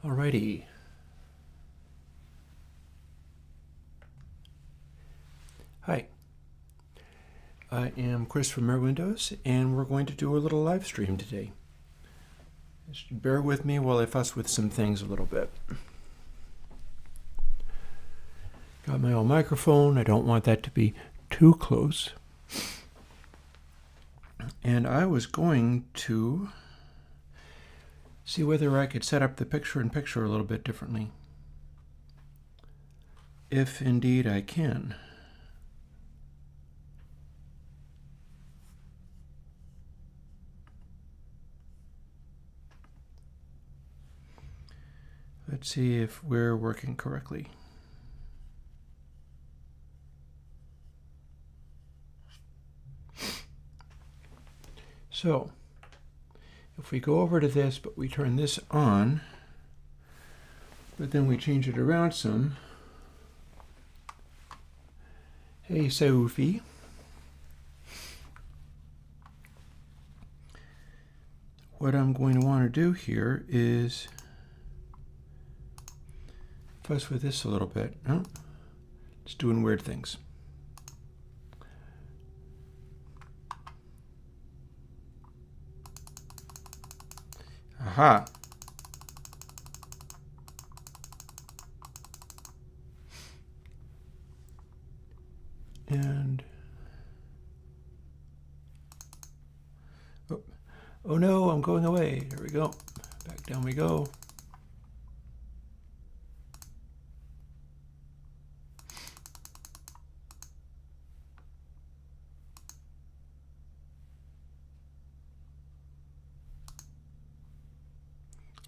Alrighty. Hi, I am Chris from Airwindows, and we're going to do a little live stream today. Just bear with me while I fuss with some things a little bit. Got my old microphone. I don't want that to be too close. And I was going to see whether I could set up the picture-in-picture a little bit differently. If indeed I can. Let's see if we're working correctly. So, if we go over to this, but we turn this on, but then we change it around some. Hey, Sophie. What I'm going to want to do here is fuss with this a little bit. Oh, it's doing weird things. Aha. And oh no, I'm going away. There we go. Back down we go.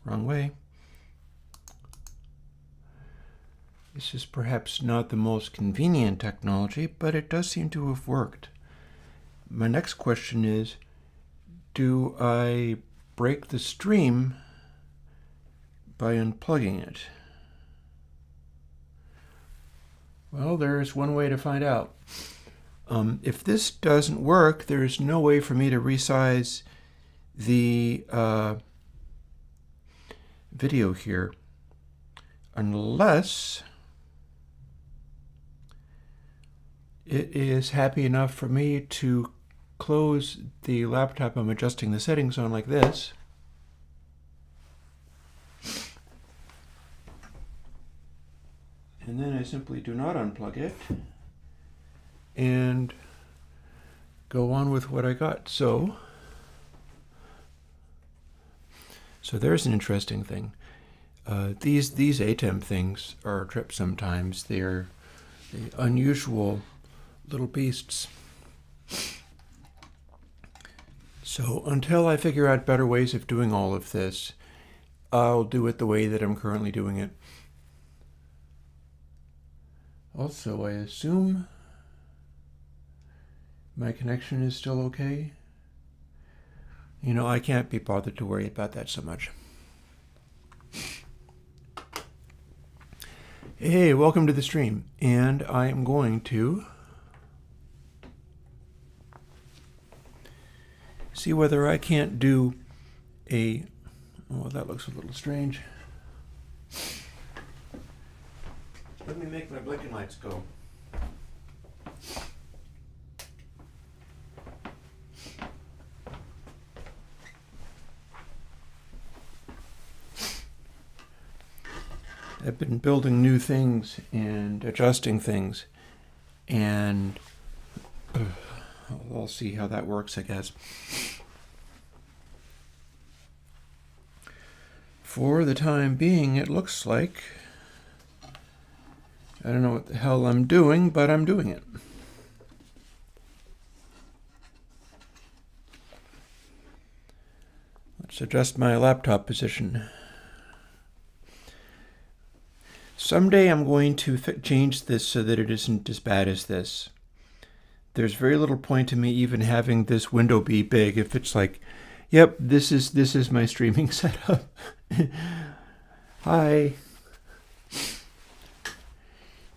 Wrong way. This is perhaps not the most convenient technology, but it does seem to have worked. My next question is, do I break the stream by unplugging it? Well, there's one way to find out. If this doesn't work, there's no way for me to resize the video here, unless it is happy enough for me to close the laptop I'm adjusting the settings on like this. And then I simply do not unplug it and go on with what I got. So there's an interesting thing. These ATEM things are a trip sometimes. They're unusual little beasts. So until I figure out better ways of doing all of this, I'll do it the way that I'm currently doing it. Also, I assume my connection is still okay. You know, I can't be bothered to worry about that so much. Hey, welcome to the stream. And I am going to see whether I can't do a... Oh, that looks a little strange. Let me make my blinking lights go. I've been building new things and adjusting things, and I'll see how that works, I guess. For the time being, it looks like I don't know what the hell I'm doing, but I'm doing it. Let's adjust my laptop position. Someday I'm going to change this so that it isn't as bad as this. There's very little point to me even having this window be big if it's like, yep, this is my streaming setup. Hi.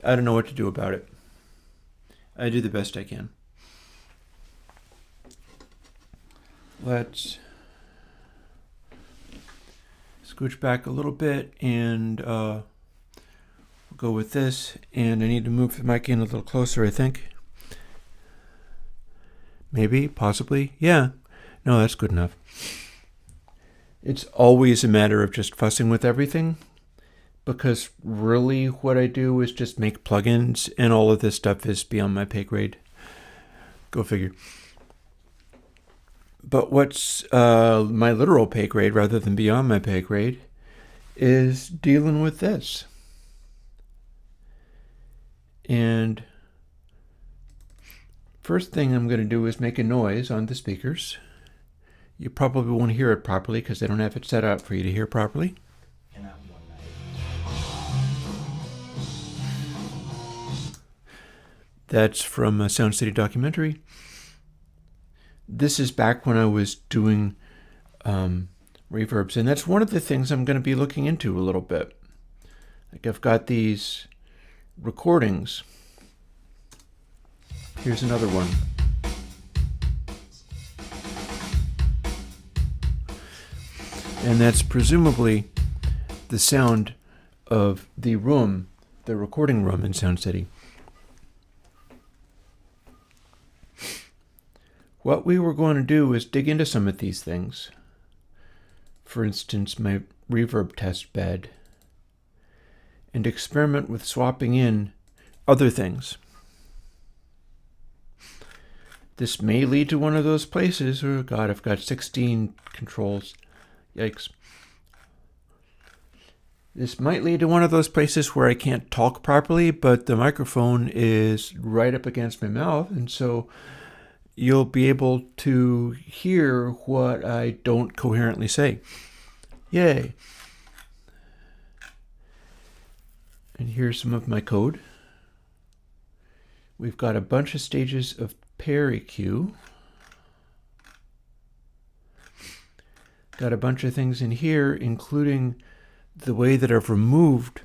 I don't know what to do about it. I do the best I can. Let's scooch back a little bit, and we'll go with this. And I need to move the mic in a little closer, I think. Maybe, possibly, yeah. No, that's good enough. It's always a matter of just fussing with everything, because really what I do is just make plugins, and all of this stuff is beyond my pay grade. Go figure. But what's my literal pay grade, rather than beyond my pay grade, is dealing with this. And first thing I'm going to do is make a noise on the speakers. You probably won't hear it properly because I don't have it set up for you to hear properly. That's from a Sound City documentary. This is back when I was doing reverbs, and that's one of the things I'm going to be looking into a little bit. Like, I've got these recordings. Here's another one. And that's presumably the sound of the room, the recording room in Sound City. What we were going to do is dig into some of these things. For instance, my reverb test bed, and experiment with swapping in other things. This may lead to one of those places. Oh God, I've got 16 controls. Yikes. This might lead to one of those places where I can't talk properly, but the microphone is right up against my mouth, and so you'll be able to hear what I don't coherently say. Yay. And here's some of my code. We've got a bunch of stages of pair EQ. Got a bunch of things in here, including the way that I've removed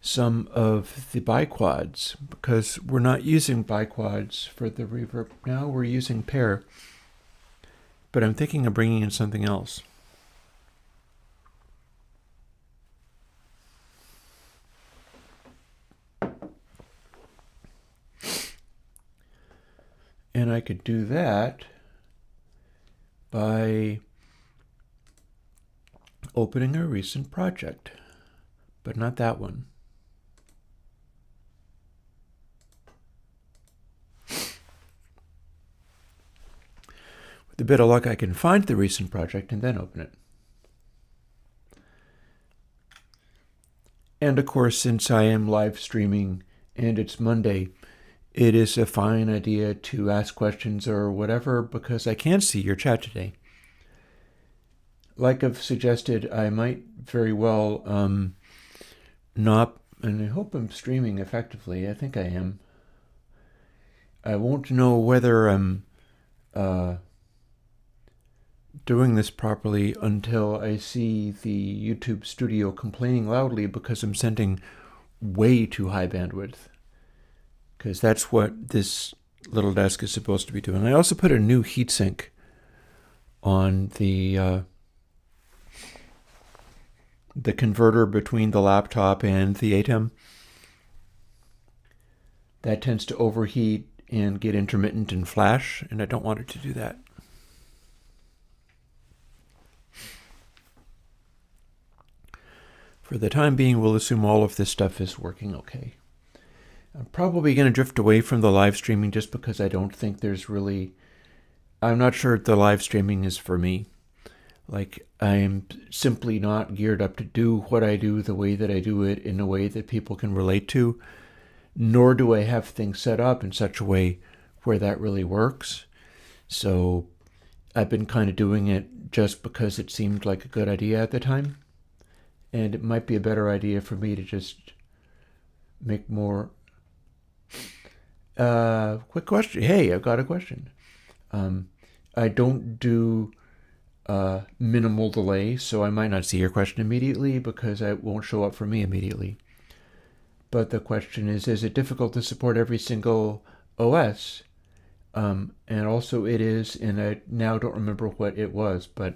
some of the biquads, because we're not using biquads for the reverb now, we're using pair. But I'm thinking of bringing in something else. And I could do that by opening a recent project, but not that one. With a bit of luck, I can find the recent project and then open it. And of course, since I am live streaming and it's Monday, it is a fine idea to ask questions or whatever, because I can't see your chat today. Like I've suggested, I might very well not, and I hope I'm streaming effectively. I think I am. I won't know whether I'm doing this properly until I see the YouTube studio complaining loudly because I'm sending way too high bandwidth. Because that's what this little desk is supposed to be doing. I also put a new heatsink on the converter between the laptop and the ATEM. That tends to overheat and get intermittent and flash, and I don't want it to do that. For the time being, we'll assume all of this stuff is working okay. I'm probably going to drift away from the live streaming just because I don't think there's really... I'm not sure the live streaming is for me. Like, I am simply not geared up to do what I do the way that I do it in a way that people can relate to, nor do I have things set up in such a way where that really works. So I've been kind of doing it just because it seemed like a good idea at the time. And it might be a better idea for me to just make more... quick question. Hey, I've got a question. I don't do minimal delay, so I might not see your question immediately because it won't show up for me immediately. But the question is it difficult to support every single OS? And also it is, and I now don't remember what it was, but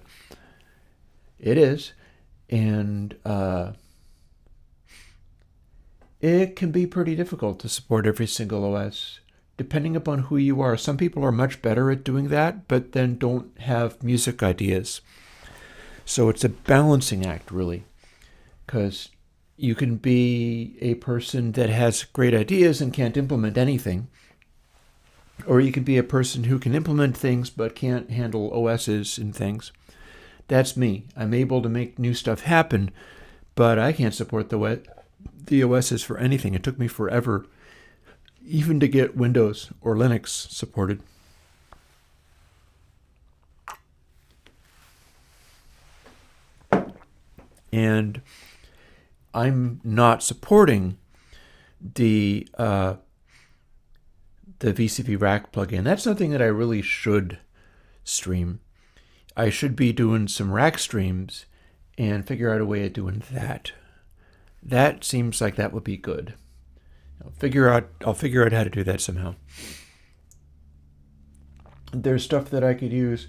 it is. And it can be pretty difficult to support every single OS, depending upon who you are. Some people are much better at doing that, but then don't have music ideas. So it's a balancing act, really, because you can be a person that has great ideas and can't implement anything, or you can be a person who can implement things but can't handle OSs and things. That's me. I'm able to make new stuff happen, but I can't support the OSs for anything. It took me forever even to get Windows or Linux supported. And I'm not supporting the VCV Rack plugin. That's something that I really should stream. I should be doing some rack streams and figure out a way of doing that. That seems like that would be good. I'll figure out how to do that somehow. There's stuff that I could use.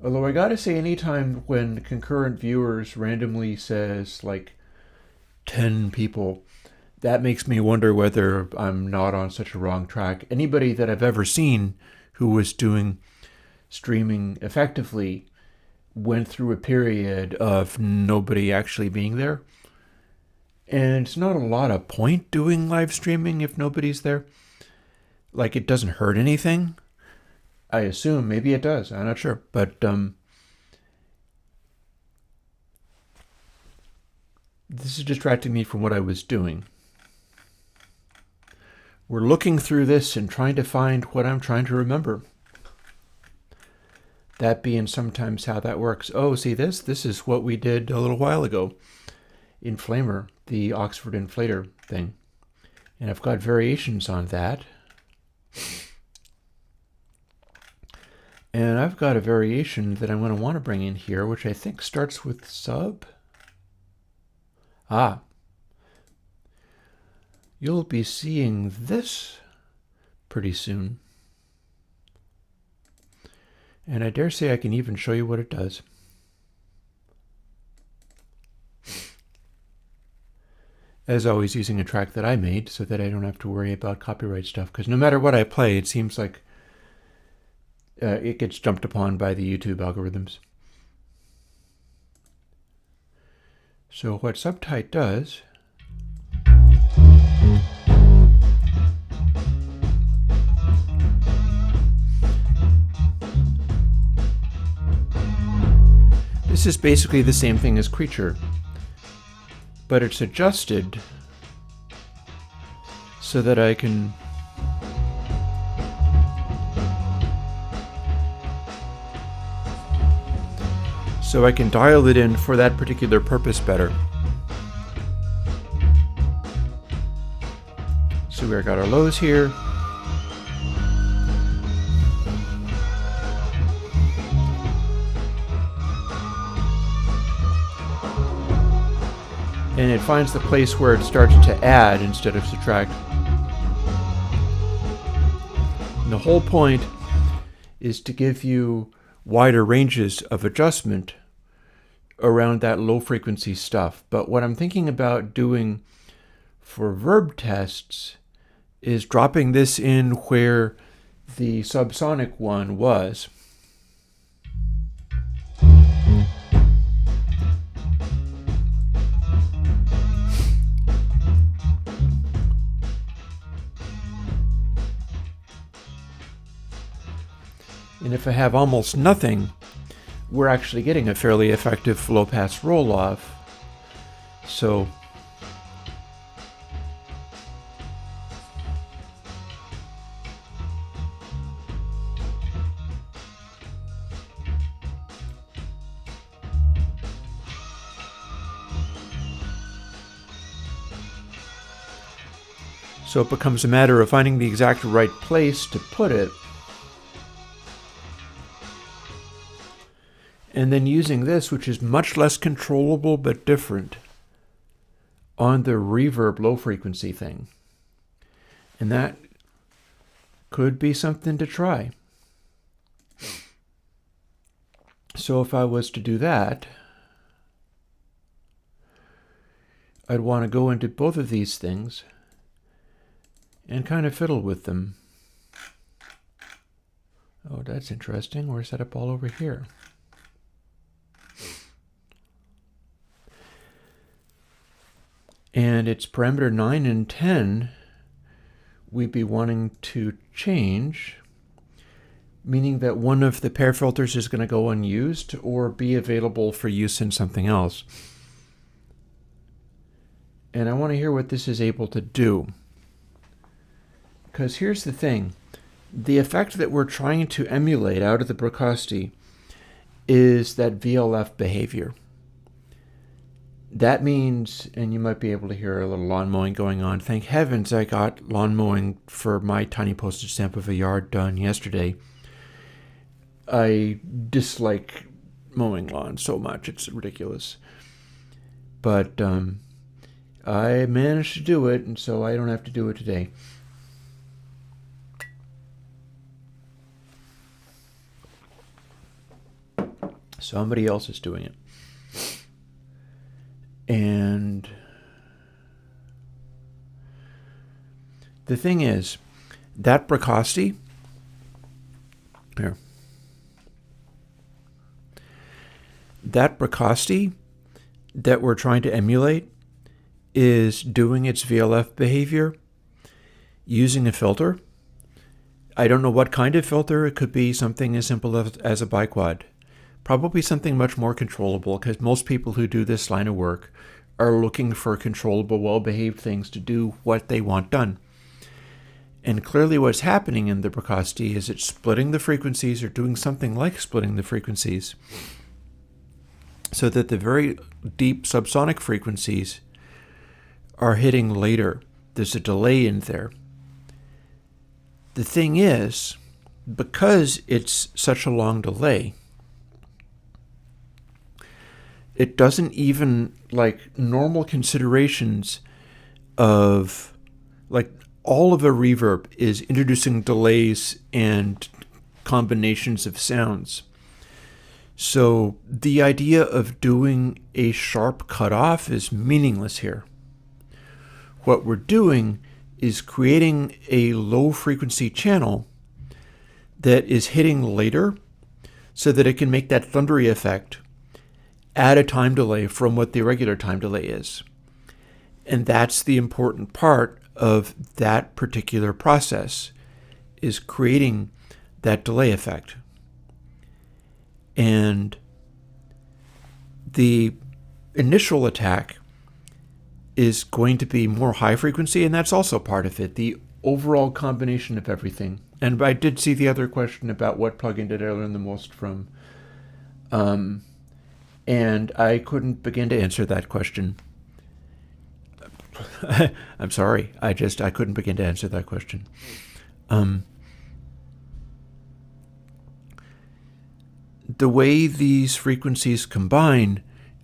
Although I gotta say, anytime when concurrent viewers randomly says like 10 people, that makes me wonder whether I'm not on such a wrong track. Anybody that I've ever seen who was doing streaming effectively went through a period of nobody actually being there. And it's not a lot of point doing live streaming if nobody's there. Like, it doesn't hurt anything. I assume. Maybe it does. I'm not sure. But this is distracting me from what I was doing. We're looking through this and trying to find what I'm trying to remember. That being sometimes how that works. Oh, see this? This is what we did a little while ago. Inflamer, the Oxford inflator thing. And I've got variations on that. And I've got a variation that I'm going to want to bring in here, which I think starts with sub. Ah. You'll be seeing this pretty soon. And I dare say I can even show you what it does. As always, using a track that I made so that I don't have to worry about copyright stuff. Because no matter what I play, it seems like it gets jumped upon by the YouTube algorithms. So what Subtype does this is basically the same thing as Creature, but it's adjusted so that I can dial it in for that particular purpose better. So we've got our lows here. And it finds the place where it starts to add instead of subtract. And the whole point is to give you wider ranges of adjustment around that low frequency stuff. But what I'm thinking about doing for verb tests is dropping this in where the subsonic one was. And if I have almost nothing, we're actually getting a fairly effective low-pass roll-off. So it becomes a matter of finding the exact right place to put it, and then using this, which is much less controllable but different, on the reverb low frequency thing. And that could be something to try. So if I was to do that, I'd want to go into both of these things and kind of fiddle with them. Oh, that's interesting. We're set up all over here. And it's parameter 9 and 10 we'd be wanting to change, meaning that one of the pair filters is going to go unused or be available for use in something else. And I want to hear what this is able to do. Because here's the thing. The effect that we're trying to emulate out of the Brocasti is that VLF behavior. That means, and you might be able to hear a little lawn mowing going on. Thank heavens I got lawn mowing for my tiny postage stamp of a yard done yesterday. I dislike mowing lawns so much, it's ridiculous. But I managed to do it, and so I don't have to do it today. Somebody else is doing it. And the thing is, that Brocasti, here, that Brocasti that we're trying to emulate is doing its VLF behavior using a filter. I don't know what kind of filter. It could be something as simple as a biquad. Probably something much more controllable, because most people who do this line of work are looking for controllable, well-behaved things to do what they want done. And clearly what's happening in the Brocasti is it's splitting the frequencies, or doing something like splitting the frequencies, so that the very deep subsonic frequencies are hitting later. There's a delay in there. The thing is, because it's such a long delay, it doesn't even, like, normal considerations of, like, all of a reverb is introducing delays and combinations of sounds. So the idea of doing a sharp cutoff is meaningless here. What we're doing is creating a low frequency channel that is hitting later so that it can make that thundery effect, add a time delay from what the regular time delay is. And that's the important part of that particular process, is creating that delay effect. And the initial attack is going to be more high frequency, and that's also part of it, the overall combination of everything. And I did see the other question about what plugin did I learn the most from. And I couldn't begin to answer that question. I'm sorry. I couldn't begin to answer that question. The way these frequencies combine,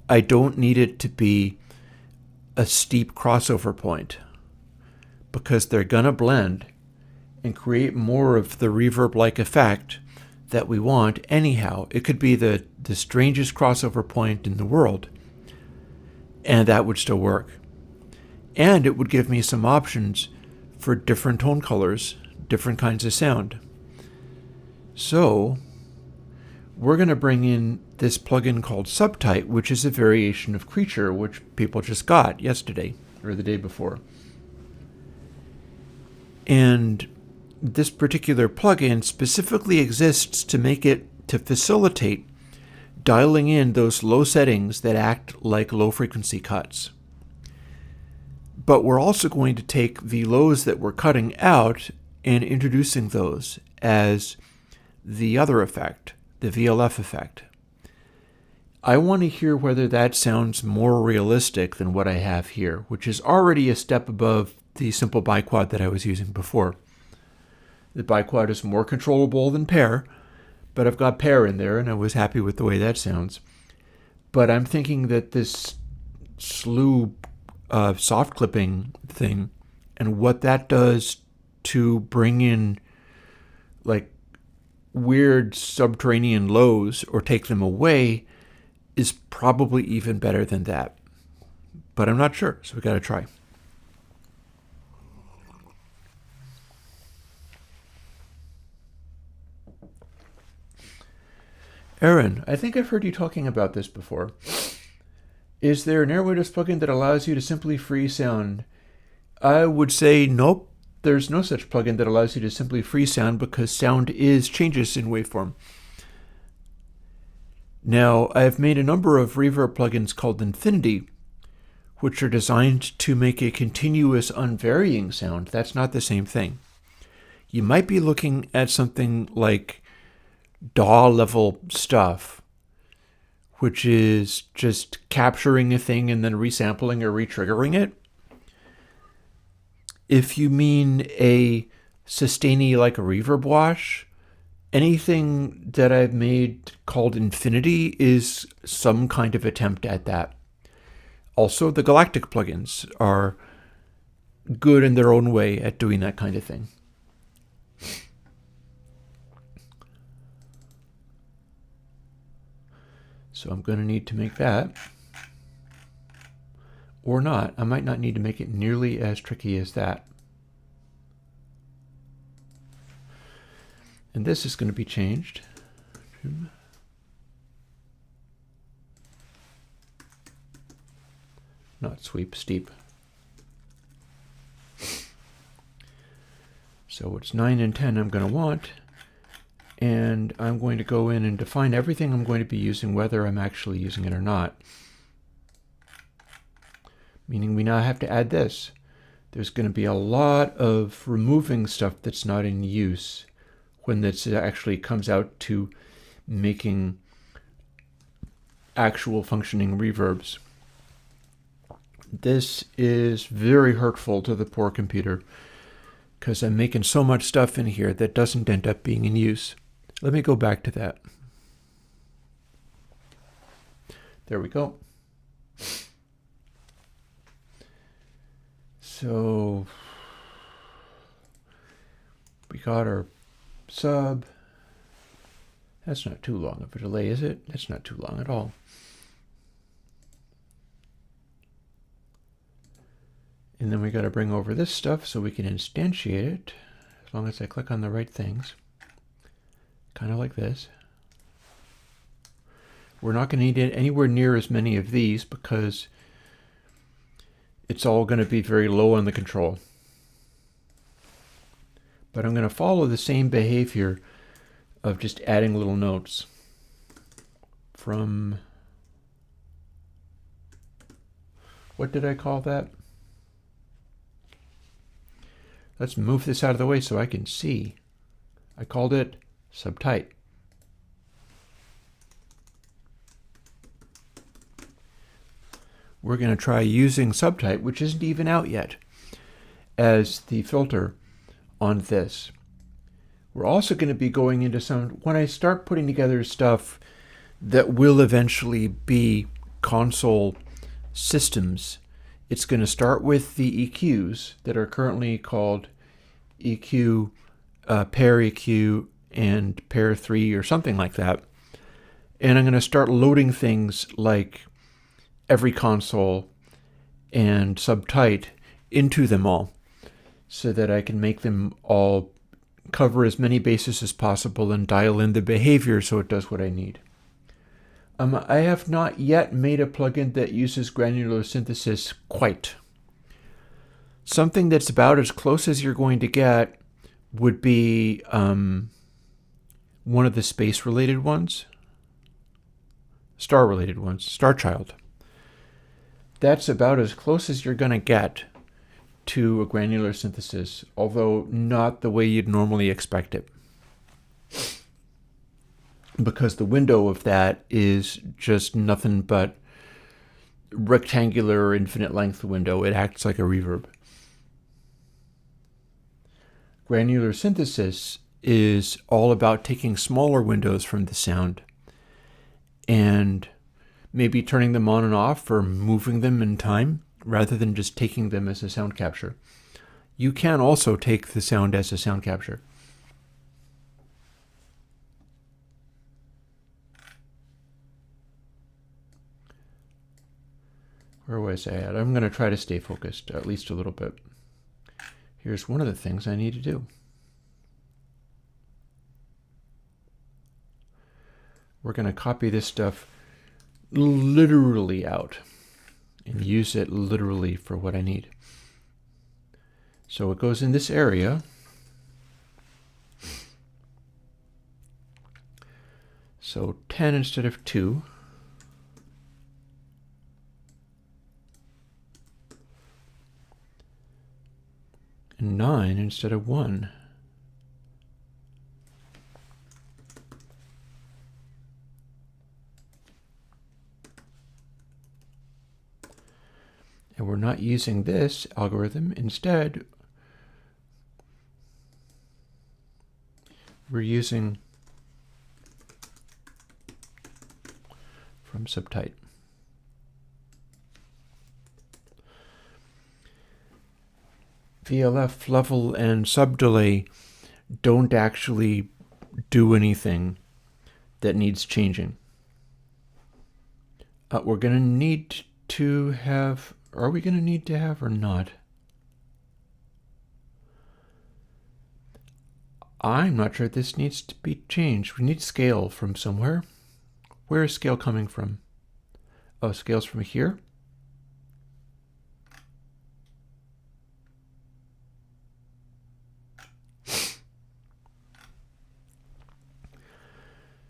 I don't need it to be a steep crossover point, because they're going to blend and create more of the reverb-like effect that we want anyhow. It could be the strangest crossover point in the world, and that would still work. And it would give me some options for different tone colors, different kinds of sound. So we're going to bring in this plugin called Subtype, which is a variation of Creature, which people just got yesterday or the day before. And this particular plugin specifically exists to facilitate dialing in those low settings that act like low frequency cuts. But we're also going to take the lows that we're cutting out and introducing those as the other effect, the VLF effect. I want to hear whether that sounds more realistic than what I have here, which is already a step above the simple biquad that I was using before. The biquad is more controllable than pair, but I've got pair in there, and I was happy with the way that sounds. But I'm thinking that this slew soft clipping thing and what that does to bring in, like, weird subterranean lows or take them away is probably even better than that. but I'm not sure, so we got to try. Aaron, I think I've heard you talking about this before. Is there an Airwindows plugin that allows you to simply freeze sound? I would say nope. There's no such plugin that allows you to simply freeze sound because sound changes in waveform. Now, I've made a number of reverb plugins called Infinity, which are designed to make a continuous, unvarying sound. That's not the same thing. You might be looking at something like DAW level stuff, which is just capturing a thing and then resampling or retriggering it. If you mean a sustainy like a reverb wash, anything that I've made called Infinity is some kind of attempt at that. Also, the Galactic plugins are good in their own way at doing that kind of thing. So I'm going to need to make that. Or not. I might not need to make it nearly as tricky as that. And this is going to be changed. Not sweep, steep. So it's 9 and 10 I'm going to want. And I'm going to go in and define everything I'm going to be using, whether I'm actually using it or not. Meaning we now have to add this. There's going to be a lot of removing stuff that's not in use when this actually comes out to making actual functioning reverbs. This is very hurtful to the poor computer because I'm making so much stuff in here that doesn't end up being in use. Let me go back to that. There we go. So we got our sub. That's not too long of a delay, is it? That's not too long at all. And then we got to bring over this stuff so we can instantiate it, as long as I click on the right things. Kind of like this. We're not going to need anywhere near as many of these because it's all going to be very low on the control. But I'm going to follow the same behavior of just adding little notes from, what did I call that? Let's move this out of the way so I can see. I called it subtype. We're going to try using subtype, which isn't even out yet, as the filter on this. We're also going to be going into when I start putting together stuff that will eventually be console systems, it's going to start with the EQs that are currently called EQ, pair EQ, and pair 3 or something like that. And I'm going to start loading things like every console and subtype into them all so that I can make them all cover as many bases as possible and dial in the behavior so it does what I need. I have not yet made a plugin that uses granular synthesis quite. Something that's about as close as you're going to get would be one of the space-related ones, star-related ones, Star Child. That's about as close as you're going to get to a granular synthesis, although not the way you'd normally expect it. Because the window of that is just nothing but rectangular infinite length window. It acts like a reverb. Granular synthesis is all about taking smaller windows from the sound and maybe turning them on and off or moving them in time rather than just taking them as a sound capture. You can also take the sound as a sound capture. Where was I at? I'm going to try to stay focused at least a little bit. Here's one of the things I need to do. We're going to copy this stuff literally out and use it literally for what I need. So it goes in this area. So 10 instead of 2. And 9 instead of 1. And we're not using this algorithm. Instead, we're using from subtype. VLF level and subdelay don't actually do anything that needs changing. We're going to need to have, are we going to need to have or not? I'm not sure this needs to be changed. We need scale from somewhere. Where is scale coming from? Oh, scale's from here.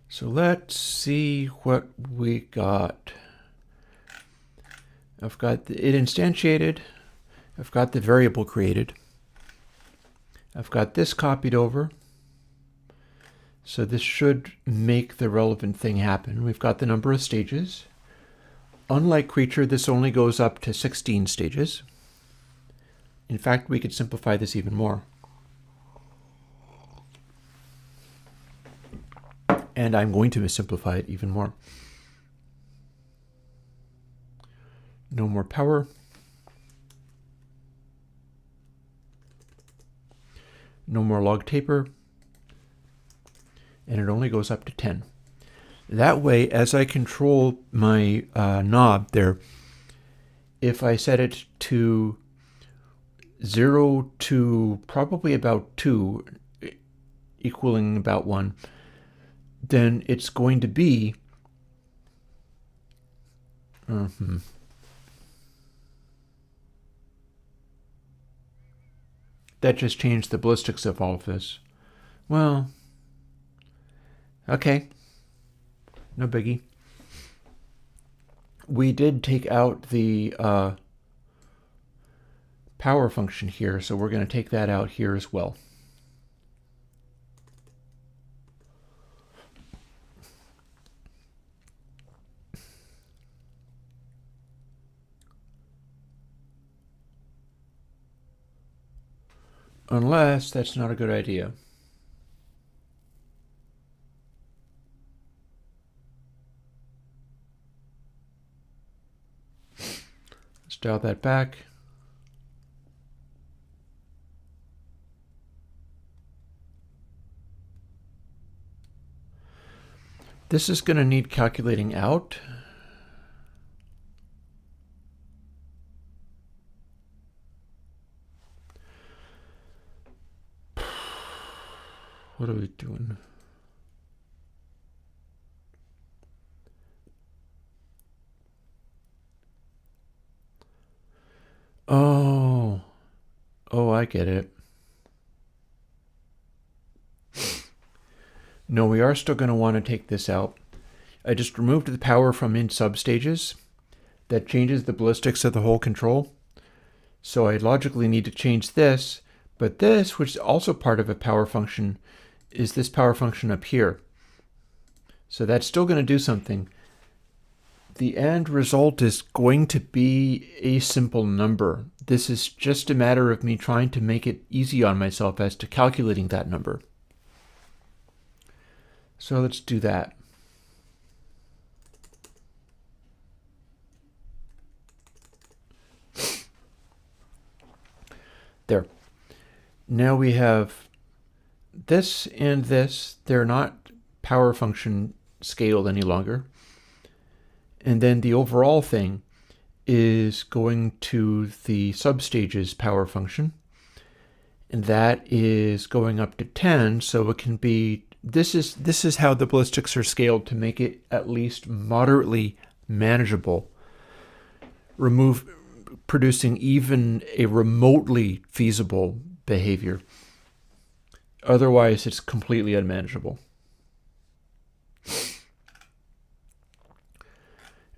So let's see what we got. I've got it instantiated. I've got the variable created. I've got this copied over. So this should make the relevant thing happen. We've got the number of stages. Unlike creature, this only goes up to 16 stages. In fact, we could simplify this even more. And I'm going to simplify it even more. No more power. No more log taper. And it only goes up to 10. That way, as I control my knob there, if I set it to 0 to probably about 2, equaling about 1, then it's going to be that just changed the ballistics of all of this. Well, okay, no biggie. We did take out the power function here, so we're going to take that out here as well. Unless that's not a good idea. Let's dial that back. This is going to need calculating out. What are we doing? Oh, I get it. No, we are still going to want to take this out. I just removed the power from in substages. That changes the ballistics of the whole control. So I logically need to change this, but this, which is also part of a power function, is this power function up here. So that's still going to do something. The end result is going to be a simple number. This is just a matter of me trying to make it easy on myself as to calculating that number. So let's do that. There. Now we have this and this. They're not power function scaled any longer. And then the overall thing is going to the substages power function, and that is going up to 10, so it can be, this is how the ballistics are scaled to make it at least moderately manageable, producing even a remotely feasible behavior. Otherwise, it's completely unmanageable.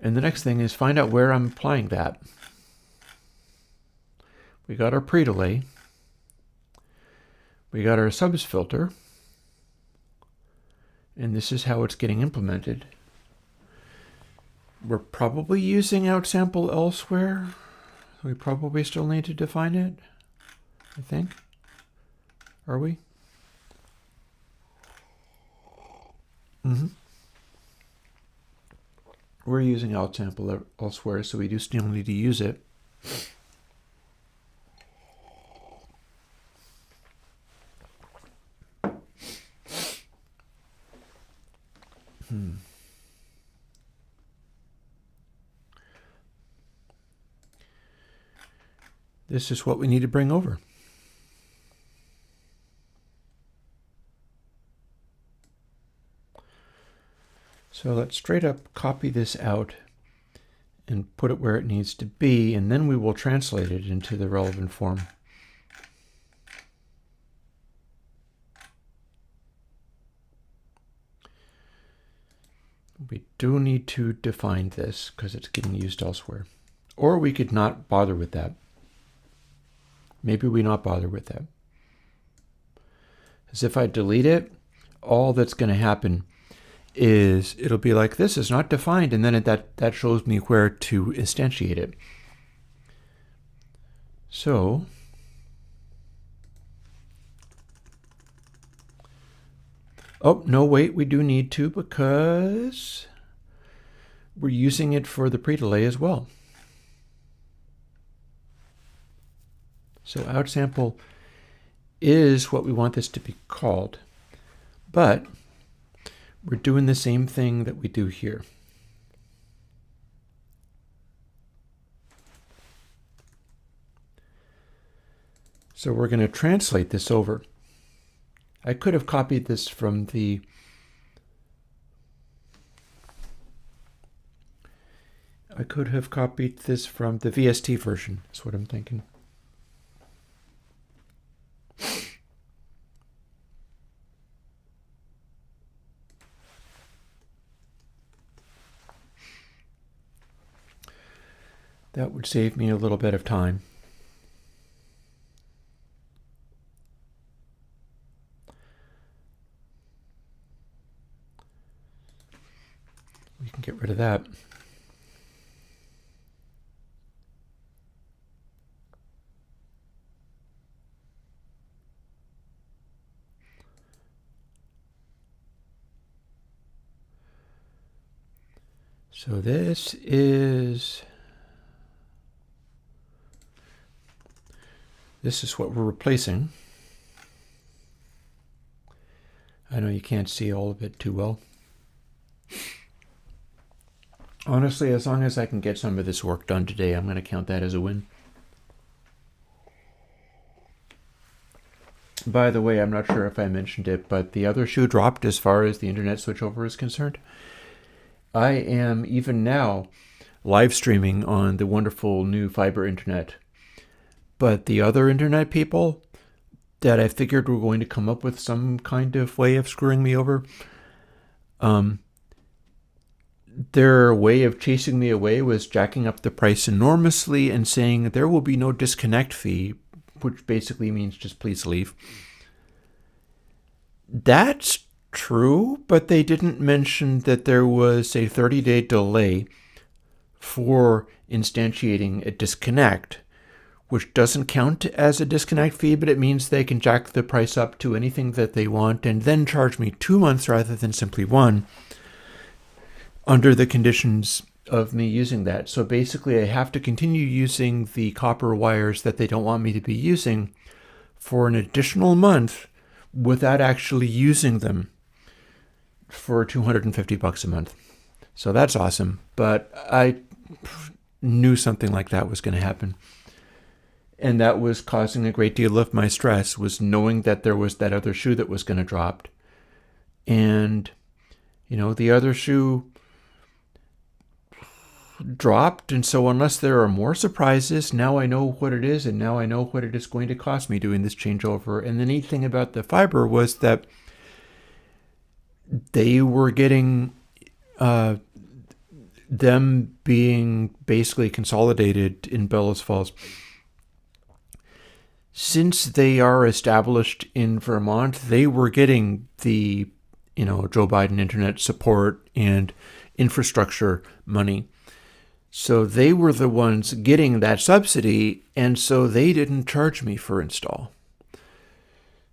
And the next thing is find out where I'm applying that. We got our pre-delay. We got our subs filter. And this is how it's getting implemented. We're probably using outsample elsewhere. We probably still need to define it, I think. Are we? We're using outsample elsewhere, so we do still need to use it. This is what we need to bring over. So let's straight up copy this out and put it where it needs to be, and then we will translate it into the relevant form. We do need to define this because it's getting used elsewhere. Or we could not bother with that. Maybe we not bother with that. As if I delete it, all that's going to happen is it'll be like, this is not defined, and then that shows me where to instantiate it. So oh, no, wait, we do need to, because we're using it for the pre-delay as well. So outsample is what we want this to be called, but we're doing the same thing that we do here. So we're going to translate this over. I could have copied this from the VST version, is what I'm thinking. That would save me a little bit of time. We can get rid of that. So this is what we're replacing. I know you can't see all of it too well. Honestly, as long as I can get some of this work done today, I'm going to count that as a win. By the way, I'm not sure if I mentioned it, but the other shoe dropped as far as the internet switchover is concerned. I am even now live streaming on the wonderful new fiber internet. But the other internet people that I figured were going to come up with some kind of way of screwing me over, their way of chasing me away was jacking up the price enormously and saying there will be no disconnect fee, which basically means just please leave. That's true, but they didn't mention that there was a 30-day delay for instantiating a disconnect, which doesn't count as a disconnect fee, but it means they can jack the price up to anything that they want and then charge me 2 months rather than simply 1 under the conditions of me using that. So basically I have to continue using the copper wires that they don't want me to be using for an additional month without actually using them for $250 a month. So that's awesome. But knew something like that was going to happen. And that was causing a great deal of my stress, was knowing that there was that other shoe that was going to drop. And, the other shoe dropped. And so unless there are more surprises, now I know what it is, and now I know what it is going to cost me doing this changeover. And the neat thing about the fiber was that they were getting them being basically consolidated in Bellows Falls. Since they are established in Vermont, they were getting the, Joe Biden internet support and infrastructure money. So they were the ones getting that subsidy, and so they didn't charge me for install.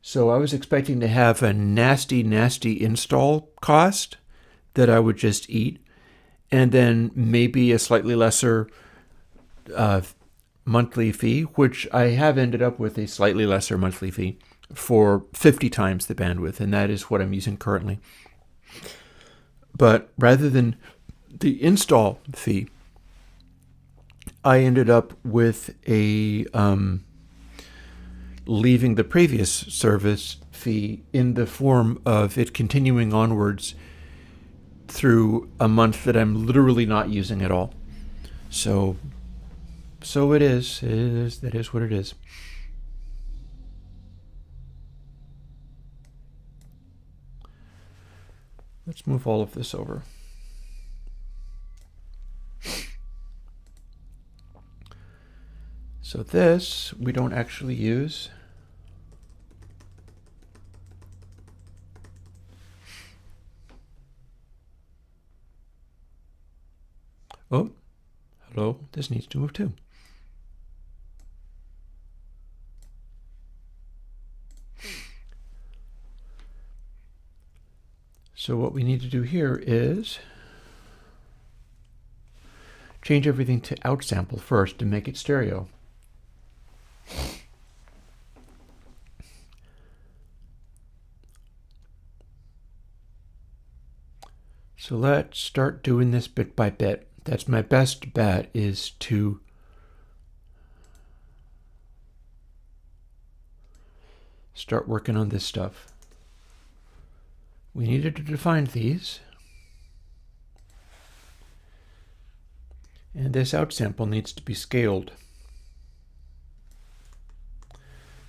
So I was expecting to have a nasty, nasty install cost that I would just eat, and then maybe a slightly lesser monthly fee, which I have ended up with a slightly lesser monthly fee for 50 times the bandwidth, and that is what I'm using currently. But rather than the install fee, I ended up with a leaving the previous service fee in the form of it continuing onwards through a month that I'm literally not using at all. So it is. That is what it is. Let's move all of this over. So this we don't actually use. Oh, hello. This needs to move too. So what we need to do here is change everything to outsample first to make it stereo. So let's start doing this bit by bit. That's my best bet, is to start working on this stuff. We needed to define these. And this outsample needs to be scaled.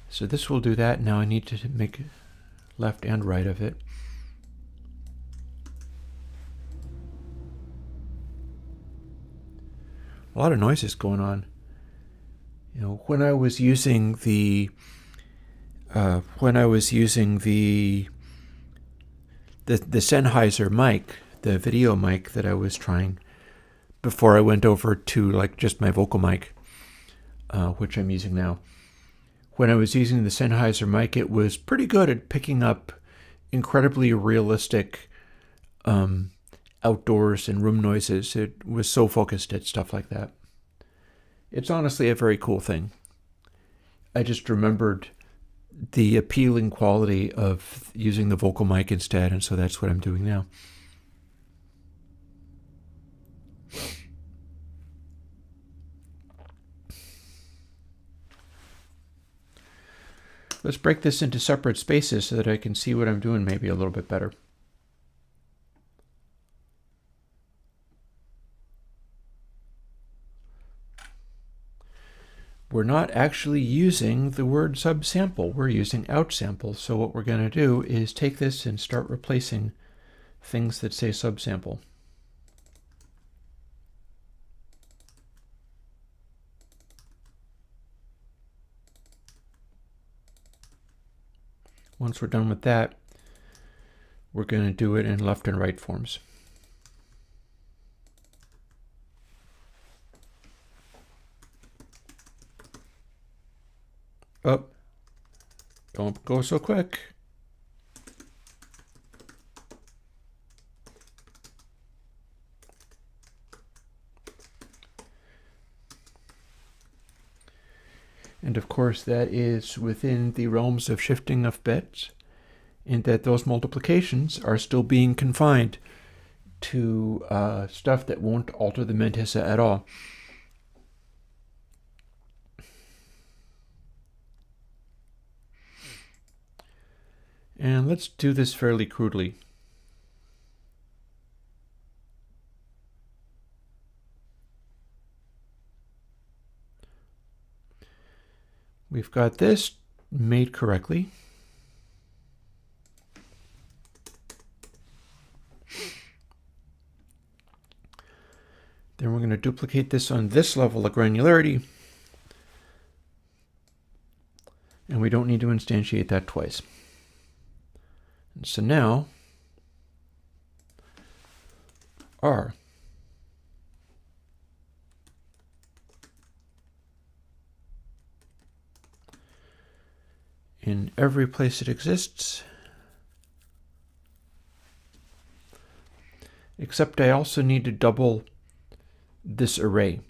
So this will do that. Now I need to make left and right of it. A lot of noises going on. When I was using the Sennheiser mic, the video mic that I was trying before I went over to just my vocal mic, which I'm using now. When I was using the Sennheiser mic, it was pretty good at picking up incredibly realistic outdoors and room noises. It was so focused at stuff like that. It's honestly a very cool thing. I just remembered the appealing quality of using the vocal mic instead, and so that's what I'm doing now. Let's break this into separate spaces so that I can see what I'm doing maybe a little bit better. We're not actually using the word subsample, we're using outsample. So what we're going to do is take this and start replacing things that say subsample. Once we're done with that, we're going to do it in left and right forms. Oh, don't go so quick. And of course, that is within the realms of shifting of bits, and that those multiplications are still being confined to stuff that won't alter the mantissa at all. And let's do this fairly crudely. We've got this made correctly. Then we're going to duplicate this on this level of granularity. And we don't need to instantiate that twice. And so now, R. In every place it exists, except I also need to double this array.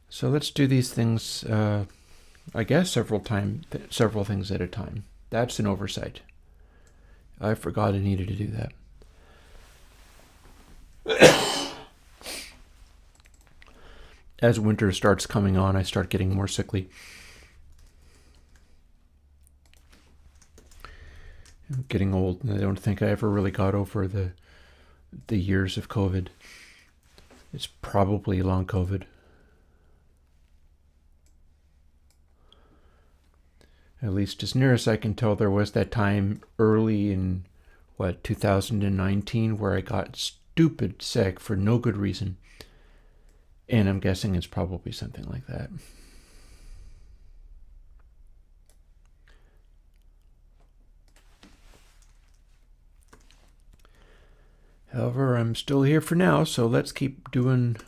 So let's do these things, I guess several things at a time. That's an oversight. I forgot I needed to do that. As winter starts coming on, I start getting more sickly. I'm getting old, and I don't think I ever really got over the years of COVID. It's probably long COVID. At least as near as I can tell, there was that time early in, 2019 where I got stupid sick for no good reason. And I'm guessing it's probably something like that. However, I'm still here for now, so let's keep doing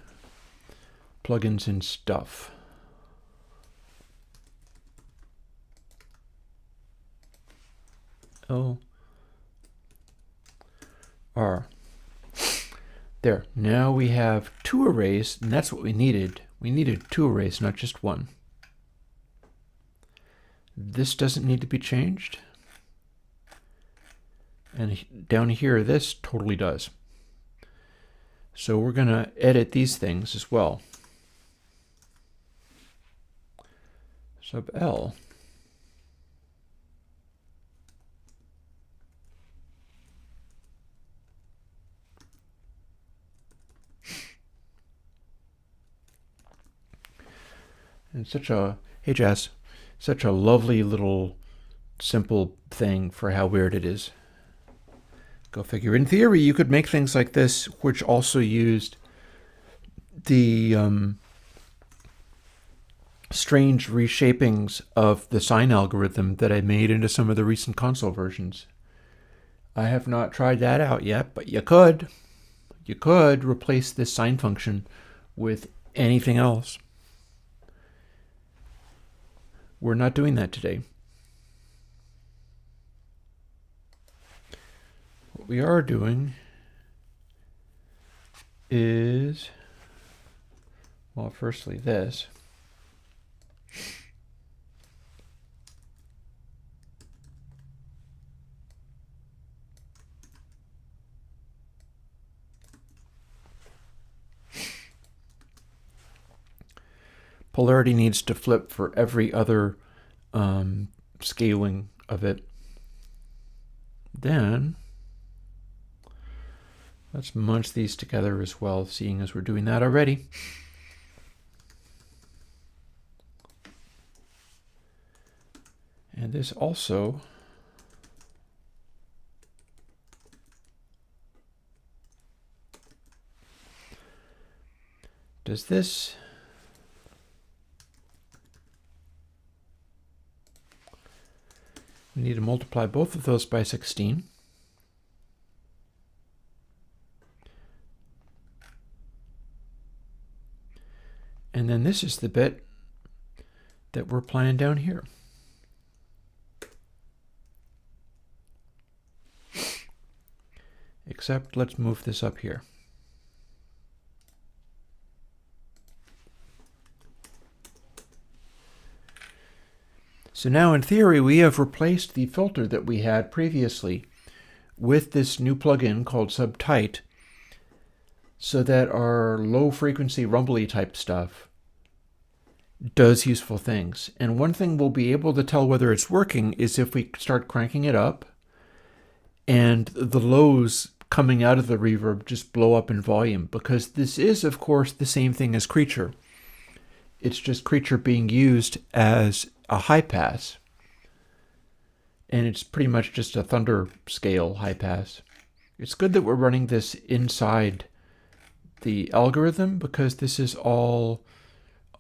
plugins and stuff. O R. There. Now we have two arrays, and that's what we needed. We needed two arrays, not just one. This doesn't need to be changed. And down here, this totally does. So we're going to edit these things as well. Sub L. And hey Jazz, such a lovely little simple thing for how weird it is. Go figure. In theory, you could make things like this, which also used the strange reshapings of the sine algorithm that I made into some of the recent console versions. I have not tried that out yet, but you could. You could replace this sine function with anything else. We're not doing that today. What we are doing is, well, firstly this. Polarity needs to flip for every other scaling of it. Then let's munch these together as well, seeing as we're doing that already. And this also does this. We need to multiply both of those by 16. And then this is the bit that we're playing down here. Except let's move this up here. So now in theory, we have replaced the filter that we had previously with this new plugin called Subtight, so that our low frequency rumbly type stuff does useful things. And one thing we'll be able to tell whether it's working is if we start cranking it up and the lows coming out of the reverb just blow up in volume, because this is, of course, the same thing as Creature. It's just Creature being used as a high pass. And it's pretty much just a thunder scale high pass. It's good that we're running this inside the algorithm because this is all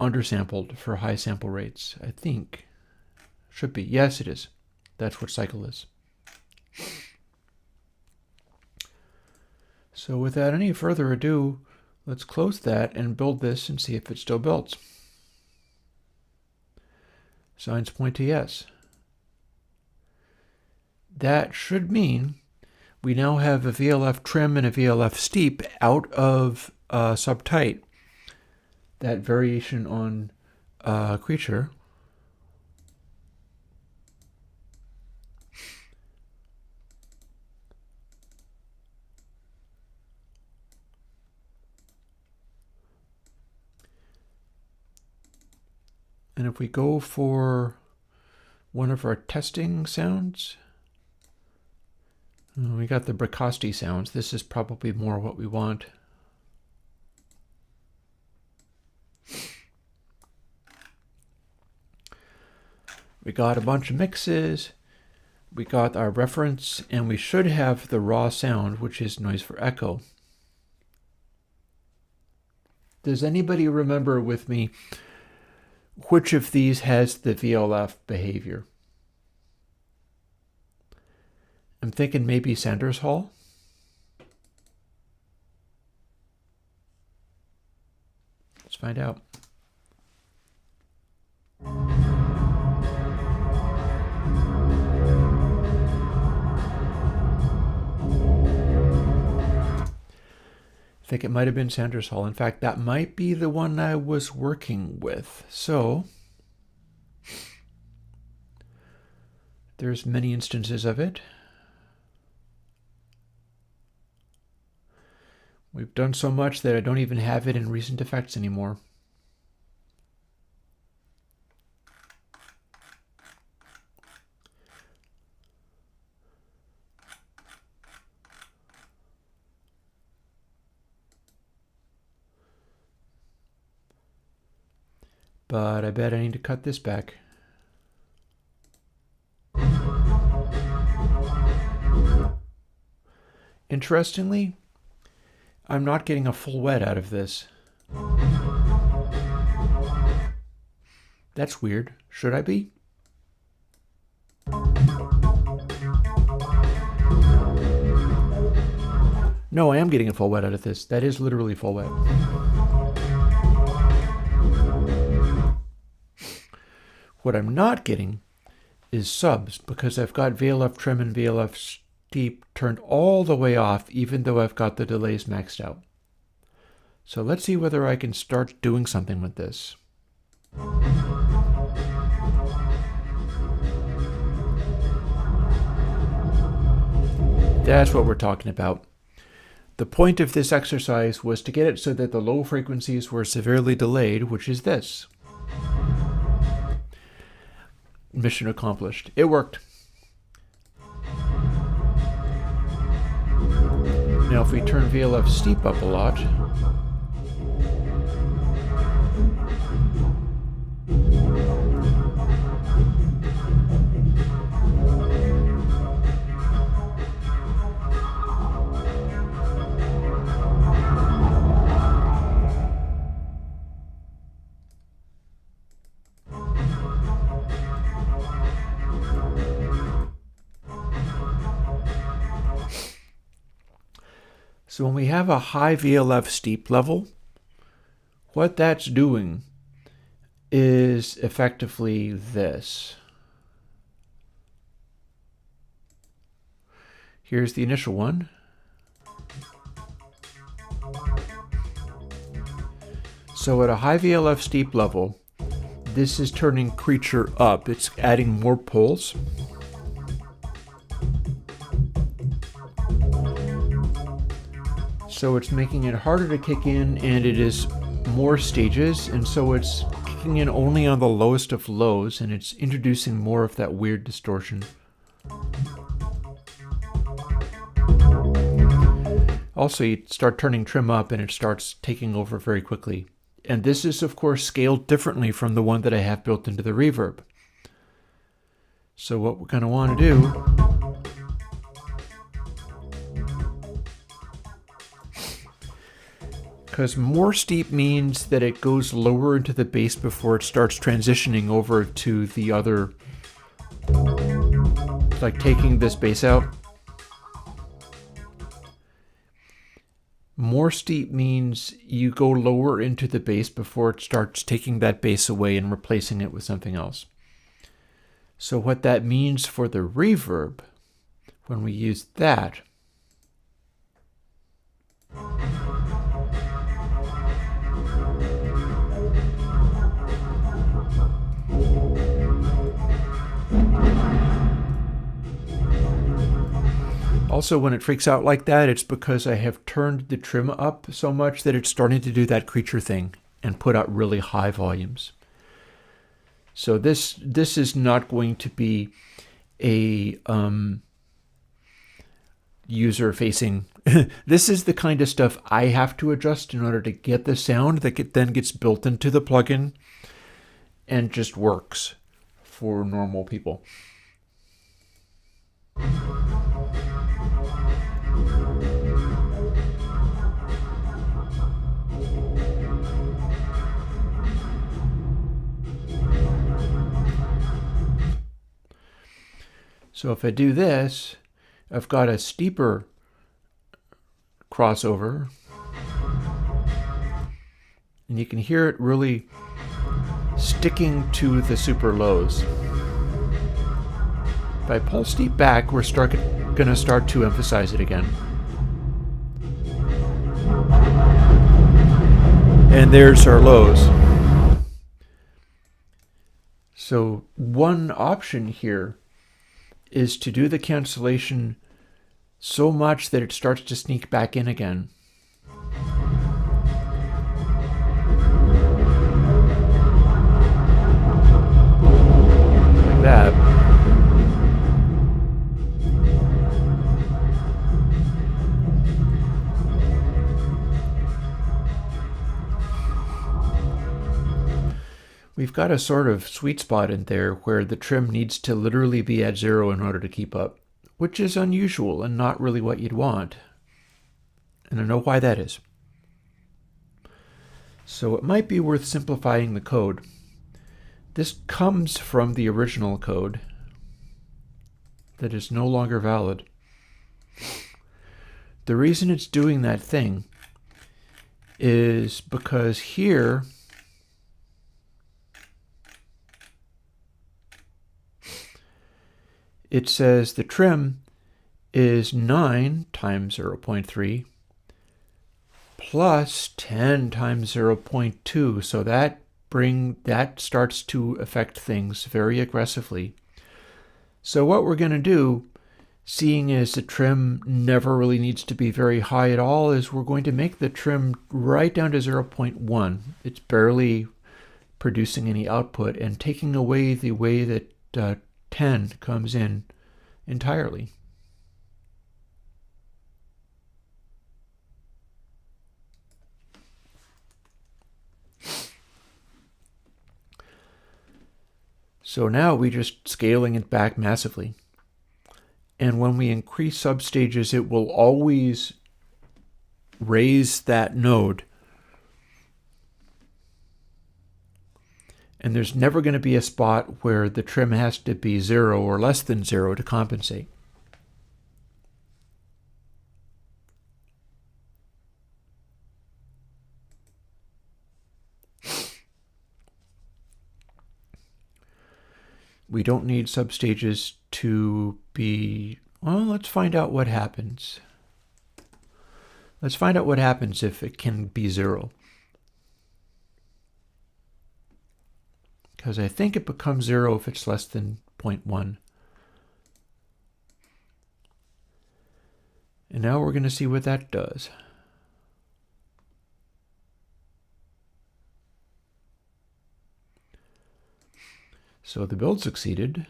undersampled for high sample rates. I think. Should be. Yes, it is. That's what cycle is. So without any further ado, let's close that and build this and see if it still builds. Signs point to yes. That should mean we now have a VLF trim and a VLF steep out of subtight. That variation on Creature. And if we go for one of our testing sounds, we got the Bricasti sounds. This is probably more what we want. We got a bunch of mixes. We got our reference, and we should have the raw sound, which is noise for echo. Does anybody remember with me which of these has the VLF behavior? I'm thinking maybe Sanders Hall. Let's find out. I think it might have been Sanders Hall. In fact, that might be the one I was working with. So there's many instances of it. We've done so much that I don't even have it in recent effects anymore. But I bet I need to cut this back. Interestingly, I'm not getting a full wet out of this. That's weird. Should I be? No, I am getting a full wet out of this. That is literally full wet. What I'm not getting is subs because I've got VLF trim and VLF steep turned all the way off, even though I've got the delays maxed out. So let's see whether I can start doing something with this. That's what we're talking about. The point of this exercise was to get it so that the low frequencies were severely delayed, which is this. Mission accomplished. It worked. Now if we turn VLF steep up a lot, so when we have a high VLF steep level, what that's doing is effectively this. Here's the initial one. So at a high VLF steep level, this is turning Creature up. It's adding more poles. So it's making it harder to kick in, and it is more stages, and so it's kicking in only on the lowest of lows, and it's introducing more of that weird distortion. Also, you start turning trim up and it starts taking over very quickly. And this is, of course, scaled differently from the one that I have built into the reverb. So what we're going to want to do because more steep means that it goes lower into the bass before it starts transitioning over to the other, like taking this bass out. More steep means you go lower into the bass before it starts taking that bass away and replacing it with something else. So what that means for the reverb, when we use that, also, when it freaks out like that, it's because I have turned the trim up so much that it's starting to do that creature thing and put out really high volumes. So this is not going to be a user-facing. This is the kind of stuff I have to adjust in order to get the sound that then gets built into the plugin and just works for normal people. So if I do this, I've got a steeper crossover, and you can hear it really sticking to the super lows. If I pull steep back, we're going to start to emphasize it again. And there's our lows. So one option here is to do the cancellation so much that it starts to sneak back in again. Like that. We've got a sort of sweet spot in there where the trim needs to literally be at 0 in order to keep up, which is unusual and not really what you'd want. And I know why that is. So it might be worth simplifying the code. This comes from the original code that is no longer valid. The reason it's doing that thing is because here it says the trim is 9 times 0.3 plus 10 times 0.2. So that starts to affect things very aggressively. So what we're going to do, seeing as the trim never really needs to be very high at all, is we're going to make the trim right down to 0.1. It's barely producing any output and taking away the way that 10 comes in entirely. So now we're just scaling it back massively. And when we increase substages, it will always raise that node. And there's never going to be a spot where the trim has to be 0 or less than 0 to compensate. We don't need substages to be, well, let's find out what happens. Let's find out what happens if it can be 0. Because I think it becomes 0 if it's less than 0.1. And now we're going to see what that does. So the build succeeded.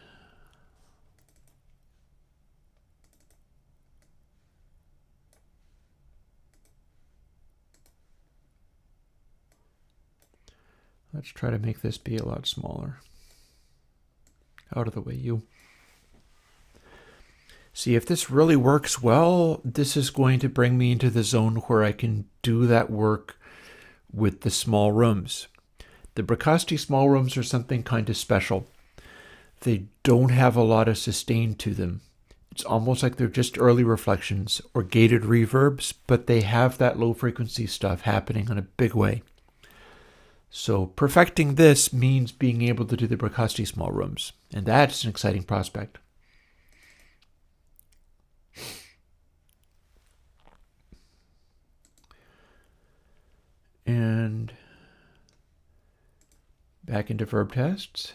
Let's try to make this be a lot smaller. Out of the way, you. See, if this really works well, this is going to bring me into the zone where I can do that work with the small rooms. The Bricasti small rooms are something kind of special. They don't have a lot of sustain to them. It's almost like they're just early reflections or gated reverbs, but they have that low frequency stuff happening in a big way. So perfecting this means being able to do the Bricasti small rooms, and that's an exciting prospect. And back into verb tests.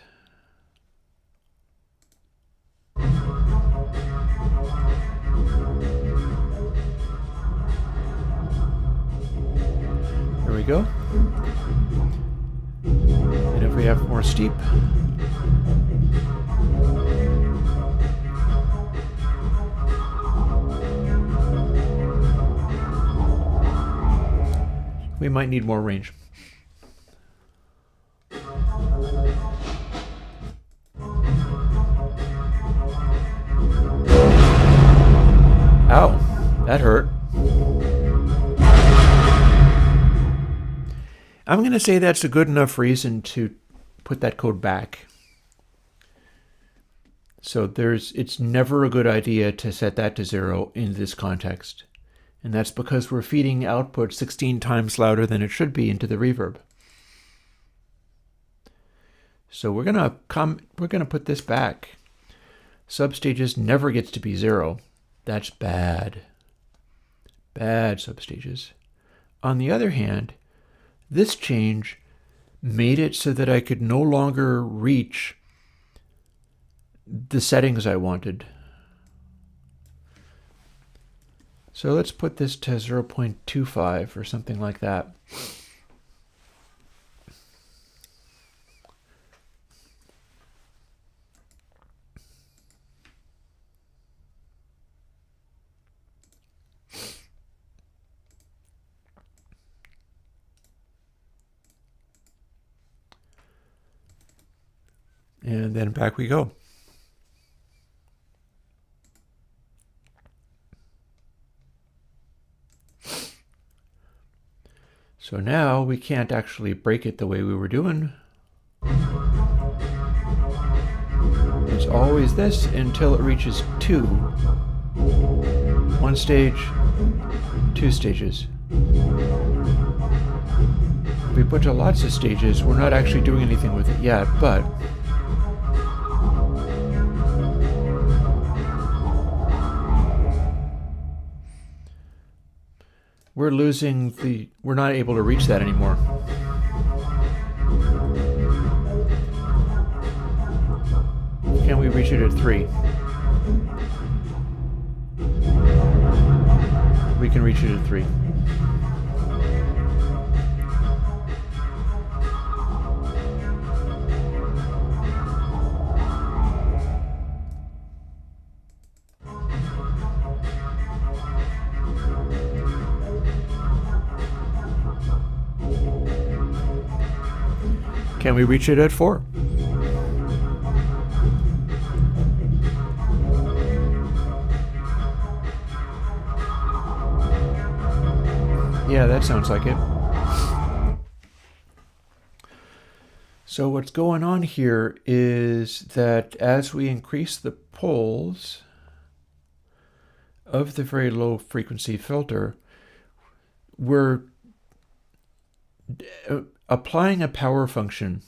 There we go. And if we have more steep, we might need more range. Ow, that hurt. I'm going to say that's a good enough reason to put that code back. So it's never a good idea to set that to 0 in this context. And that's because we're feeding output 16 times louder than it should be into the reverb. So we're going to put this back. Substages never gets to be 0. That's bad. Bad substages. On the other hand, this change made it so that I could no longer reach the settings I wanted. So let's put this to 0.25 or something like that. And then back we go. So now we can't actually break it the way we were doing. It's always this until it reaches 2. 1 stage, 2 stages. If we put to lots of stages, we're not actually doing anything with it yet, but we're not able to reach that anymore. Can we reach it at 3? We can reach it at 3. Can we reach it at 4? Yeah, that sounds like it. So what's going on here is that as we increase the poles of the very low frequency filter, we're applying a power function.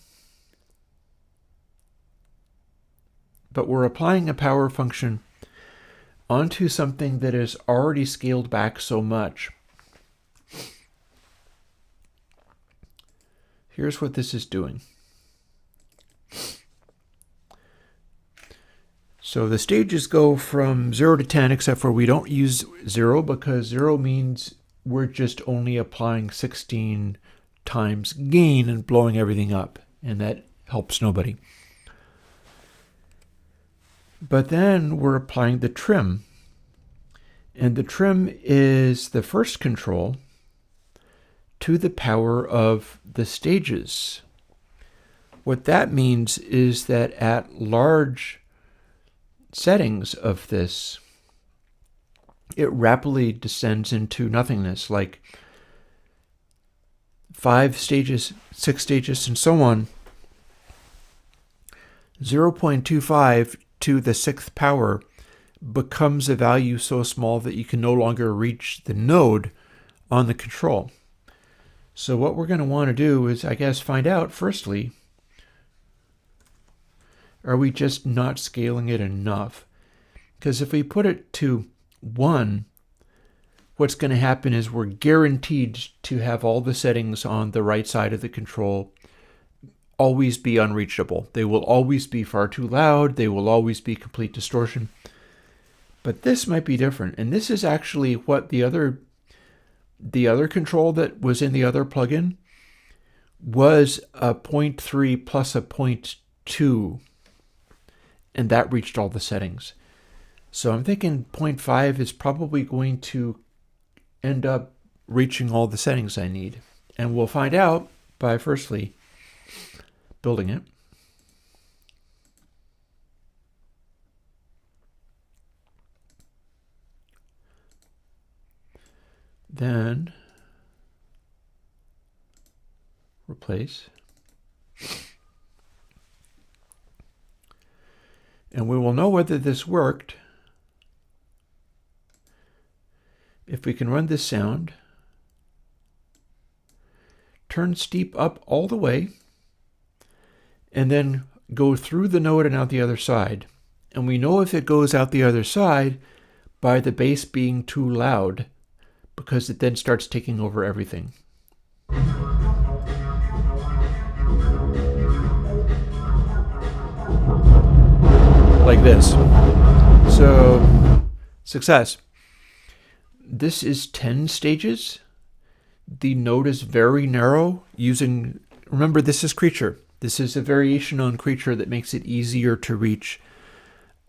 But we're applying a power function onto something that is already scaled back so much. Here's what this is doing. So the stages go from 0 to 10, except for we don't use 0 because 0 means we're just only applying 16 times gain and blowing everything up, and that helps nobody. But then we're applying the trim. And the trim is the first control to the power of the stages. What that means is that at large settings of this, it rapidly descends into nothingness, like 5 stages, 6 stages, and so on. 0.25 to the 6th power becomes a value so small that you can no longer reach the node on the control. So what we're going to want to do is, I guess, find out, firstly, are we just not scaling it enough? Because if we put it to 1, what's going to happen is we're guaranteed to have all the settings on the right side of the control always be unreachable. They will always be far too loud. They will always be complete distortion. But this might be different. And this is actually what the other control that was in the other plugin was a 0.3 plus a 0.2. And that reached all the settings. So I'm thinking 0.5 is probably going to end up reaching all the settings I need. And we'll find out by firstly building it. Then replace. And we will know whether this worked if we can run this sound, turn steep up all the way, and then go through the node and out the other side. And we know if it goes out the other side by the bass being too loud, because it then starts taking over everything. Like this. So, success. This is 10 stages. The node is very narrow using, remember this is Creature. This is a variation on Creature that makes it easier to reach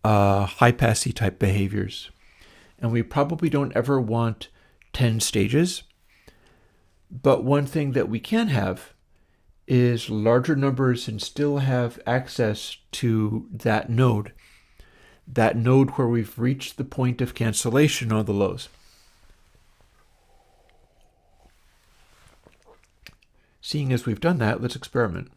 high-passy type behaviors. And we probably don't ever want 10 stages. But one thing that we can have is larger numbers and still have access to that node where we've reached the point of cancellation on the lows. Seeing as we've done that, let's experiment.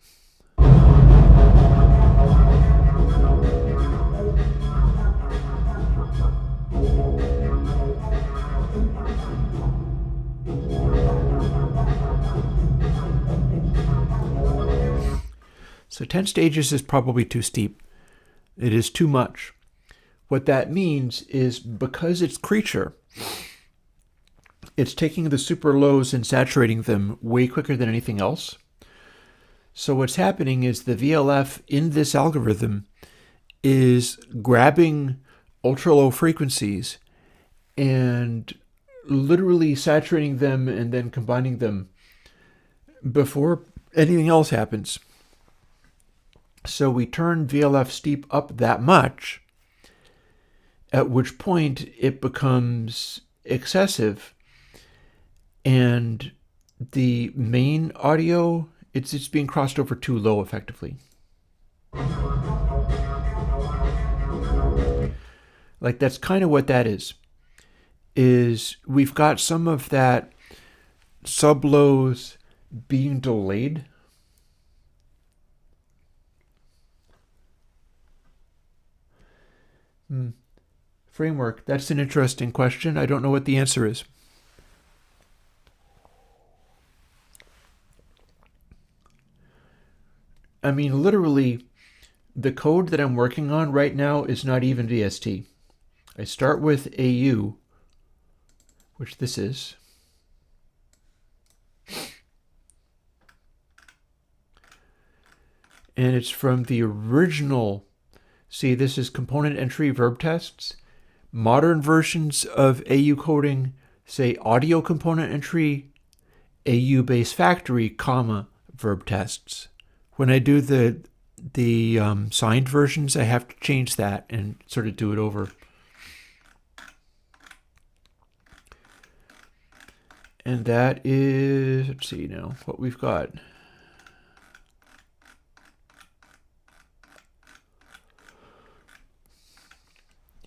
So 10 stages is probably too steep. It is too much. What that means is because it's Creature, it's taking the super lows and saturating them way quicker than anything else. So what's happening is the VLF in this algorithm is grabbing ultra low frequencies and literally saturating them and then combining them before anything else happens. So we turn VLF steep up that much, at which point it becomes excessive. And the main audio, it's being crossed over too low effectively. Like that's kind of what that is we've got some of that sub-lows being delayed. Framework, that's an interesting question. I don't know what the answer is. I mean, literally, the code that I'm working on right now is not even VST. I start with AU, which this is. And it's from the original. See, this is component entry verb tests. Modern versions of AU coding say audio component entry, AU base factory, comma, verb tests. When I do the the signed versions, I have to change that and sort of do it over. And that is, let's see now, what we've got.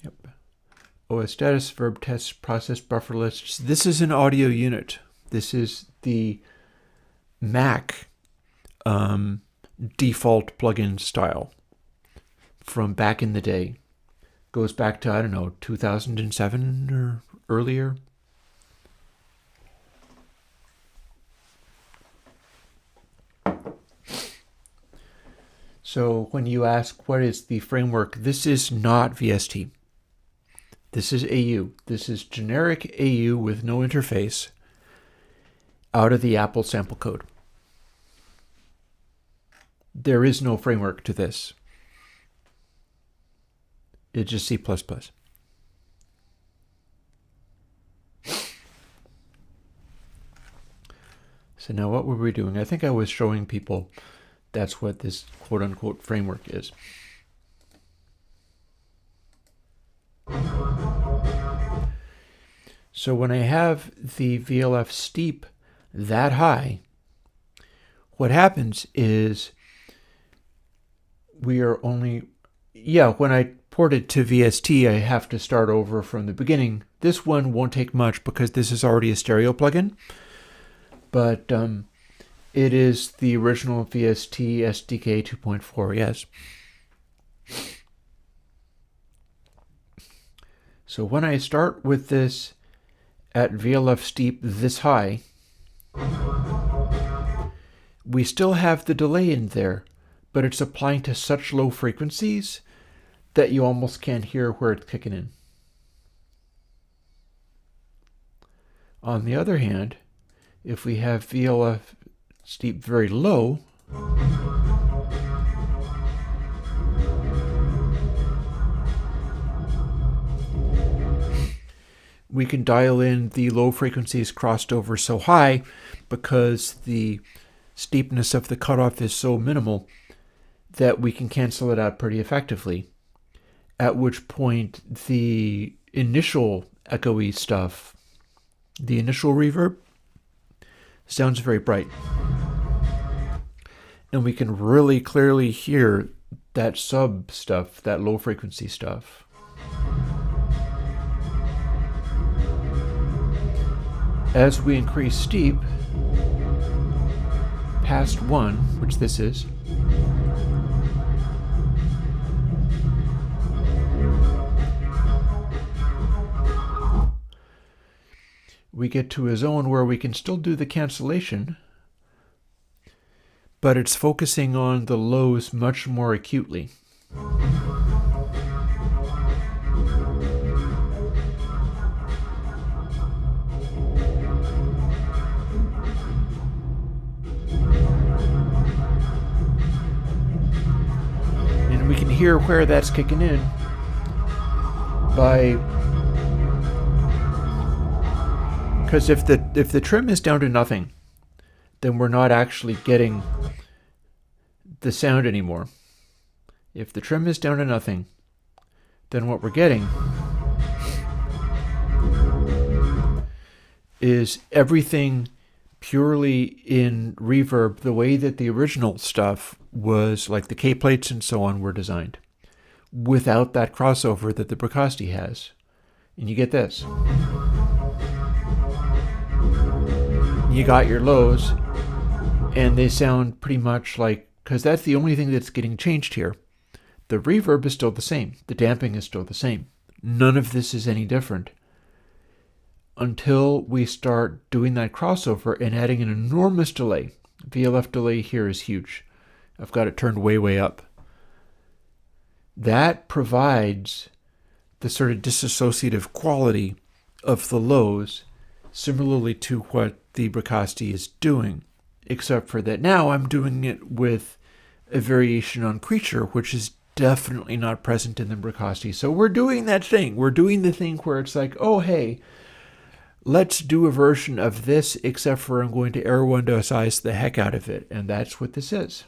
Yep. OS status, verb test, process buffer lists. This is an audio unit. This is the Mac default plugin style from back in the day. Goes back to, I don't know, 2007 or earlier. So when you ask what is the framework, this is not VST. This is AU. This is generic AU with no interface out of the Apple sample code. There is no framework to this. It's just C++. So now what were we doing? I think I was showing people that's what this quote-unquote framework is. So when I have the VLF steep that high, what happens is we are only, when I port it to VST, I have to start over from the beginning. This one won't take much because this is already a stereo plugin, but it is the original VST SDK 2.4, yes. So when I start with this at VLF steep this high, we still have the delay in there, but it's applying to such low frequencies that you almost can't hear where it's kicking in. On the other hand, if we have VLF steep very low, we can dial in the low frequencies crossed over so high because the steepness of the cutoff is so minimal that we can cancel it out pretty effectively. At which point the initial echoey stuff, the initial reverb, sounds very bright. And we can really clearly hear that sub stuff, that low frequency stuff. As we increase steep past 1, which this is, we get to a zone where we can still do the cancellation, but it's focusing on the lows much more acutely. And we can hear where that's kicking in by, because if the trim is down to nothing, then we're not actually getting the sound anymore. If the trim is down to nothing, then what we're getting is everything purely in reverb, the way that the original stuff was, like the K-plates and so on, were designed, without that crossover that the Bricasti has. And you get this. You got your lows, and they sound pretty much like, because that's the only thing that's getting changed here. The reverb is still the same. The damping is still the same. None of this is any different until we start doing that crossover and adding an enormous delay. VLF delay here is huge. I've got it turned way, way up. That provides the sort of disassociative quality of the lows, similarly to what the Bricasti is doing, except for that now I'm doing it with a variation on Creature, which is definitely not present in the Bricasti. So we're doing that thing. We're doing the thing where it's like, oh, hey, let's do a version of this, except for I'm going to Airwindows the heck out of it. And that's what this is.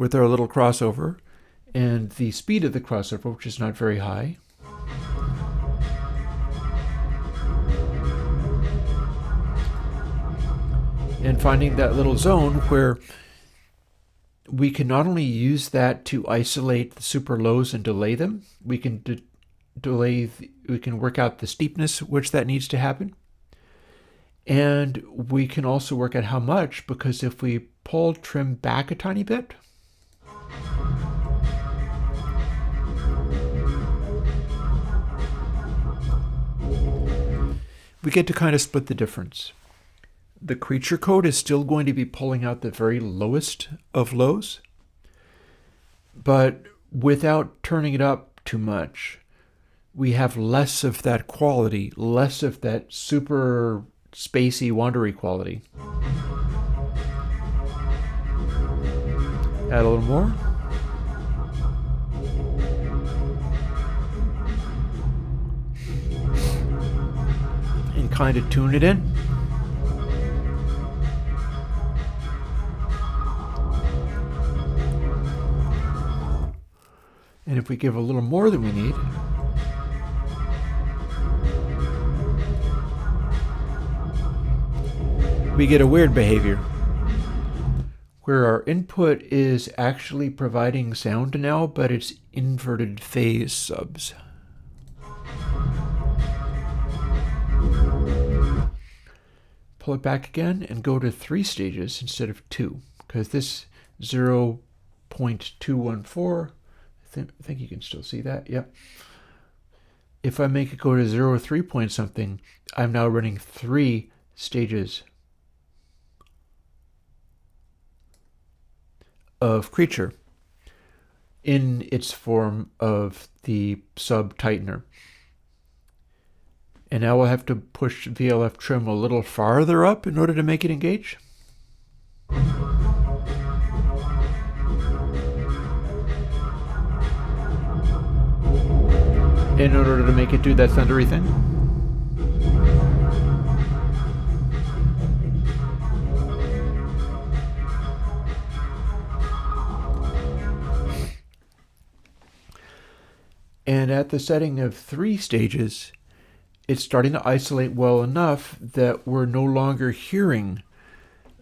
with our little crossover and the speed of the crossover, which is not very high. And finding that little zone where we can not only use that to isolate the super lows and delay them, we can we can work out the steepness which that needs to happen. And we can also work out how much, because if we pull trim back a tiny bit, we get to kind of split the difference. The creature code is still going to be pulling out the very lowest of lows, but without turning it up too much, we have less of that quality, less of that super spacey, wandery quality. Add a little more. And kind of tune it in. And if we give a little more than we need, we get a weird behavior where our input is actually providing sound now, but it's inverted phase subs. Pull it back again and go to 3 stages instead of 2, because this 0.214, I think you can still see that, yep. If I make it go to 0 or 3 point something, I'm now running 3 stages of creature in its form of the sub tightener. And now we'll have to push VLF trim a little farther up in order to make it engage. In order to make it do that thundery thing. And at the setting of 3 stages, it's starting to isolate well enough that we're no longer hearing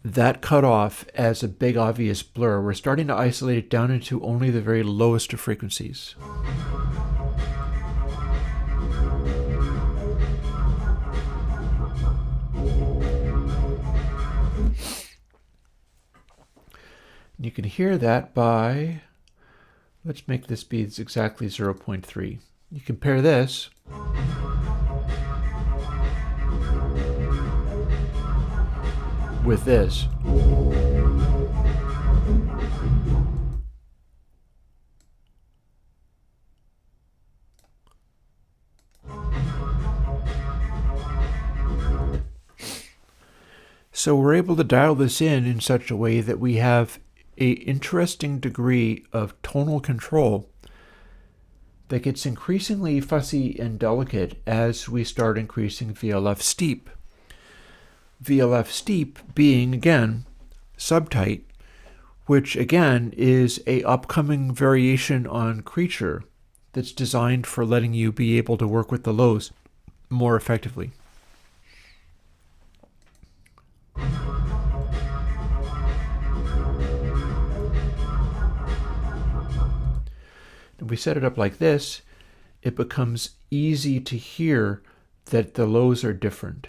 that cutoff as a big obvious blur. We're starting to isolate it down into only the very lowest of frequencies. You can hear that by, let's make this be exactly 0.3. You compare this with this. So we're able to dial this in such a way that we have an interesting degree of tonal control that gets increasingly fussy and delicate as we start increasing VLF steep. VLF steep being, again, subtight, which again is a upcoming variation on creature that's designed for letting you be able to work with the lows more effectively. If we set it up like this, it becomes easy to hear that the lows are different.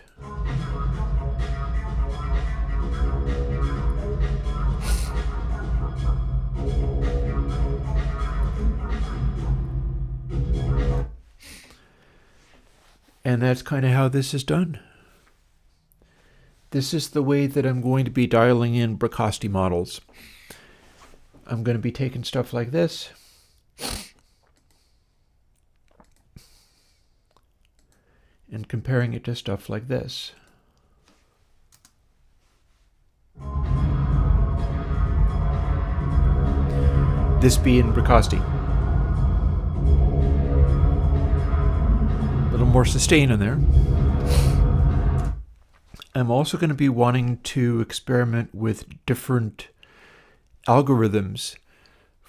And that's kind of how this is done. This is the way that I'm going to be dialing in Bricasti models. I'm going to be taking stuff like this and comparing it to stuff like this. This being Bricasti. A little more sustain in there. I'm also going to be wanting to experiment with different algorithms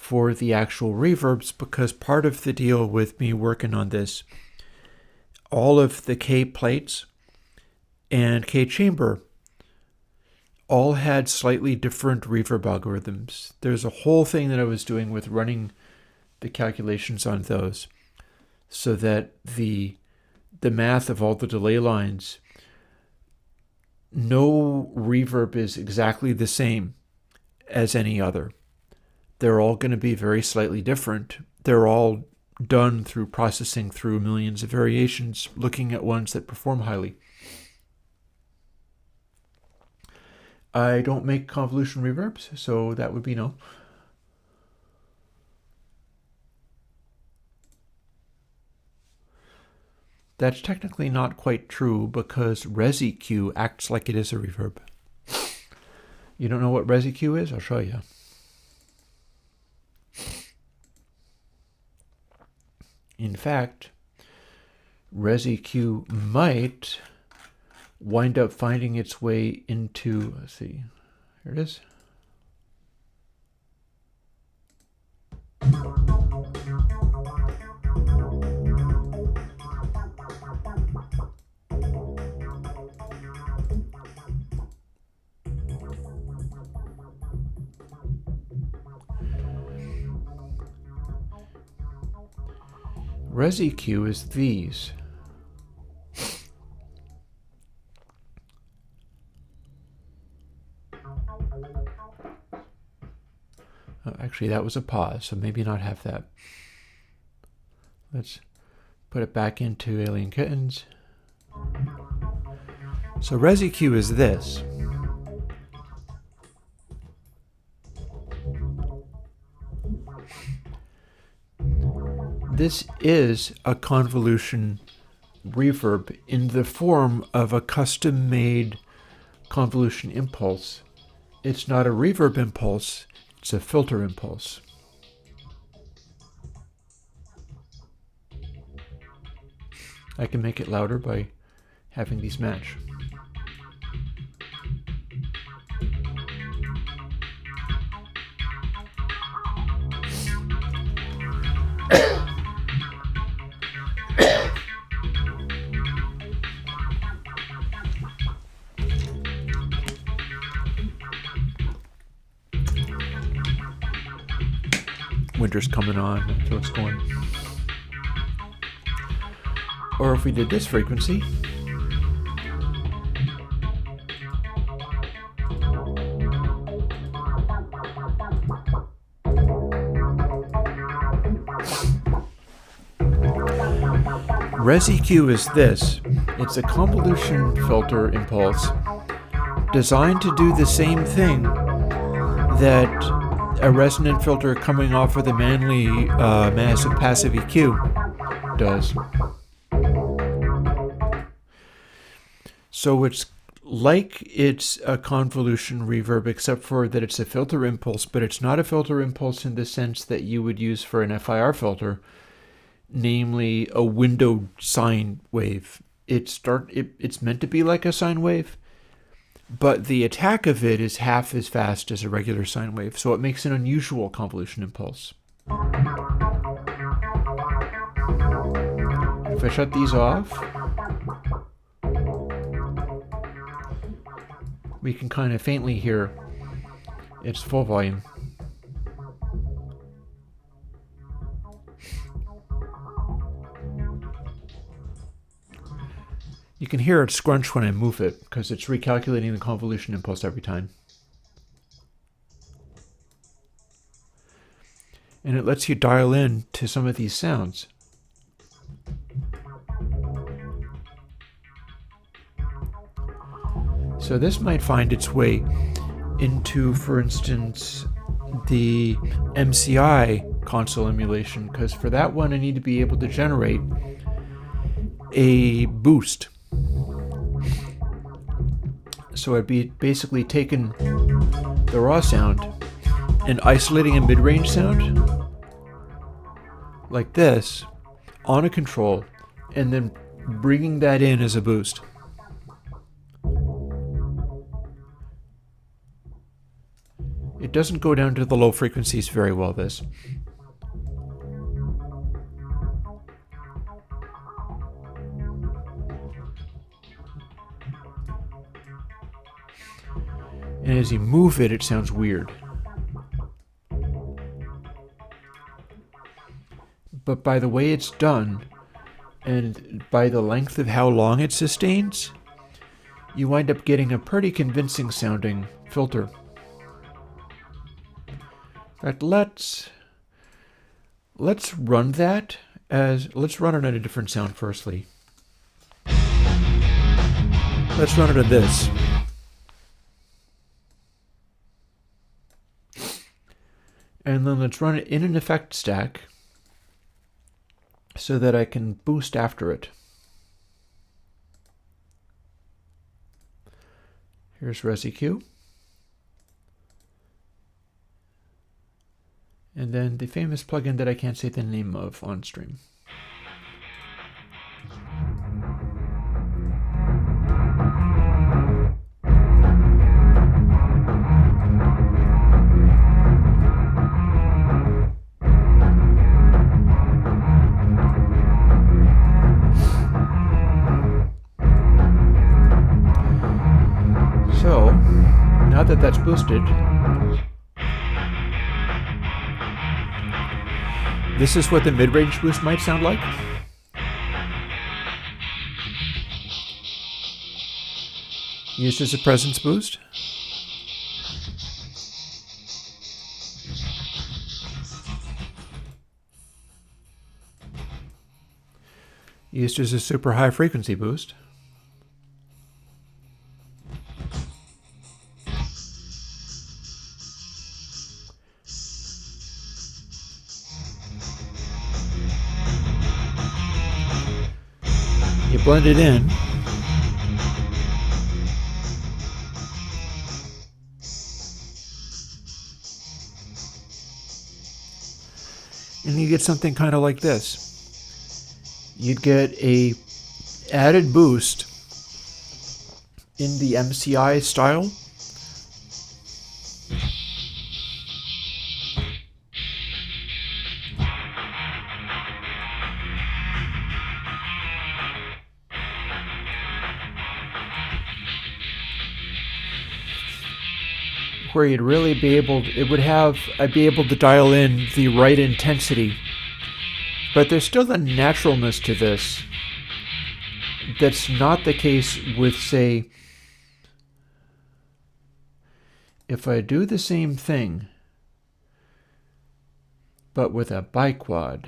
for the actual reverbs, because part of the deal with me working on this, all of the K plates and K chamber all had slightly different reverb algorithms. There's a whole thing that I was doing with running the calculations on those so that the math of all the delay lines, no reverb is exactly the same as any other. They're all going to be very slightly different. They're all done through processing through millions of variations, looking at ones that perform highly. I don't make convolution reverbs, so that would be no. That's technically not quite true because ResiQ acts like it is a reverb. You don't know what ResiQ is? I'll show you. In fact, ResiQ might wind up finding its way into, let's see, here it is. ResiQ is these. Oh, actually, that was a pause, so maybe not have that. Let's put it back into Alien Kittens. So ResiQ is this. This is a convolution reverb in the form of a custom-made convolution impulse. It's not a reverb impulse, it's a filter impulse. I can make it louder by having these match. Winter's coming on, so it's going. Or if we did this frequency, ResiQ is this. It's a convolution filter impulse designed to do the same thing that a resonant filter coming off of the Manley massive passive EQ does. So it's like it's a convolution reverb, except for that it's a filter impulse, but it's not a filter impulse in the sense that you would use for an FIR filter, namely a windowed sine wave. It's meant to be like a sine wave, but the attack of it is half as fast as a regular sine wave, so it makes an unusual convolution impulse. If I shut these off, we can kind of faintly hear its full volume. You can hear it scrunch when I move it, because it's recalculating the convolution impulse every time. And it lets you dial in to some of these sounds. So this might find its way into, for instance, the MCI console emulation, because for that one I need to be able to generate a boost. So I'd be basically taking the raw sound and isolating a mid-range sound like this on a control and then bringing that in as a boost. It doesn't go down to the low frequencies very well, this. And as you move it, it sounds weird. But by the way it's done, and by the length of how long it sustains, you wind up getting a pretty convincing sounding filter. In fact, let's run that let's run it on a different sound firstly. Let's run it on this. And then let's run it in an effect stack so that I can boost after it. Here's ResiQ. And then the famous plugin that I can't say the name of on stream. So, now that that's boosted, this is what the mid-range boost might sound like. Used as a presence boost. Used as a super high frequency boost. You blend it in. And you get something kind of like this. You'd get a added boost in the MCI style. Where you'd really be able, I'd be able to dial in the right intensity. But there's still a naturalness to this that's not the case with, say, if I do the same thing, but with a biquad.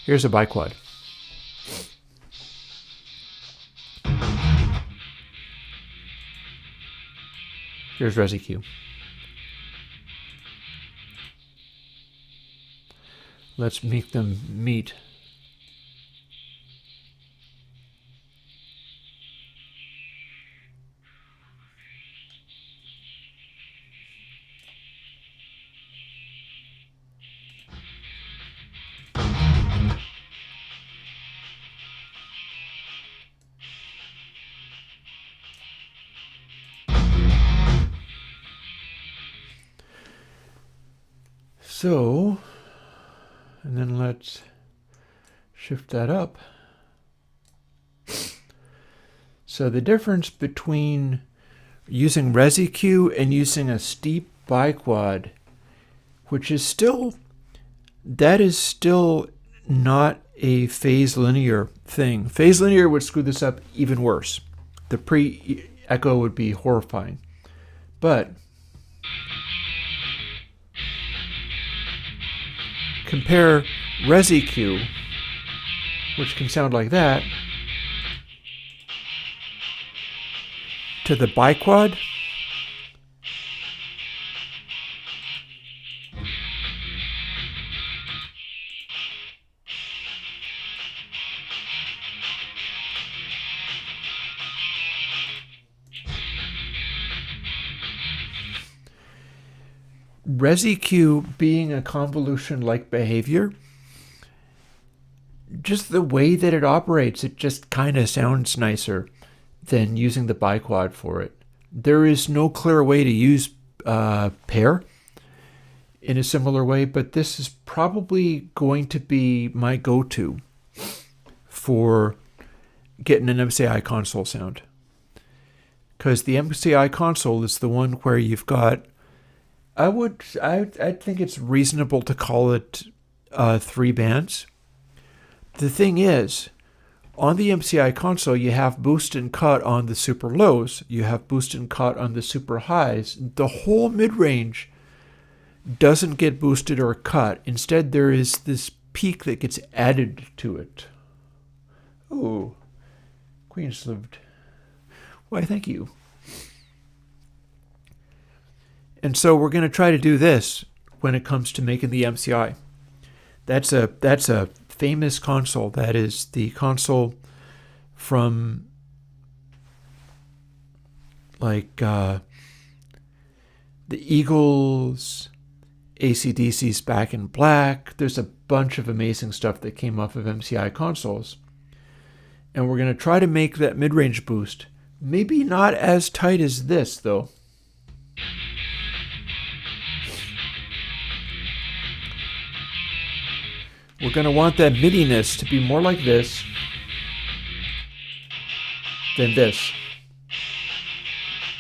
Here's a biquad. Here's ResiQ. Let's make them meet. So, and then let's shift that up. So the difference between using ResiQ and using a steep biquad, which is still, that is still not a phase linear thing. Phase linear would screw this up even worse. The pre-echo would be horrifying. But compare ResiQ, which can sound like that, to the biquad. ResEQ being a convolution-like behavior, just the way that it operates, it just kind of sounds nicer than using the biquad for it. There is no clear way to use pair in a similar way, but this is probably going to be my go-to for getting an MCI console sound. Because the MCI console is the one where you've got, I think it's reasonable to call it 3 bands. The thing is, on the MCI console, you have boost and cut on the super lows. You have boost and cut on the super highs. The whole mid-range doesn't get boosted or cut. Instead, there is this peak that gets added to it. Oh, Queen's lived. Why, thank you. And so we're going to try to do this when it comes to making the MCI. That's a famous console. That is the console from like the Eagles, AC/DC's Back in Black. There's a bunch of amazing stuff that came off of MCI consoles. And we're going to try to make that mid-range boost. Maybe not as tight as this, though. We're going to want that midiness to be more like this than this.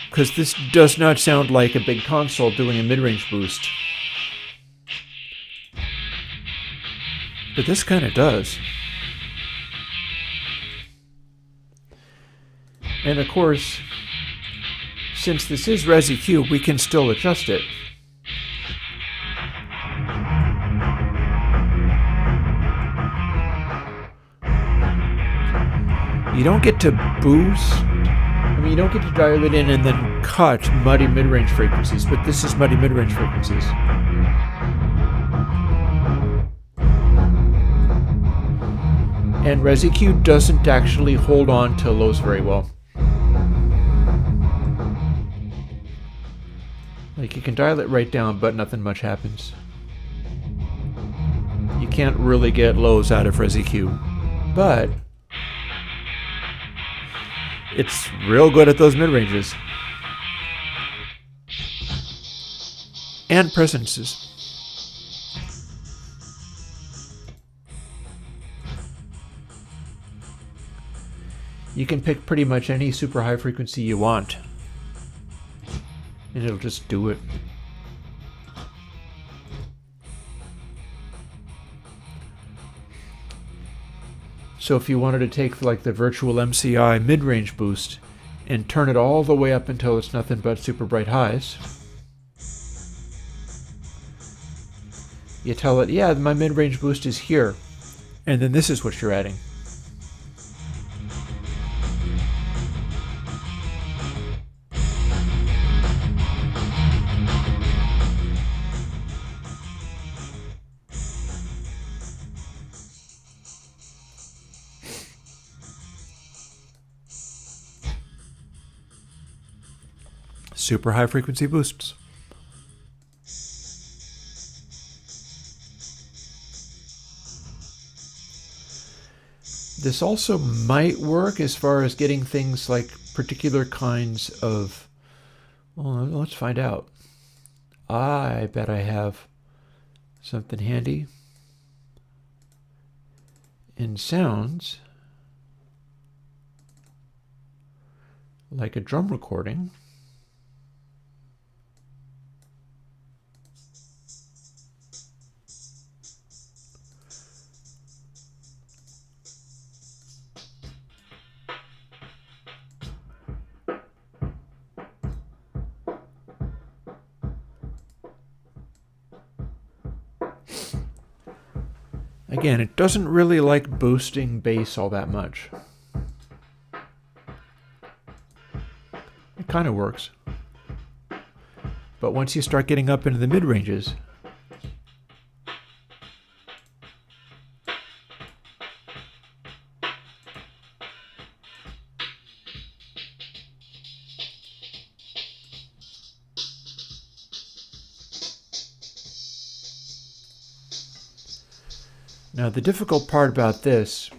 Because this does not sound like a big console doing a mid-range boost. But this kind of does. And of course, since this is ResEQ, we can still adjust it. You don't get to boost, you don't get to dial it in and then cut muddy mid-range frequencies, but this is muddy mid-range frequencies. And ResEQ doesn't actually hold on to lows very well. Like, you can dial it right down, but nothing much happens. You can't really get lows out of ResEQ, but it's real good at those mid-ranges. And presences. You can pick pretty much any super high frequency you want, and it'll just do it. So if you wanted to take like the virtual MCI mid-range boost and turn it all the way up until it's nothing but super bright highs, you tell it, yeah, my mid-range boost is here, and then this is what you're adding. Super high frequency boosts. This also might work as far as getting things like particular kinds of, well, let's find out. I bet I have something handy in sounds like a drum recording. Again, it doesn't really like boosting bass all that much. It kind of works. But once you start getting up into the mid-ranges, Now the difficult part about this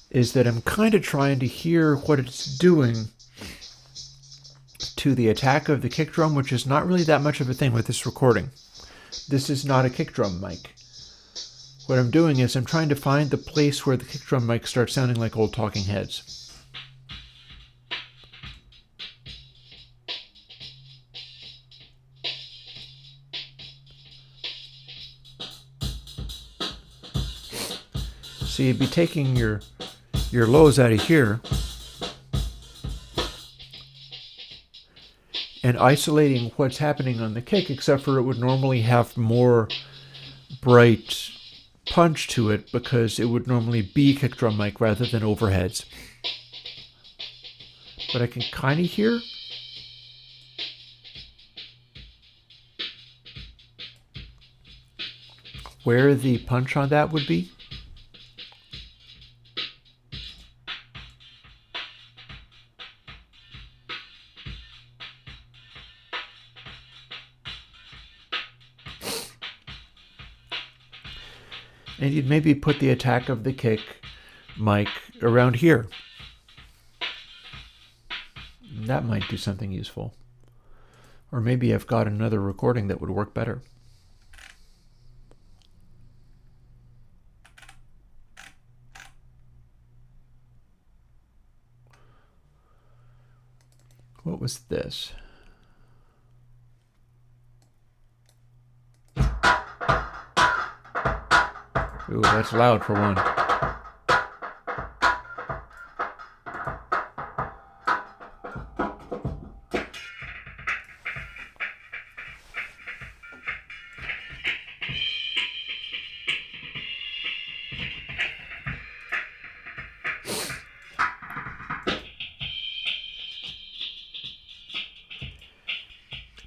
is that I'm kind of trying to hear what it's doing to the attack of the kick drum, which is not really that much of a thing with this recording. This is not a kick drum mic. What I'm doing is I'm trying to find the place where the kick drum mic starts sounding like old Talking Heads. So you'd be taking your lows out of here and isolating what's happening on the kick, except for it would normally have more bright punch to it because it would normally be kick drum mic rather than overheads. But I can kind of hear where the punch on that would be. And you'd maybe put the attack of the kick mic around here. That might do something useful. Or maybe I've got another recording that would work better. What was this? Ooh, that's loud for one.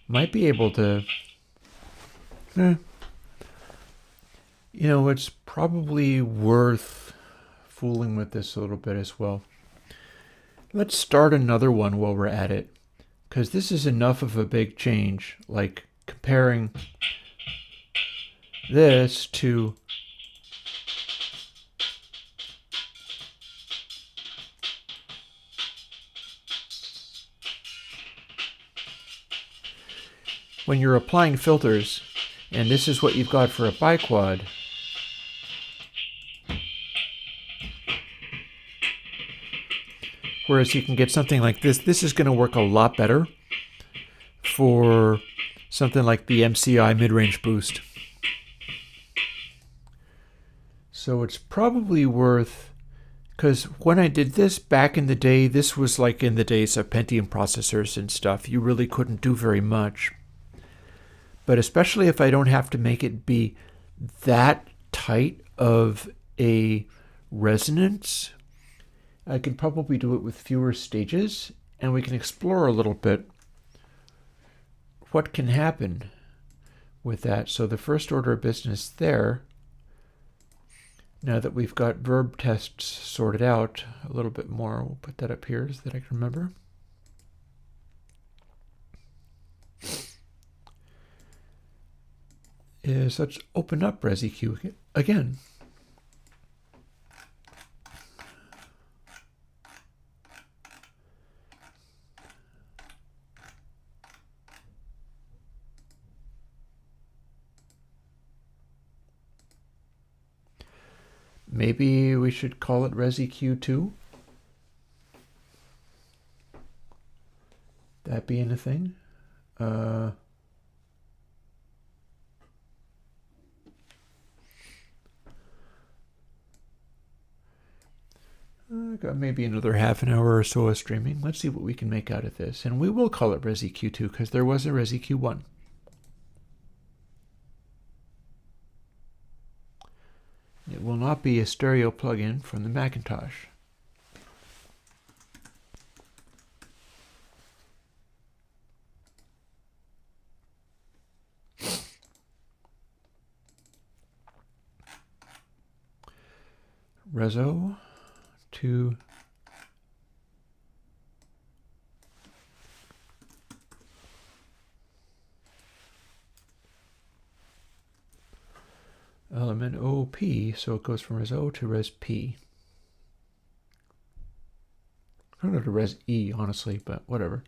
Might be able to... You know, it's probably worth fooling with this a little bit as well. Let's start another one while we're at it, because this is enough of a big change, like comparing this to when you're applying filters, and this is what you've got for a biquad. Whereas you can get something like this. This is going to work a lot better for something like the MCI mid-range boost. So it's probably worth, because when I did this back in the day, this was like in the days of Pentium processors and stuff. You really couldn't do very much. But especially if I don't have to make it be that tight of a resonance, I can probably do it with fewer stages, and we can explore a little bit what can happen with that. So the first order of business there, now that we've got verb tests sorted out a little bit more, we'll put that up here so that I can remember. Is let's open up ResiQ again. Maybe we should call it ResiQ2. That being a thing. Got maybe another half an hour or so of streaming. Let's see what we can make out of this. And we will call it ResiQ2 because there was a ResiQ1. It will not be a stereo plugin from the Macintosh. Reso to element OP, so it goes from res O to res P. I'm going to go to res E, honestly, but whatever.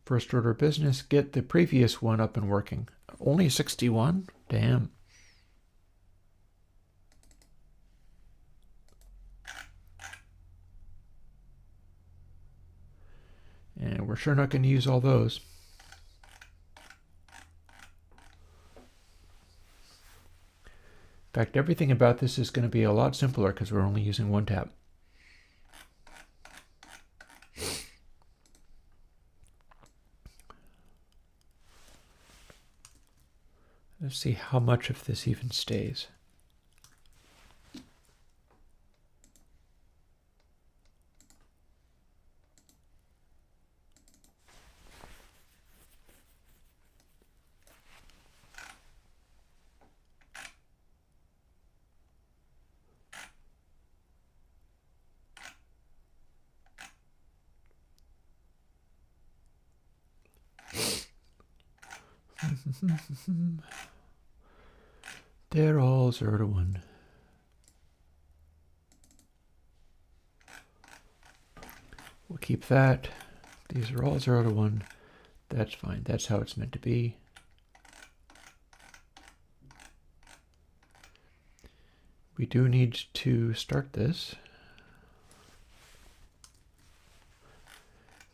First order of business, get the previous one up and working. Only 61? Damn. And we're sure not going to use all those. In fact, everything about this is going to be a lot simpler because we're only using one tab. Let's see how much of this even stays. They're all 0 to 1. We'll keep that. These are all 0 to 1. That's fine. That's how it's meant to be. We do need to start this.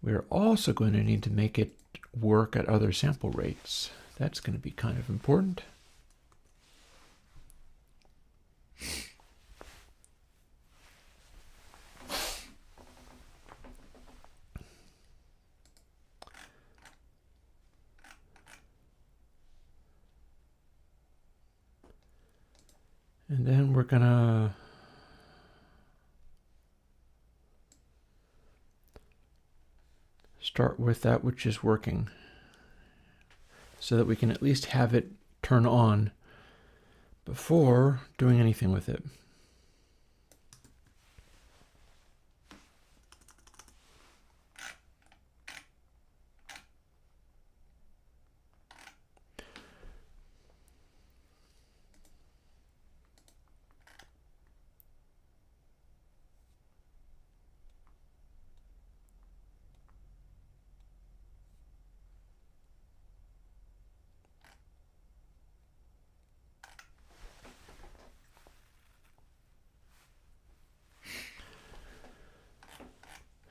We're also going to need to make it work at other sample rates. That's going to be kind of important. And then we're going to start with that which is working so that we can at least have it turn on before doing anything with it.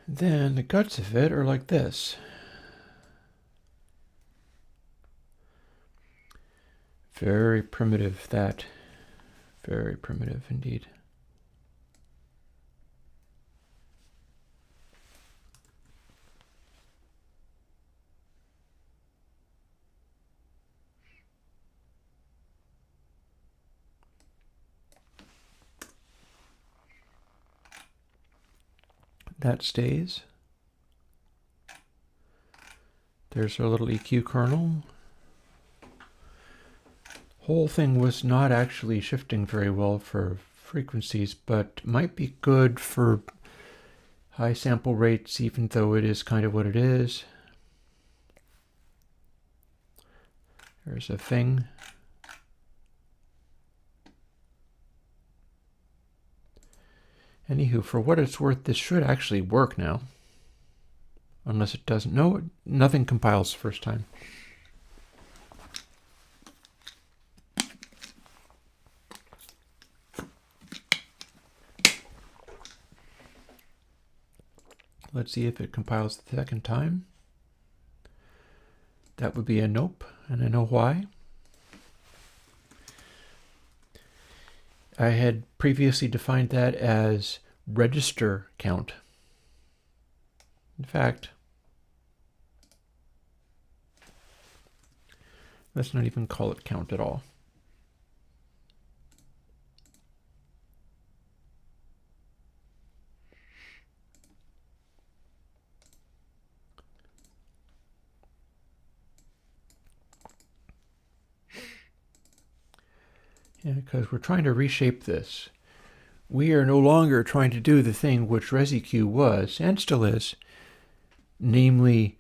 Then the guts of it are like this. Very primitive, that. Very primitive indeed. That stays. There's our little EQ kernel. Whole thing was not actually shifting very well for frequencies, but might be good for high sample rates, even though it is kind of what it is. There's a thing. Anywho, for what it's worth, this should actually work now. Unless it doesn't. No, nothing compiles the first time. Let's see if it compiles the second time. That would be a nope, and I know why. I had previously defined that as register count. In fact, let's not even call it count at all. Yeah, because we're trying to reshape this. We are no longer trying to do the thing which ResEQ was, and still is, namely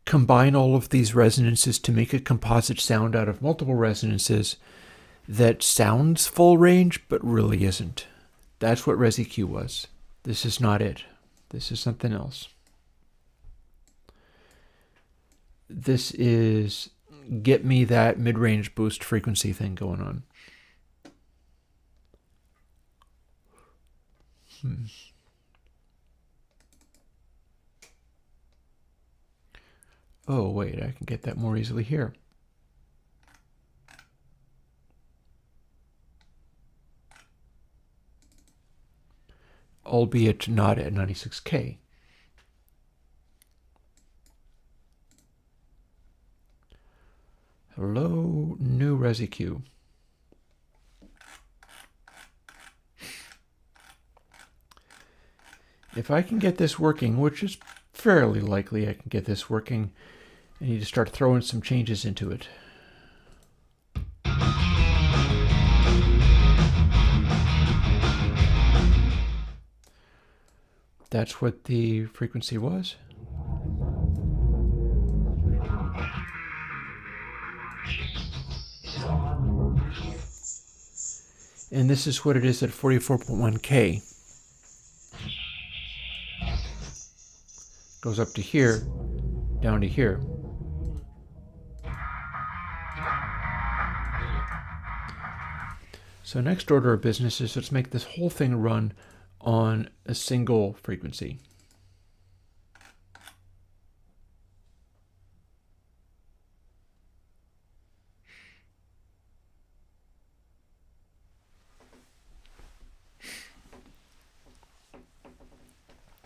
combine all of these resonances to make a composite sound out of multiple resonances that sounds full range, but really isn't. That's what ResiQ was. This is not it. This is something else. This is get me that mid-range boost frequency thing going on. Oh, wait, I can get that more easily here. Albeit not at 96K. Hello, new ResiQ. If I can get this working, which is fairly likely I can get this working, I need to start throwing some changes into it. That's what the frequency was. And this is what it is at 44.1K. Goes up to here, down to here. So next order of business is let's make this whole thing run on a single frequency.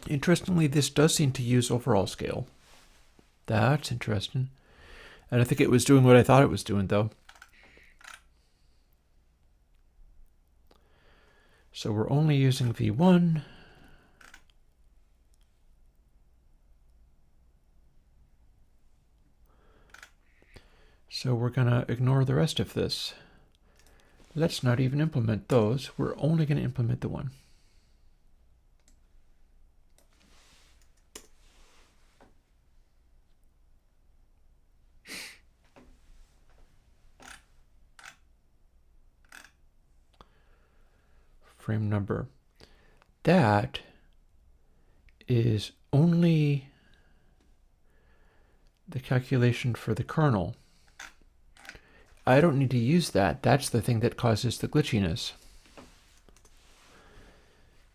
Interestingly, this does seem to use overall scale. That's interesting. And I think it was doing what I thought it was doing, though. So we're only using V1. So we're going to ignore the rest of this. Let's not even implement those. We're only going to implement the one. Frame number. That is only the calculation for the kernel. I don't need to use that. That's the thing that causes the glitchiness.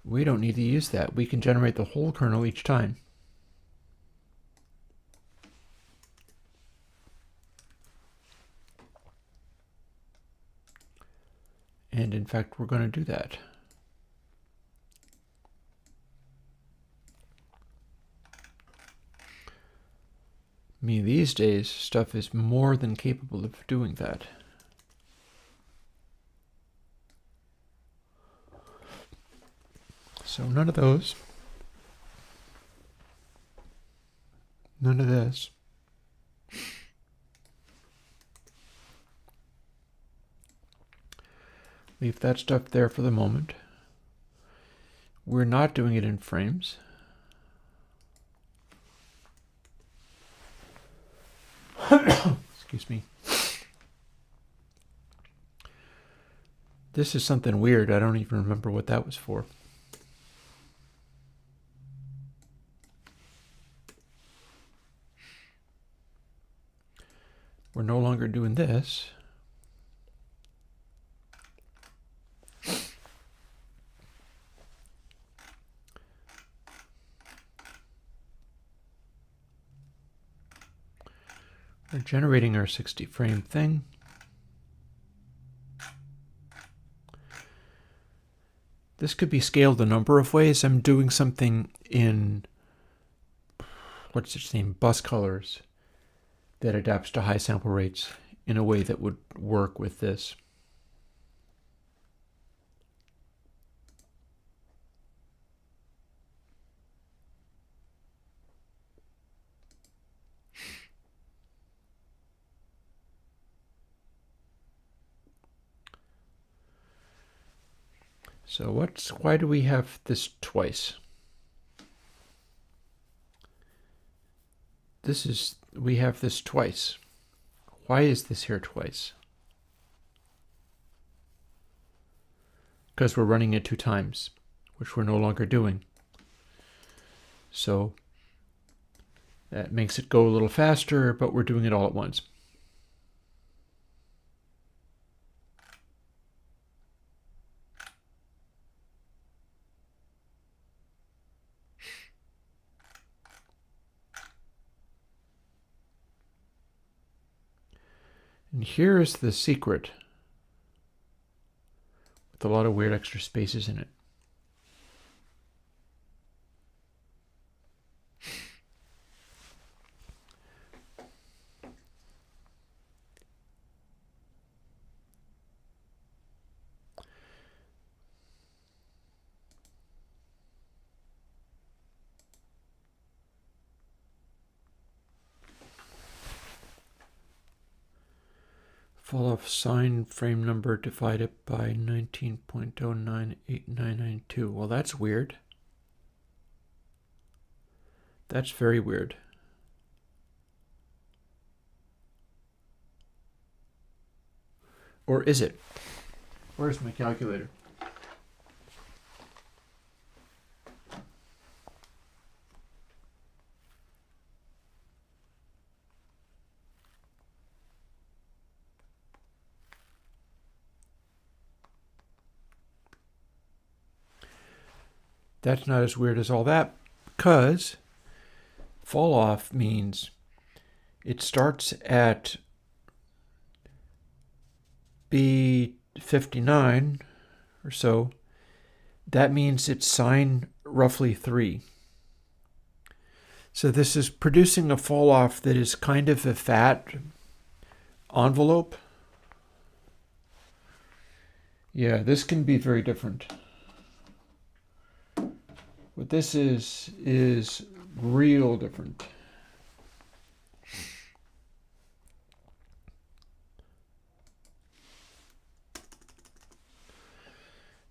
We don't need to use that. We can generate the whole kernel each time. And in fact, we're going to do that. I mean, these days, stuff is more than capable of doing that. So none of those. None of this. Leave that stuff there for the moment. We're not doing it in frames. Excuse me. This is something weird. I don't even remember what that was for. We're no longer doing this. We're generating our 60 frame thing. This could be scaled a number of ways. I'm doing something in, what's its name, bus colors that adapts to high sample rates in a way that would work with this. So why do we have this twice? This is we have this twice. Why is this here twice? Because we're running it 2 times, which we're no longer doing. So that makes it go a little faster, but we're doing it all at once. And here is the secret, with a lot of weird extra spaces in it. Fall off sine frame number divided by 19.098992. Well, that's weird. That's very weird. Or is it? Where's my calculator? That's not as weird as all that, because fall off means it starts at B59 or so. That means it's sine roughly 3. So this is producing a fall off that is kind of a fat envelope. Yeah, this can be very different. What this is real different.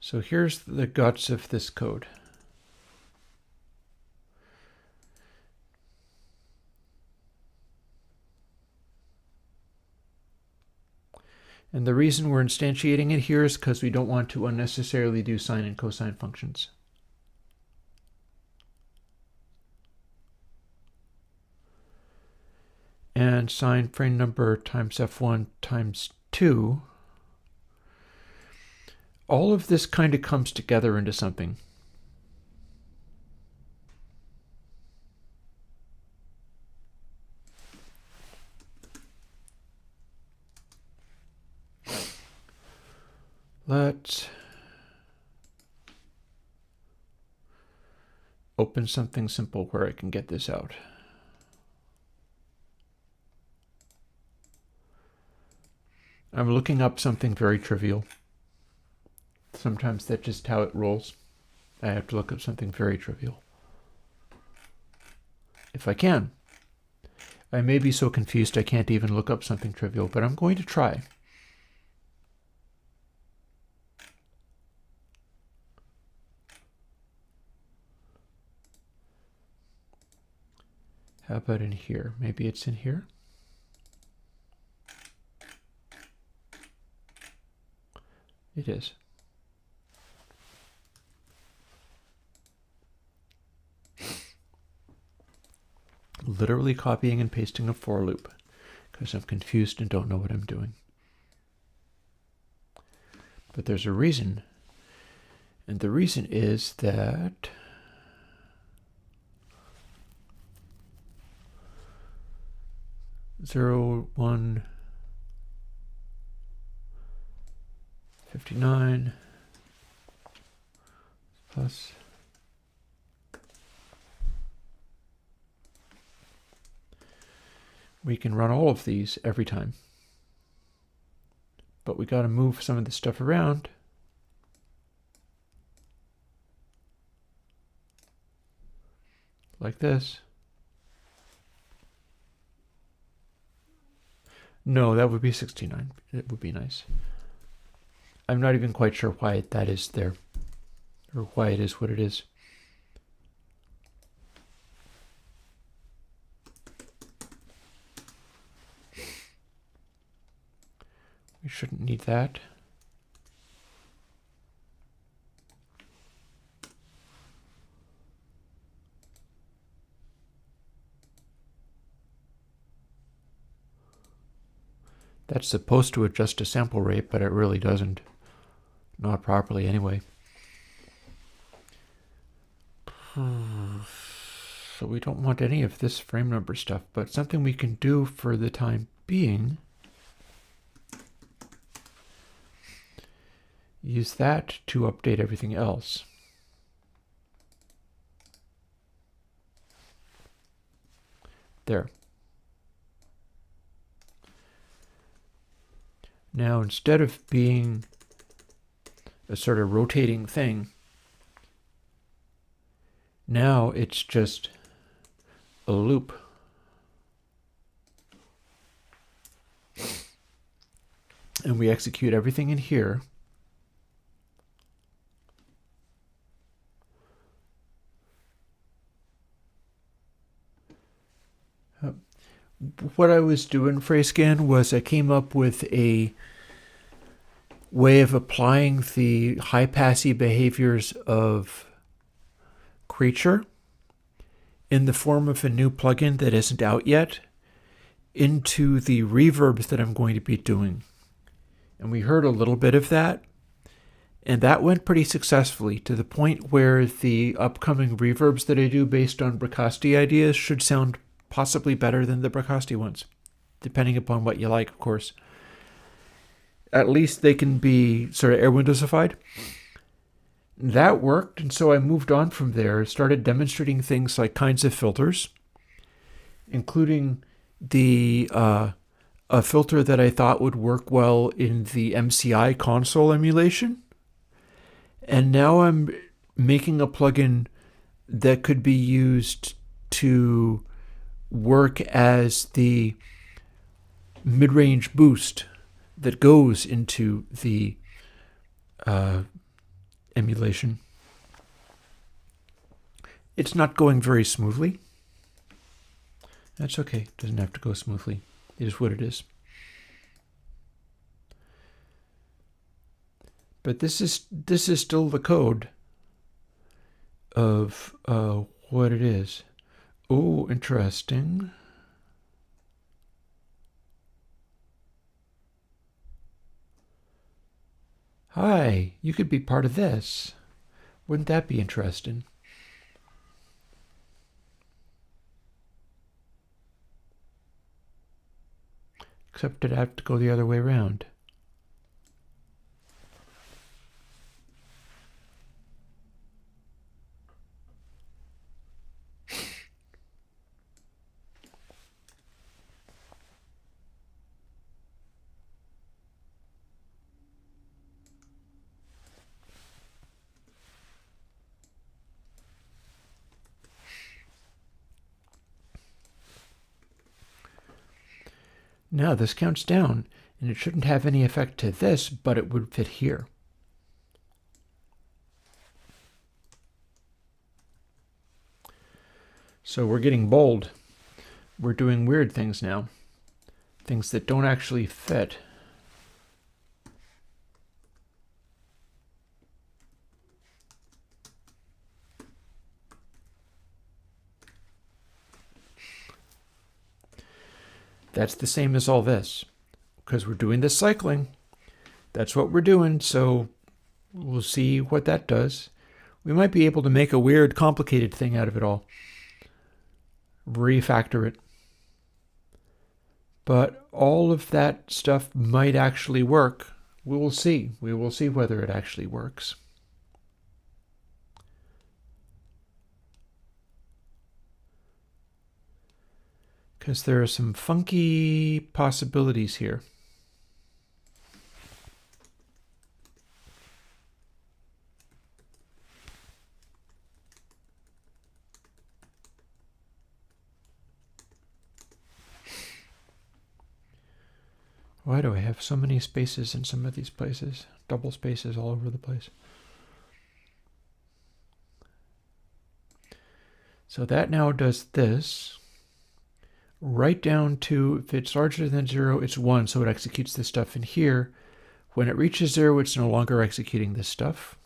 So here's the guts of this code. And the reason we're instantiating it here is because we don't want to unnecessarily do sine and cosine functions. And sine frame number times f1 times 2. All of this kind of comes together into something. Let's open something simple where I can get this out. I'm looking up something very trivial. Sometimes that's just how it rolls. I have to look up something very trivial. If I can. I may be so confused I can't even look up something trivial, but I'm going to try. How about in here? Maybe it's in here? It is. Literally copying and pasting a for loop because I'm confused and don't know what I'm doing. But there's a reason. And the reason is that zero, 1, 59 plus we can run all of these every time. But we got to move some of this stuff around. Like this. No, that would be 69. It would be nice. I'm not even quite sure why that is there, or why it is what it is. We shouldn't need that. That's supposed to adjust to sample rate, but it really doesn't. Not properly anyway. So we don't want any of this frame number stuff, but something we can do for the time being. Use that to update everything else. There. Now, instead of being a sort of rotating thing, now it's just a loop. And we execute everything in here. What I was doing, Freescan, was I came up with a way of applying the high-passy behaviors of Creature in the form of a new plugin that isn't out yet into the reverbs that I'm going to be doing. And we heard a little bit of that, and that went pretty successfully to the point where the upcoming reverbs that I do based on Bricasti ideas should sound possibly better than the Bricasti ones, depending upon what you like, of course. At least they can be sort of Airwindowsified. That worked, and so I moved on from there, started demonstrating things like kinds of filters, including the a filter that I thought would work well in the MCI console emulation. And now I'm making a plugin that could be used to work as the mid-range boost that goes into the emulation. It's not going very smoothly. That's okay. It doesn't have to go smoothly. It is what it is. But this is still the code of what it is. Oh, interesting. Hi, you could be part of this. Wouldn't that be interesting? Except it'd have to go the other way around. Now this counts down, and it shouldn't have any effect to this, but it would fit here. So we're getting bold. We're doing weird things now. Things that don't actually fit. That's the same as all this, because we're doing this cycling. That's what we're doing, so we'll see what that does. We might be able to make a weird, complicated thing out of it all. Refactor it. But all of that stuff might actually work. We will see. We will see whether it actually works. Because there are some funky possibilities here. Why do I have so many spaces in some of these places? Double spaces all over the place. So that now does this. right down to, if it's larger than 0, it's 1, so it executes this stuff in here. When it reaches 0, it's no longer executing this stuff.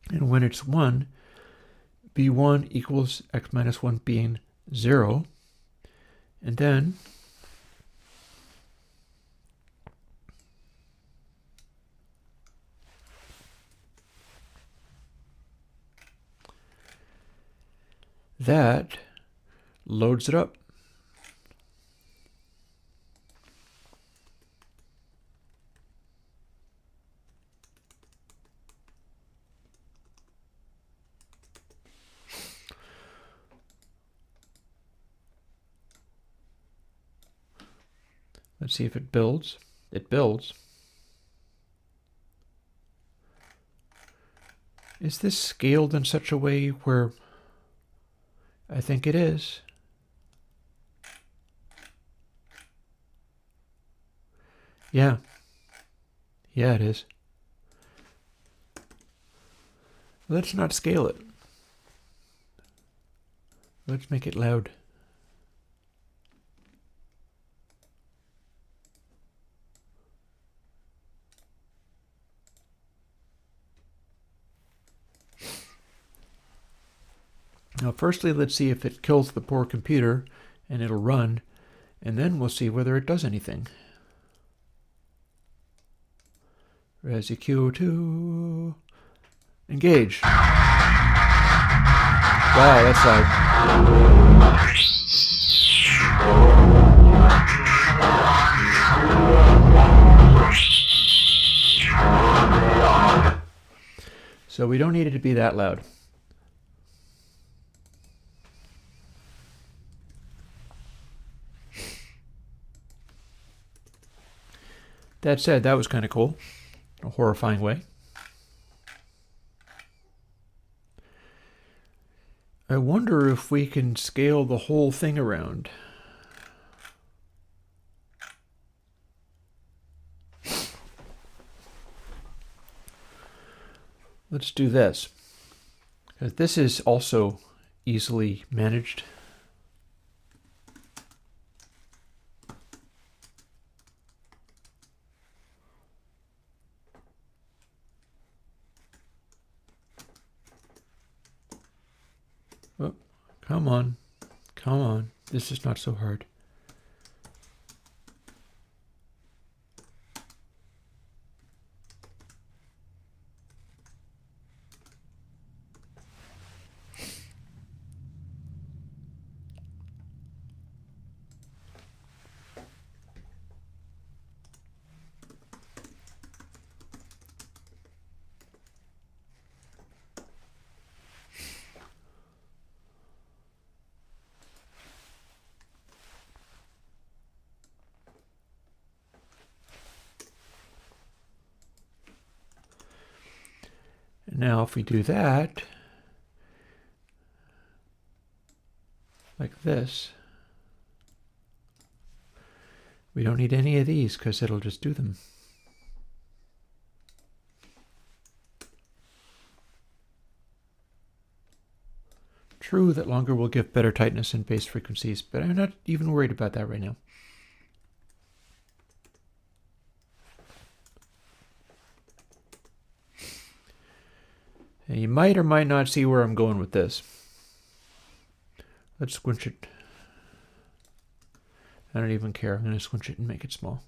And when it's 1, b1 equals x minus 1 being 0. And then that loads it up. Let's see if it builds. It builds. Is this scaled in such a way where I think it is? Yeah. Yeah, it is. Let's not scale it. Let's make it loud. Now, firstly, let's see if it kills the poor computer, and it'll run, and then we'll see whether it does anything. ResiQ2, engage. Wow, that's loud. So we don't need it to be that loud. That said, that was kind of cool, in a horrifying way. I wonder if we can scale the whole thing around. Let's do this, because this is also easily managed. Oh, come on, come on. This is not so hard. Now, if we do that, like this, we don't need any of these because it'll just do them. True that longer will give better tightness and base frequencies, but I'm not even worried about that right now. And you might or might not see where I'm going with this. Let's squinch it. I don't even care. I'm going to squinch it and make it small.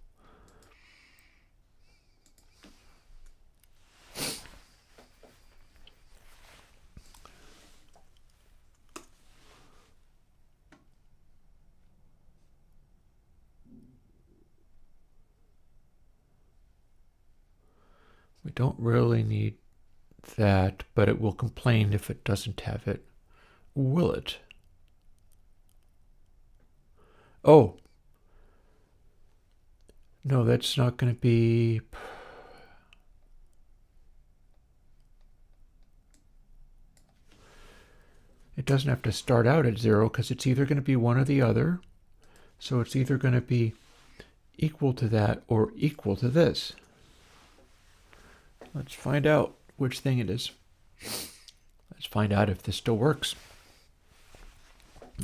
We don't really need that, but it will complain if it doesn't have it. Will it? Oh. No, that's not going to be... It doesn't have to start out at 0 because it's either going to be one or the other. So it's either going to be equal to that or equal to this. Let's find out which thing it is. Let's find out if this still works.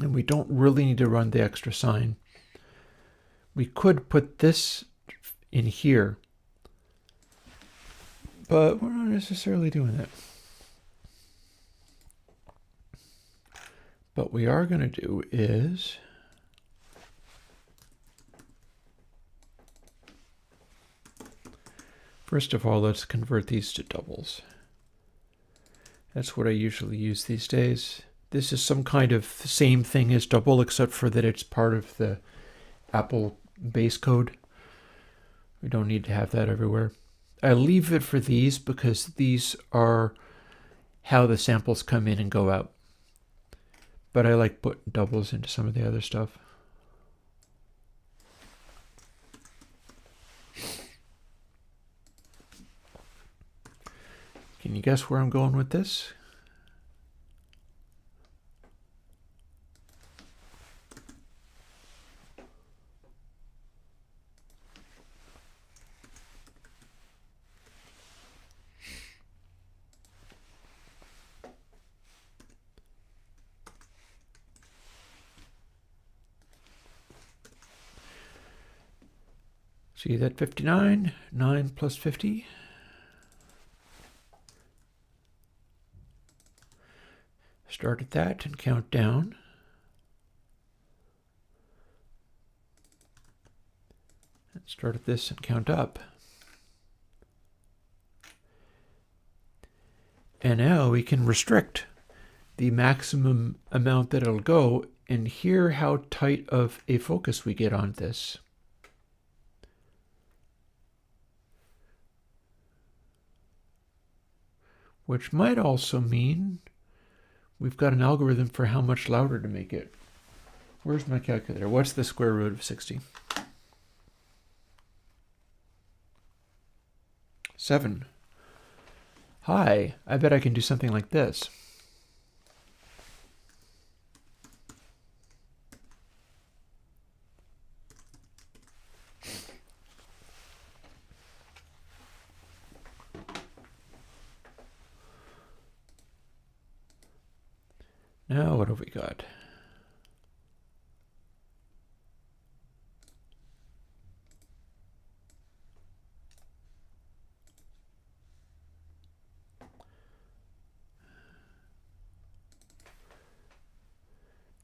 And we don't really need to run the extra sign. We could put this in here, but we're not necessarily doing that. What we are going to do is first of all, let's convert these to doubles. That's what I usually use these days. This is some kind of same thing as double, except for that it's part of the Apple base code. We don't need to have that everywhere. I leave it for these because these are how the samples come in and go out. But I like putting doubles into some of the other stuff. Can you guess where I'm going with this? See that 59? 9 plus 50? Start at that and count down. And start at this and count up. And now we can restrict the maximum amount that it'll go and hear how tight of a focus we get on this. Which might also mean we've got an algorithm for how much louder to make it. Where's my calculator? What's the square root of 60? 7. Hi, I bet I can do something like this. Now, what have we got?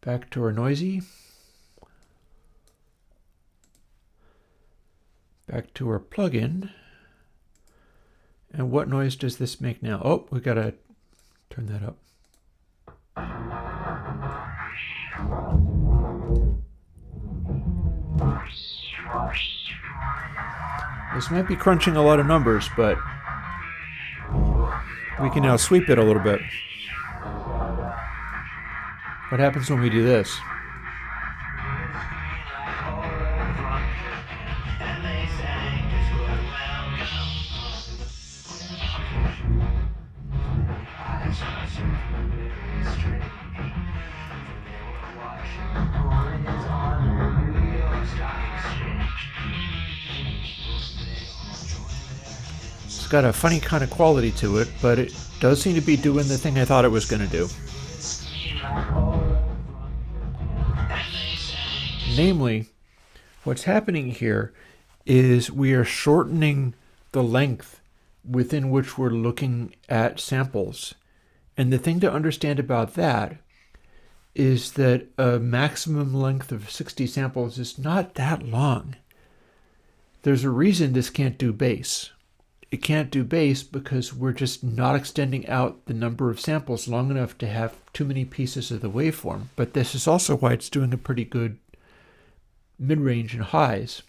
Back to our noisy. Back to our plugin. And what noise does this make now? Oh, we gotta turn that up. This might be crunching a lot of numbers, but we can now sweep it a little bit. What happens when we do this? It's got a funny kind of quality to it, but it does seem to be doing the thing I thought it was going to do. Namely, what's happening here is we are shortening the length within which we're looking at samples. And the thing to understand about that is that a maximum length of 60 samples is not that long. There's a reason this can't do bass. It can't do bass because we're just not extending out the number of samples long enough to have too many pieces of the waveform. But this is also why it's doing a pretty good mid-range and highs.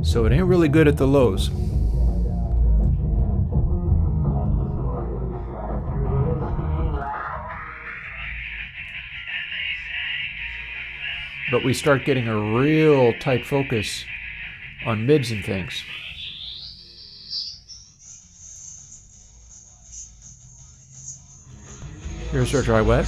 So it ain't really good at the lows. But we start getting a real tight focus on mids and things. Here's our dry wet.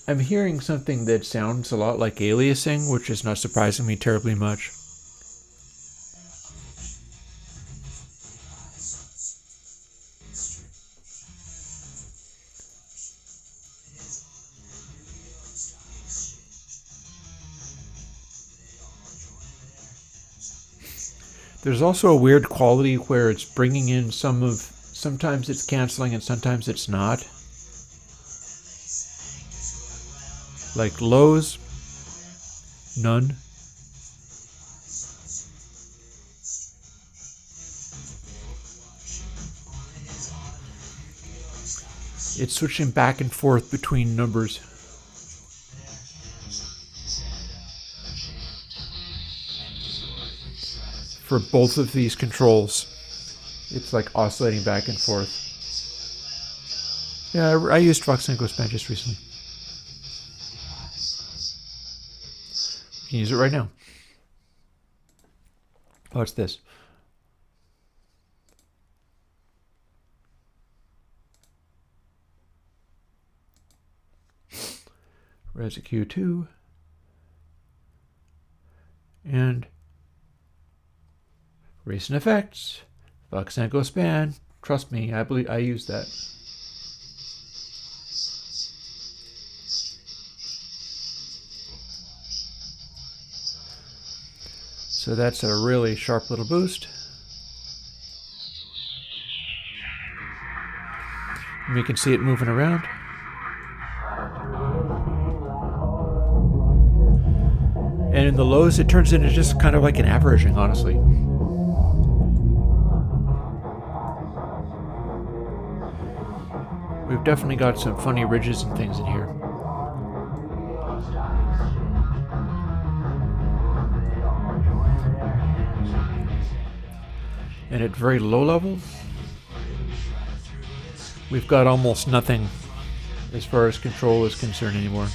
I'm hearing something that sounds a lot like aliasing, which is not surprising me terribly much. There's also a weird quality where it's bringing in sometimes it's canceling and sometimes it's not. Like lows, none. It's switching back and forth between numbers. For both of these controls, it's like oscillating back and forth. Yeah, I used Vox Echo Span just recently. You can use it right now. What's this? Res Q2 and recent effects, Vox Echo Span. Trust me, I use that. So that's a really sharp little boost. And we can see it moving around. And in the lows, it turns into just kind of like an averaging, honestly. We've definitely got some funny ridges and things in here. And at very low levels, we've got almost nothing as far as control is concerned anymore.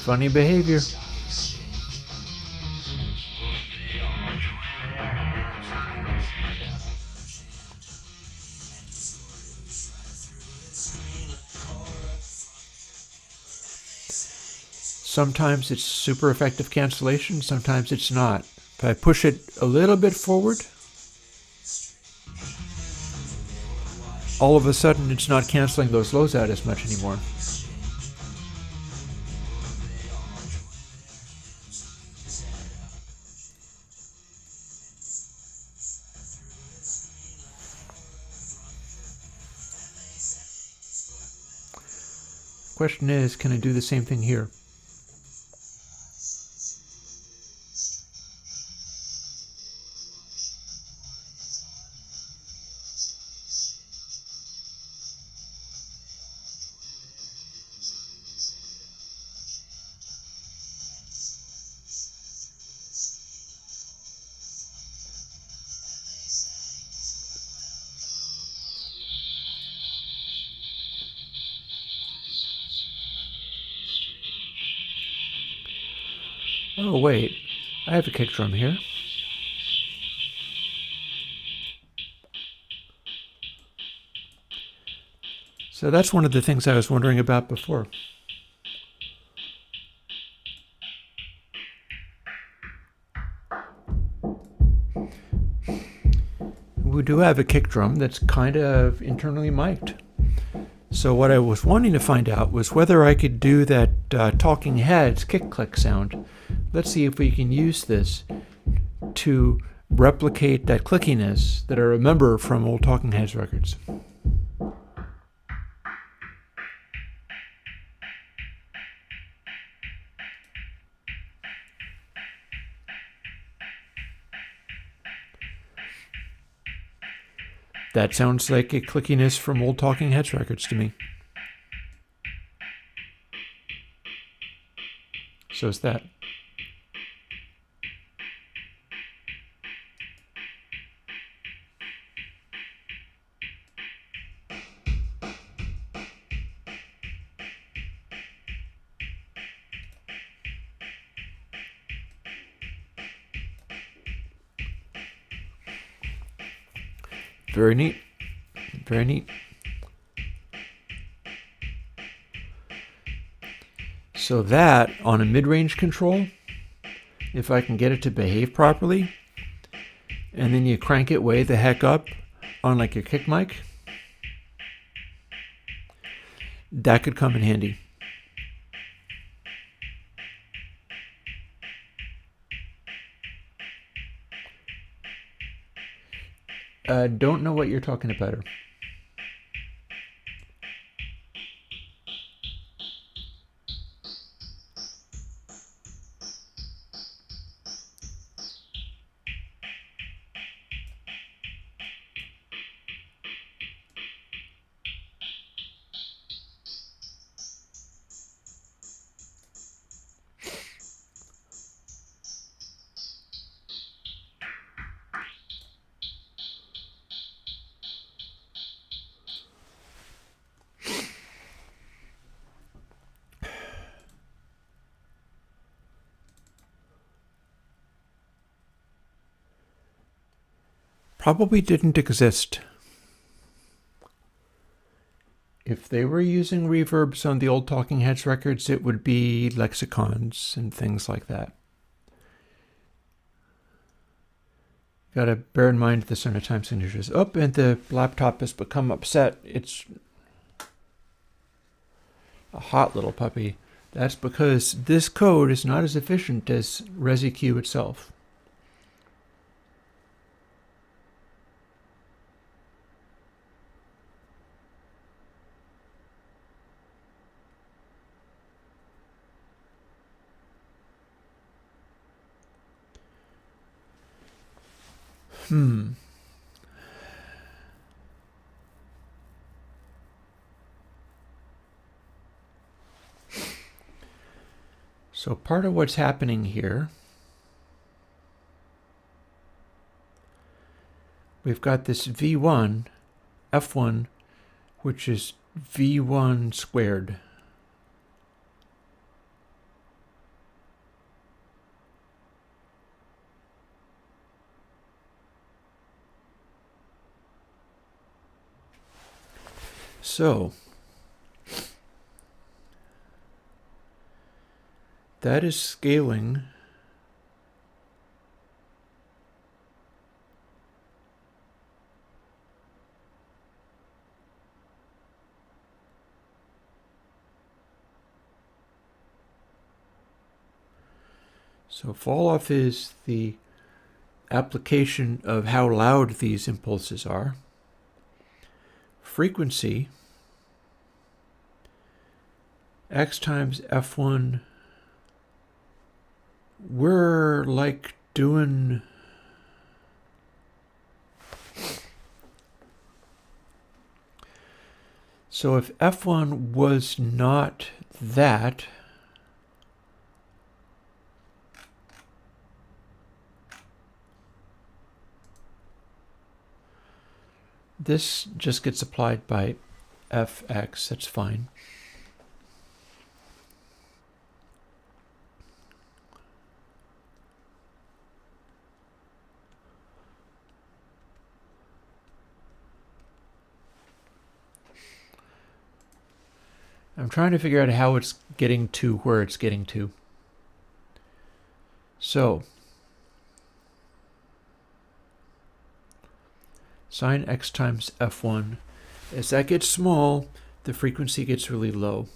Funny behavior. Sometimes it's super effective cancellation, sometimes it's not. If I push it a little bit forward, all of a sudden it's not canceling those lows out as much anymore. Question is, can I do the same thing here? Oh wait, I have a kick drum here. So that's one of the things I was wondering about before. We do have a kick drum that's kind of internally mic'd. So what I was wanting to find out was whether I could do that talking heads kick click sound. Let's see if we can use this to replicate that clickiness that I remember from old Talking Heads records. That sounds like a clickiness from old Talking Heads records to me. So is that. Very neat. Very neat. So that, on a mid-range control, if I can get it to behave properly, and then you crank it way the heck up on like your kick mic, that could come in handy. Don't know what you're talking about. Probably didn't exist. If they were using reverbs on the old Talking Heads records, it would be lexicons and things like that. Gotta bear in mind the center time signatures. Oh, and the laptop has become upset. It's a hot little puppy. That's because this code is not as efficient as ResiQ itself. So part of what's happening here, we've got this V1, F1, which is V1 squared. So that is scaling so fall off is the application of how loud these impulses are. Frequency, x times f1, we're like doing so if f1 was not that, this just gets applied by fx, that's fine. I'm trying to figure out how it's getting to where it's getting to. So, sine x times f1. As that gets small, the frequency gets really low.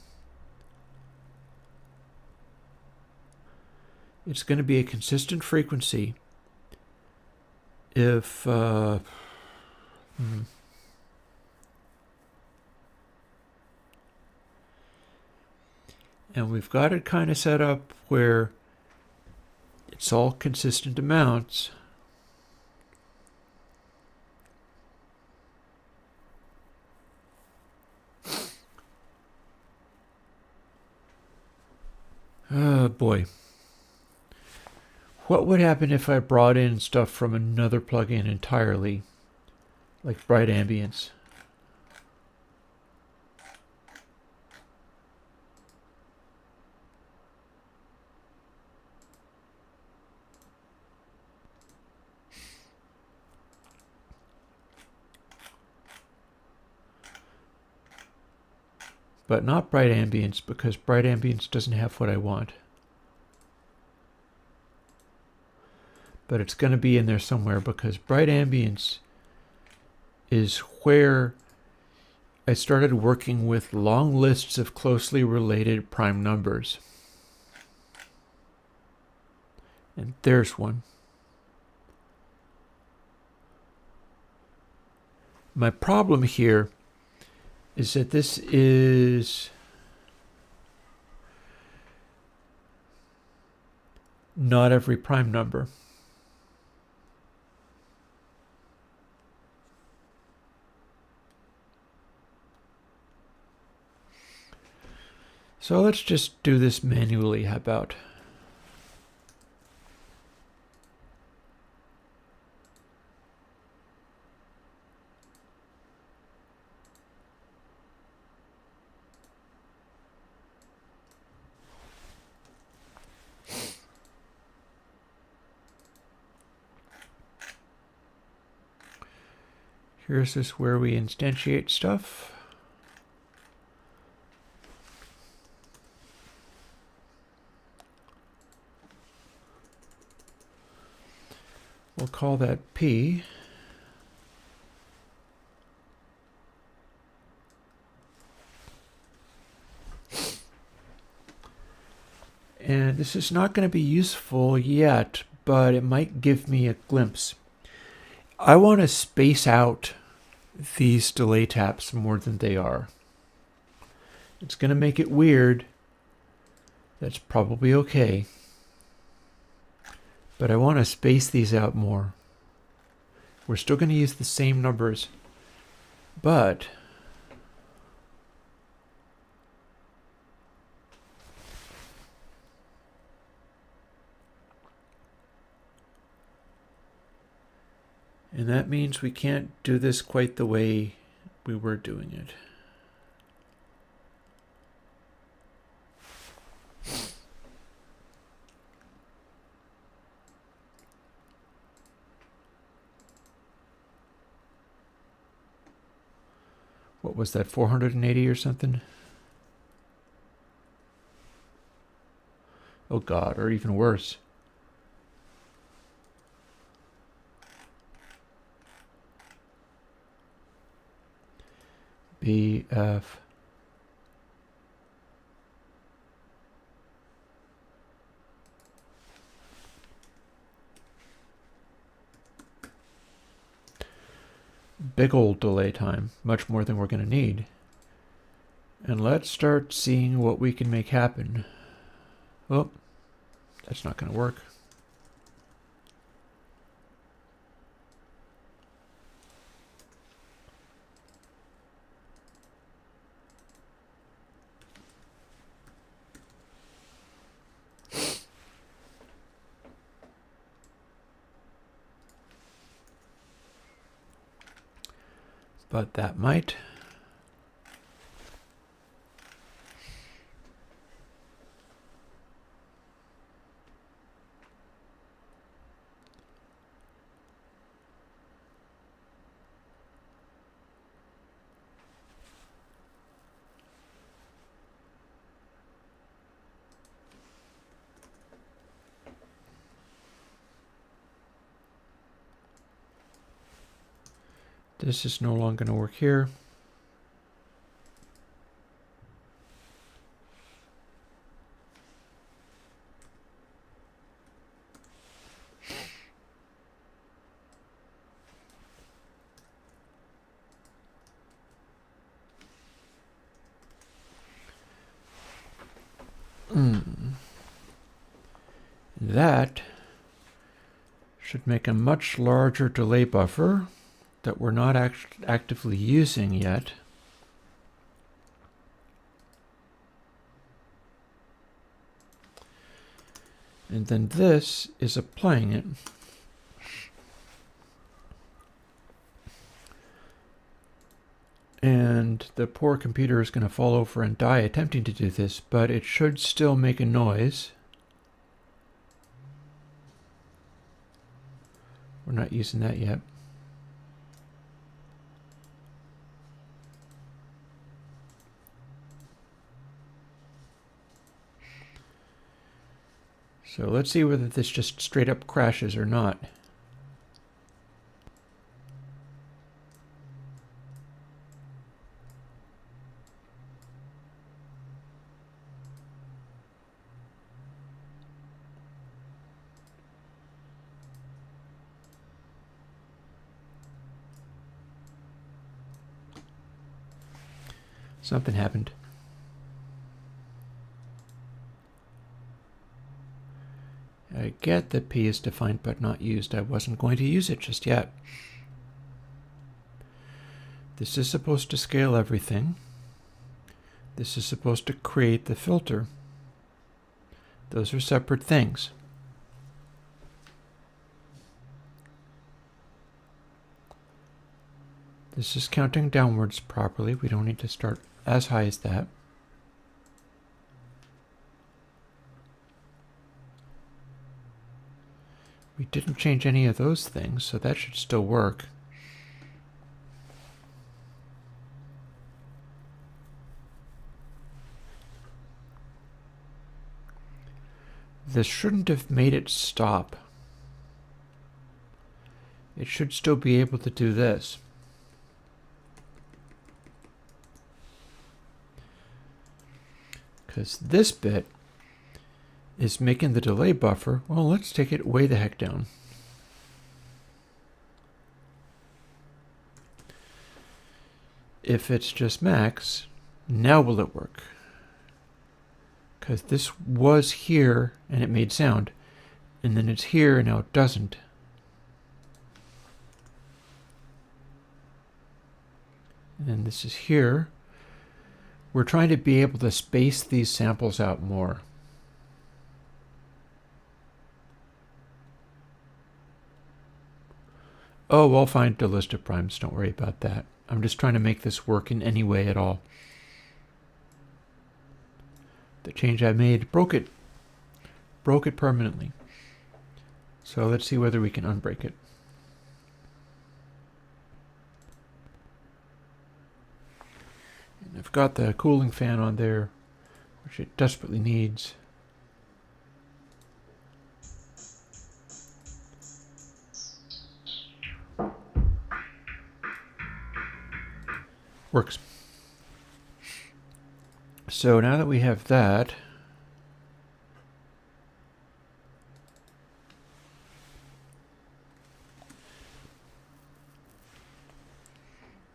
It's going to be a consistent frequency if and we've got it kind of set up where it's all consistent amounts. Oh boy. What would happen if I brought in stuff from another plugin entirely, like Bright Ambience? but not bright ambience, because bright ambience doesn't have what I want. But it's going to be in there somewhere, because bright ambience is where I started working with long lists of closely related prime numbers. And there's one. My problem here is that this is not every prime number. So let's just do this manually, how about? Here's this where we instantiate stuff. We'll call that P. And this is not going to be useful yet, but it might give me a glimpse. I want to space out these delay taps more than they are. It's going to make it weird. That's probably okay. But I want to space these out more. We're still going to use the same numbers, but and that means we can't do this quite the way we were doing it. What was that, 480 or something? Oh God, or even worse. BF. Big old delay time, much more than we're going to need. And let's start seeing what we can make happen. Oh, that's not going to work. But that might. This is no longer going to work here. That should make a much larger delay buffer that we're not actively using yet. And then this is applying it. And the poor computer is going to fall over and die attempting to do this, but it should still make a noise. We're not using that yet. So let's see whether this just straight up crashes or not. Something happened. I get that P is defined but not used. I wasn't going to use it just yet. This is supposed to scale everything. This is supposed to create the filter. Those are separate things. This is counting downwards properly. We don't need to start as high as that. We didn't change any of those things, so that should still work. This shouldn't have made it stop. It should still be able to do this. Because this bit is making the delay buffer. Well, let's take it way the heck down. If it's just max, now will it work? Because this was here and it made sound, and then it's here and now it doesn't. And then this is here. We're trying to be able to space these samples out more. Oh, I'll find a list of primes. Don't worry about that. I'm just trying to make this work in any way at all. The change I made broke it. Broke it permanently. So let's see whether we can unbreak it. And I've got the cooling fan on there, which it desperately needs. Works. So now that we have that,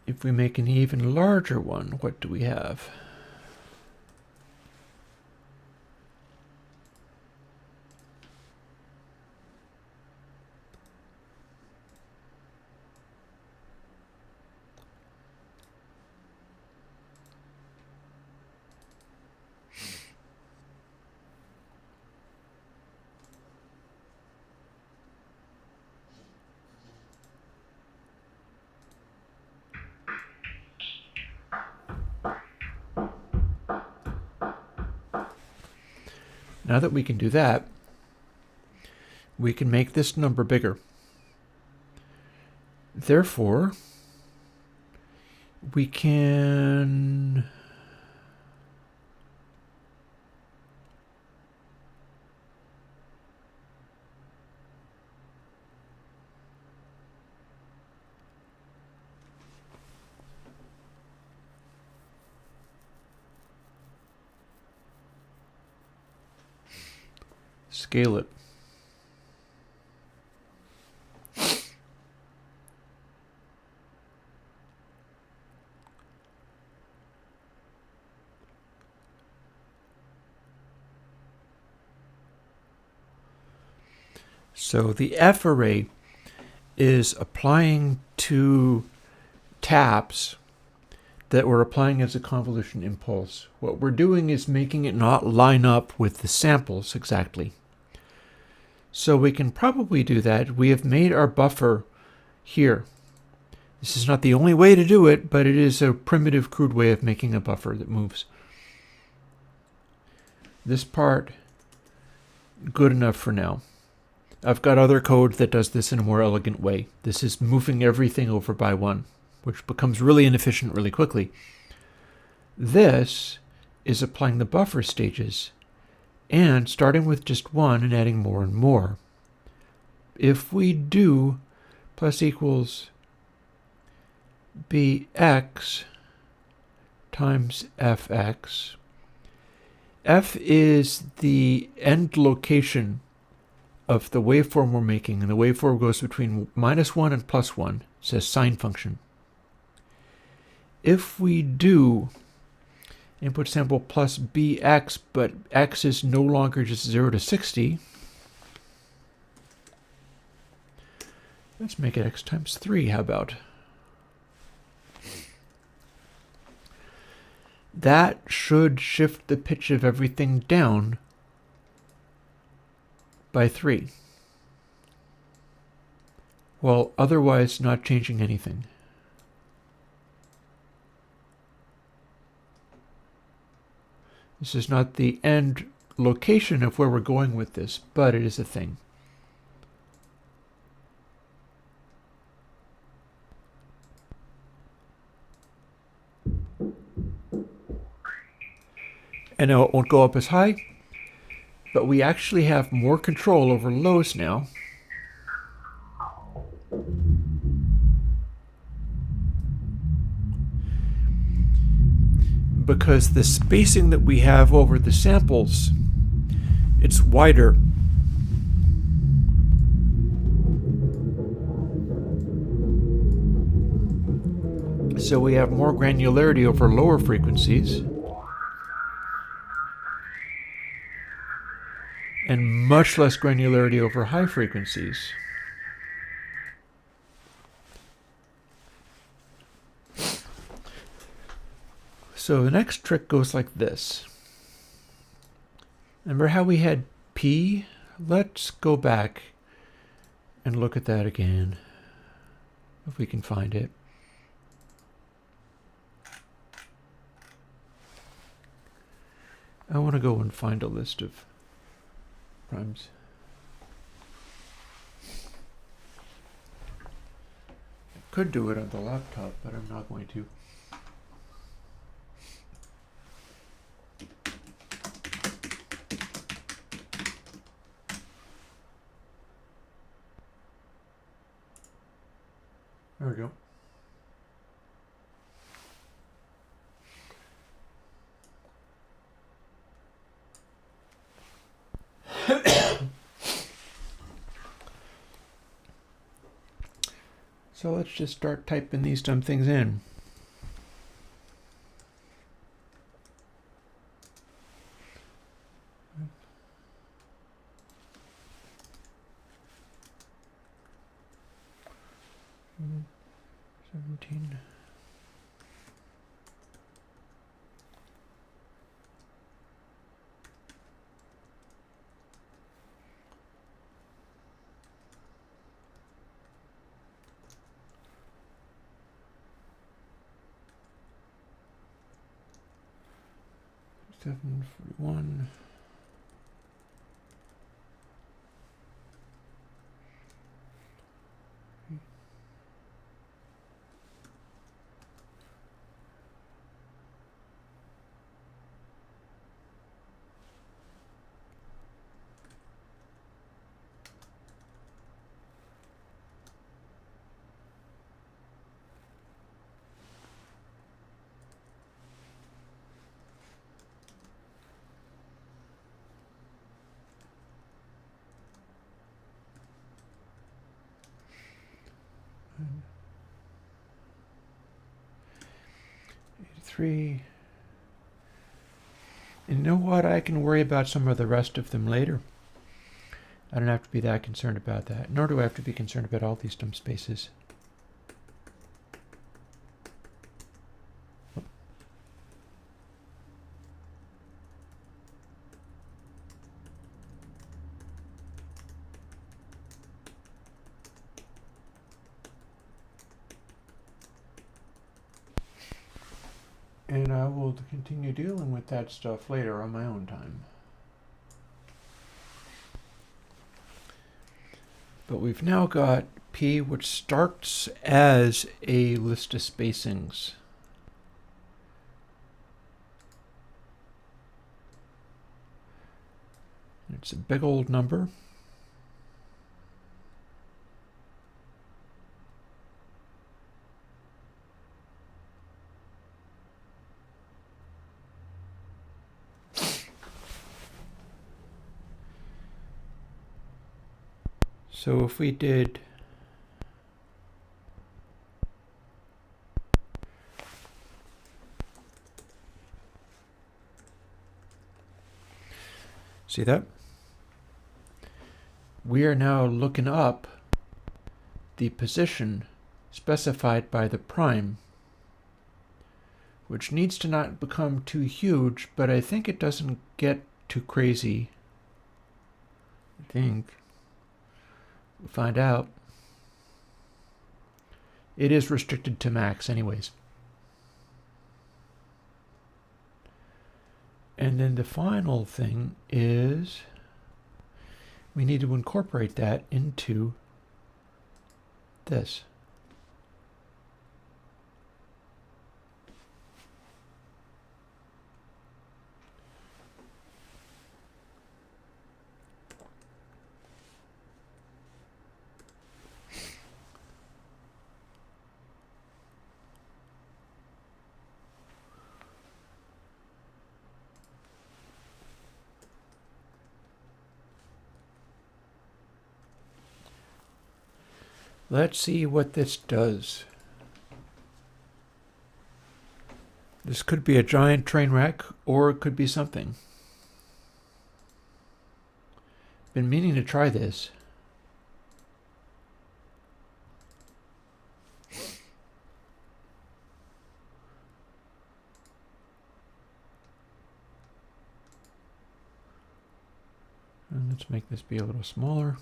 if we make an even larger one, what do we have? Now that we can do that, we can make this number bigger. Therefore, we can scale it. So the F array is applying to taps that we're applying as a convolution impulse. What we're doing is making it not line up with the samples exactly. So we can probably do that. We have made our buffer here. This is not the only way to do it, but it is a primitive, crude way of making a buffer that moves. This part, good enough for now. I've got other code that does this in a more elegant way. This is moving everything over by one, which becomes really inefficient really quickly. This is applying the buffer stages and starting with just 1 and adding more and more. If we do plus equals bx times fx, f is the end location of the waveform we're making, and the waveform goes between -1 and +1. It says sine function. If we do input sample plus bx, but x is no longer just 0 to 60, let's make it x times 3, how about? That should shift the pitch of everything down by 3, while otherwise not changing anything. This is not the end location of where we're going with this, but it is a thing. And now it won't go up as high, but we actually have more control over lows now. Because the spacing that we have over the samples, it's wider. So we have more granularity over lower frequencies, and much less granularity over high frequencies. So the next trick goes like this. Remember how we had P? Let's go back and look at that again, if we can find it. I want to go and find a list of primes. I could do it on the laptop, but I'm not going to. There we go. So let's just start typing these dumb things in. Mm-hmm. 17. $741. And you know what? I can worry about some of the rest of them later. I don't have to be that concerned about that, nor do I have to be concerned about all these dumb spaces. And I will continue dealing with that stuff later on my own time. But we've now got P, which starts as a list of spacings. It's a big old number. So if we did see that? We are now looking up the position specified by the prime, which needs to not become too huge, but I think it doesn't get too crazy. I think. We'll find out. It is restricted to max anyways. And then the final thing is we need to incorporate that into this. Let's see what this does. This could be a giant train wreck, or it could be something. Been meaning to try this. And let's make this be a little smaller.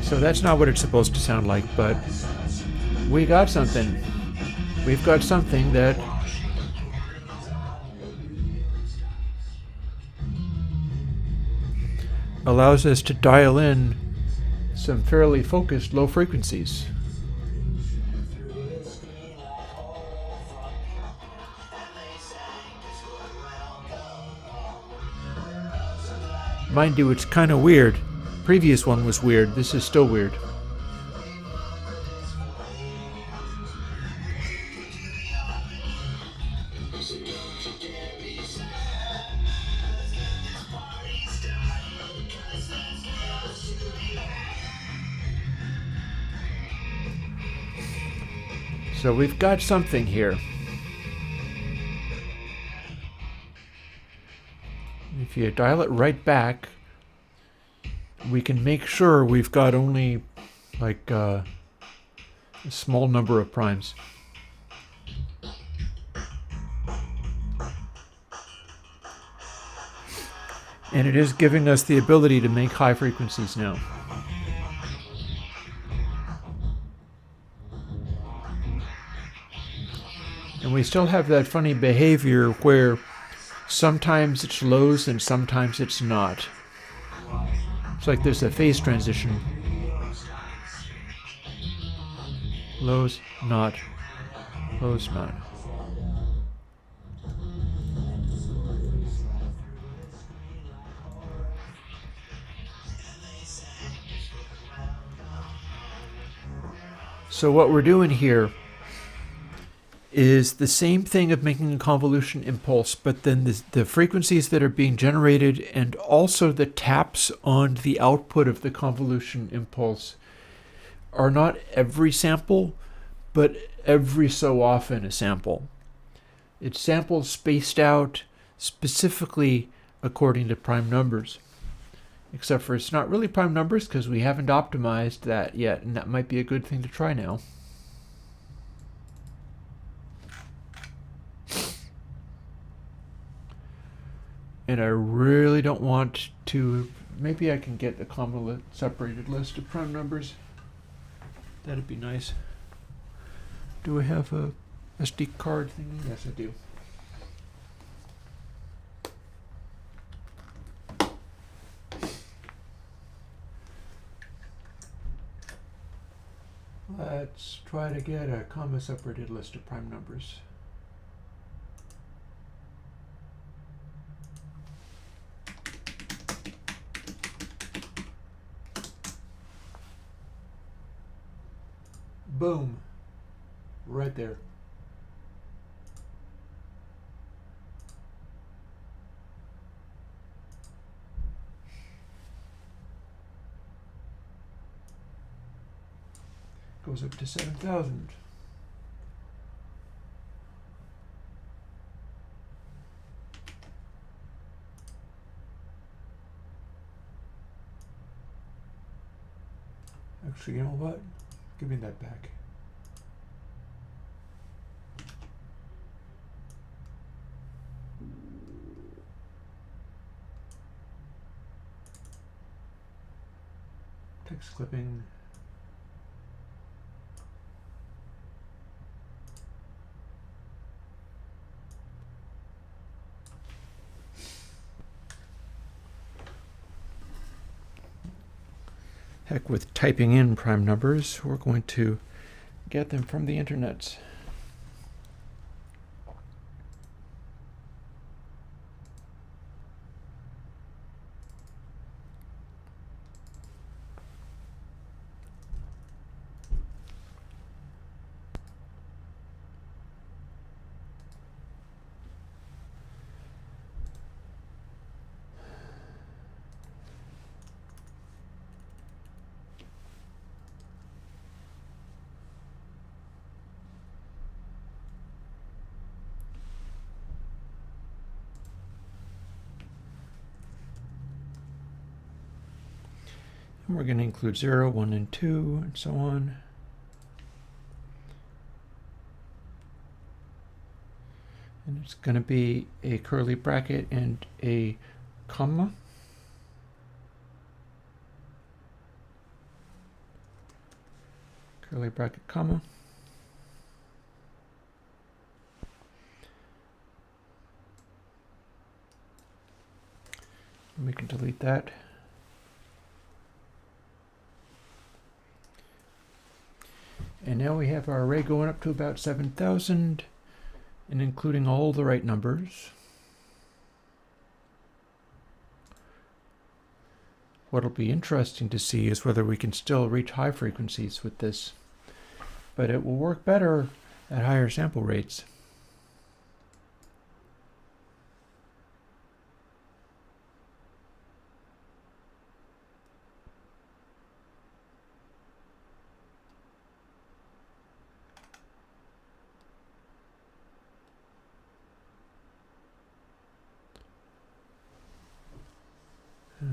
So that's not what it's supposed to sound like, but we got something. We've got something that allows us to dial in some fairly focused low frequencies. Mind you, it's kind of weird. Previous one was weird. This is still weird. So we've got something here. If you dial it right back, we can make sure we've got only like a small number of primes. And it is giving us the ability to make high frequencies now. And we still have that funny behavior where sometimes it's lows and sometimes it's not. It's like there's a phase transition. Lows, not. Lows, not. So what we're doing here is the same thing of making a convolution impulse, but then the frequencies that are being generated and also the taps on the output of the convolution impulse are not every sample, but every so often a sample. It's samples spaced out specifically according to prime numbers. Except for it's not really prime numbers because we haven't optimized that yet, and that might be a good thing to try now. And I really don't want to, maybe I can get a separated list of prime numbers. That'd be nice. Do I have a SD card thingy? Yes, I do. Let's try to get a comma-separated list of prime numbers. Boom. Right there. Goes up to 7,000. Actually, you know what? Give me that back. Text clipping. Heck with typing in prime numbers, we're going to get them from the internet. And we're going to include 0, 1, and 2, and so on. And it's going to be a curly bracket and a comma. Curly bracket, comma. And we can delete that. And now we have our array going up to about 7,000 and including all the right numbers. What'll be interesting to see is whether we can still reach high frequencies with this, but it will work better at higher sample rates.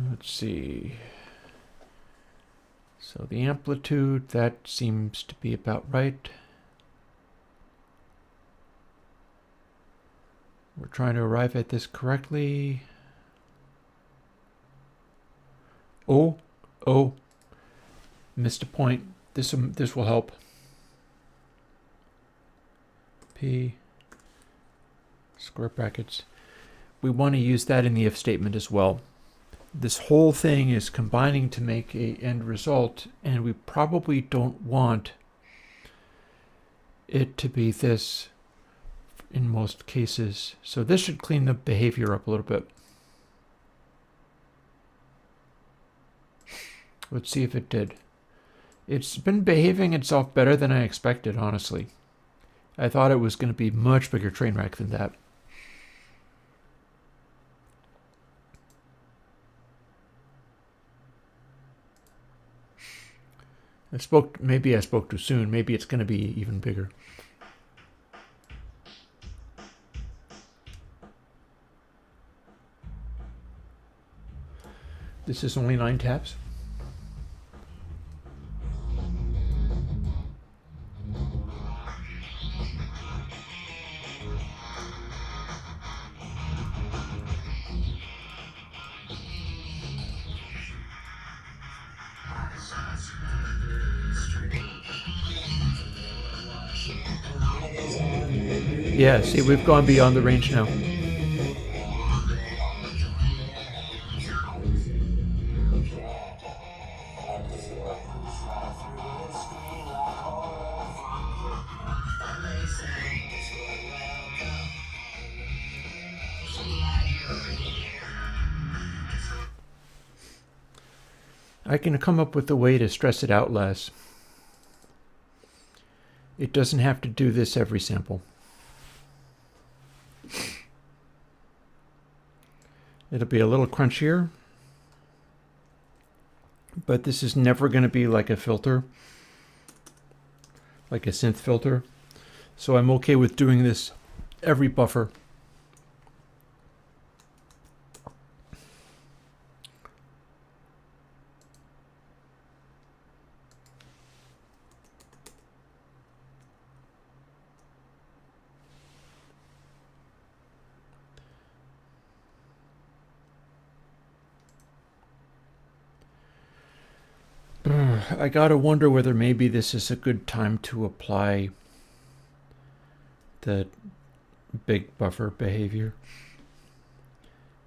Let's see. So the amplitude, that seems to be about right. We're trying to arrive at this correctly. Oh, missed a point. This will help. P square brackets. We want to use that in the if statement as well. This whole thing is combining to make an end result, and we probably don't want it to be this in most cases. So this should clean the behavior up a little bit. Let's see if it did. It's been behaving itself better than I expected, honestly. I thought it was going to be much bigger train wreck than that. Maybe I spoke too soon. Maybe it's going to be even bigger. This is only 9 taps. Yeah, see, we've gone beyond the range now. I can come up with a way to stress it out less. It doesn't have to do this every sample. It'll be a little crunchier, but this is never going to be like a filter, like a synth filter. So I'm okay with doing this every buffer. I gotta wonder whether maybe this is a good time to apply the big buffer behavior,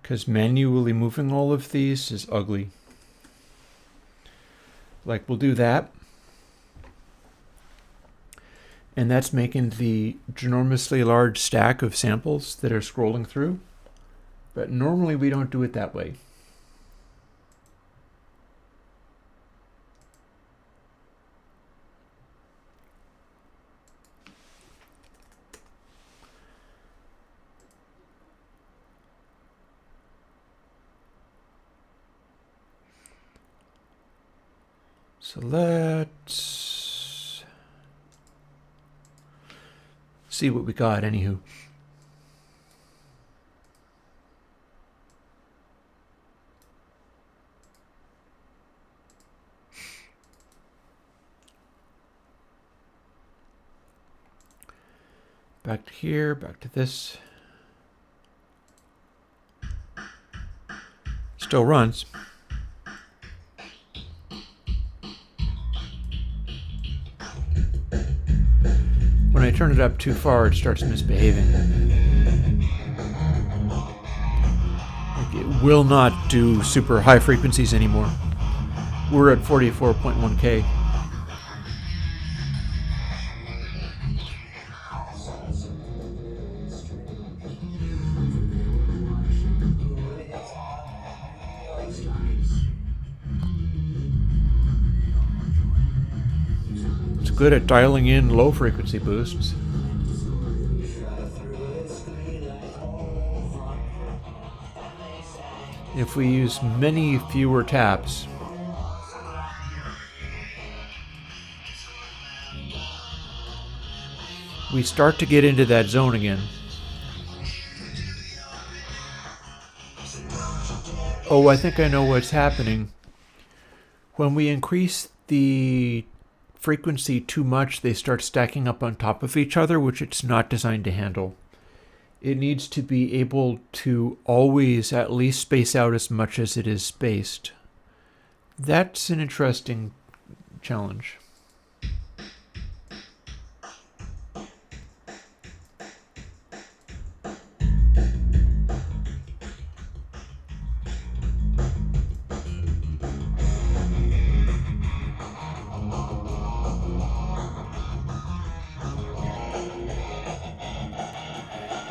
because manually moving all of these is ugly. Like, we'll do that, and that's making the ginormously large stack of samples that are scrolling through, but normally we don't do it that way. So let's see what we got, anywho. Back to here, back to this. Still runs. When I turn it up too far, it starts misbehaving. Like, it will not do super high frequencies anymore. We're at 44.1K. It's good at dialing in low frequency boosts. If we use many fewer taps, we start to get into that zone again. Oh, I think I know what's happening. When we increase the frequency too much, they start stacking up on top of each other, which it's not designed to handle. It needs to be able to always at least space out as much as it is spaced. That's an interesting challenge.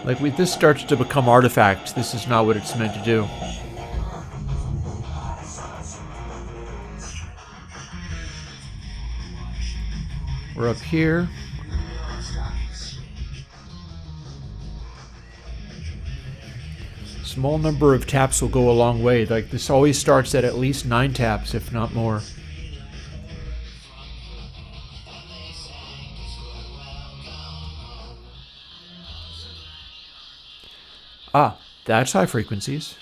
Like, this starts to become artifact. This is not what it's meant to do. We're up here. Small number of taps will go a long way. Like, this always starts at least 9 taps, if not more. Ah, that's high frequencies.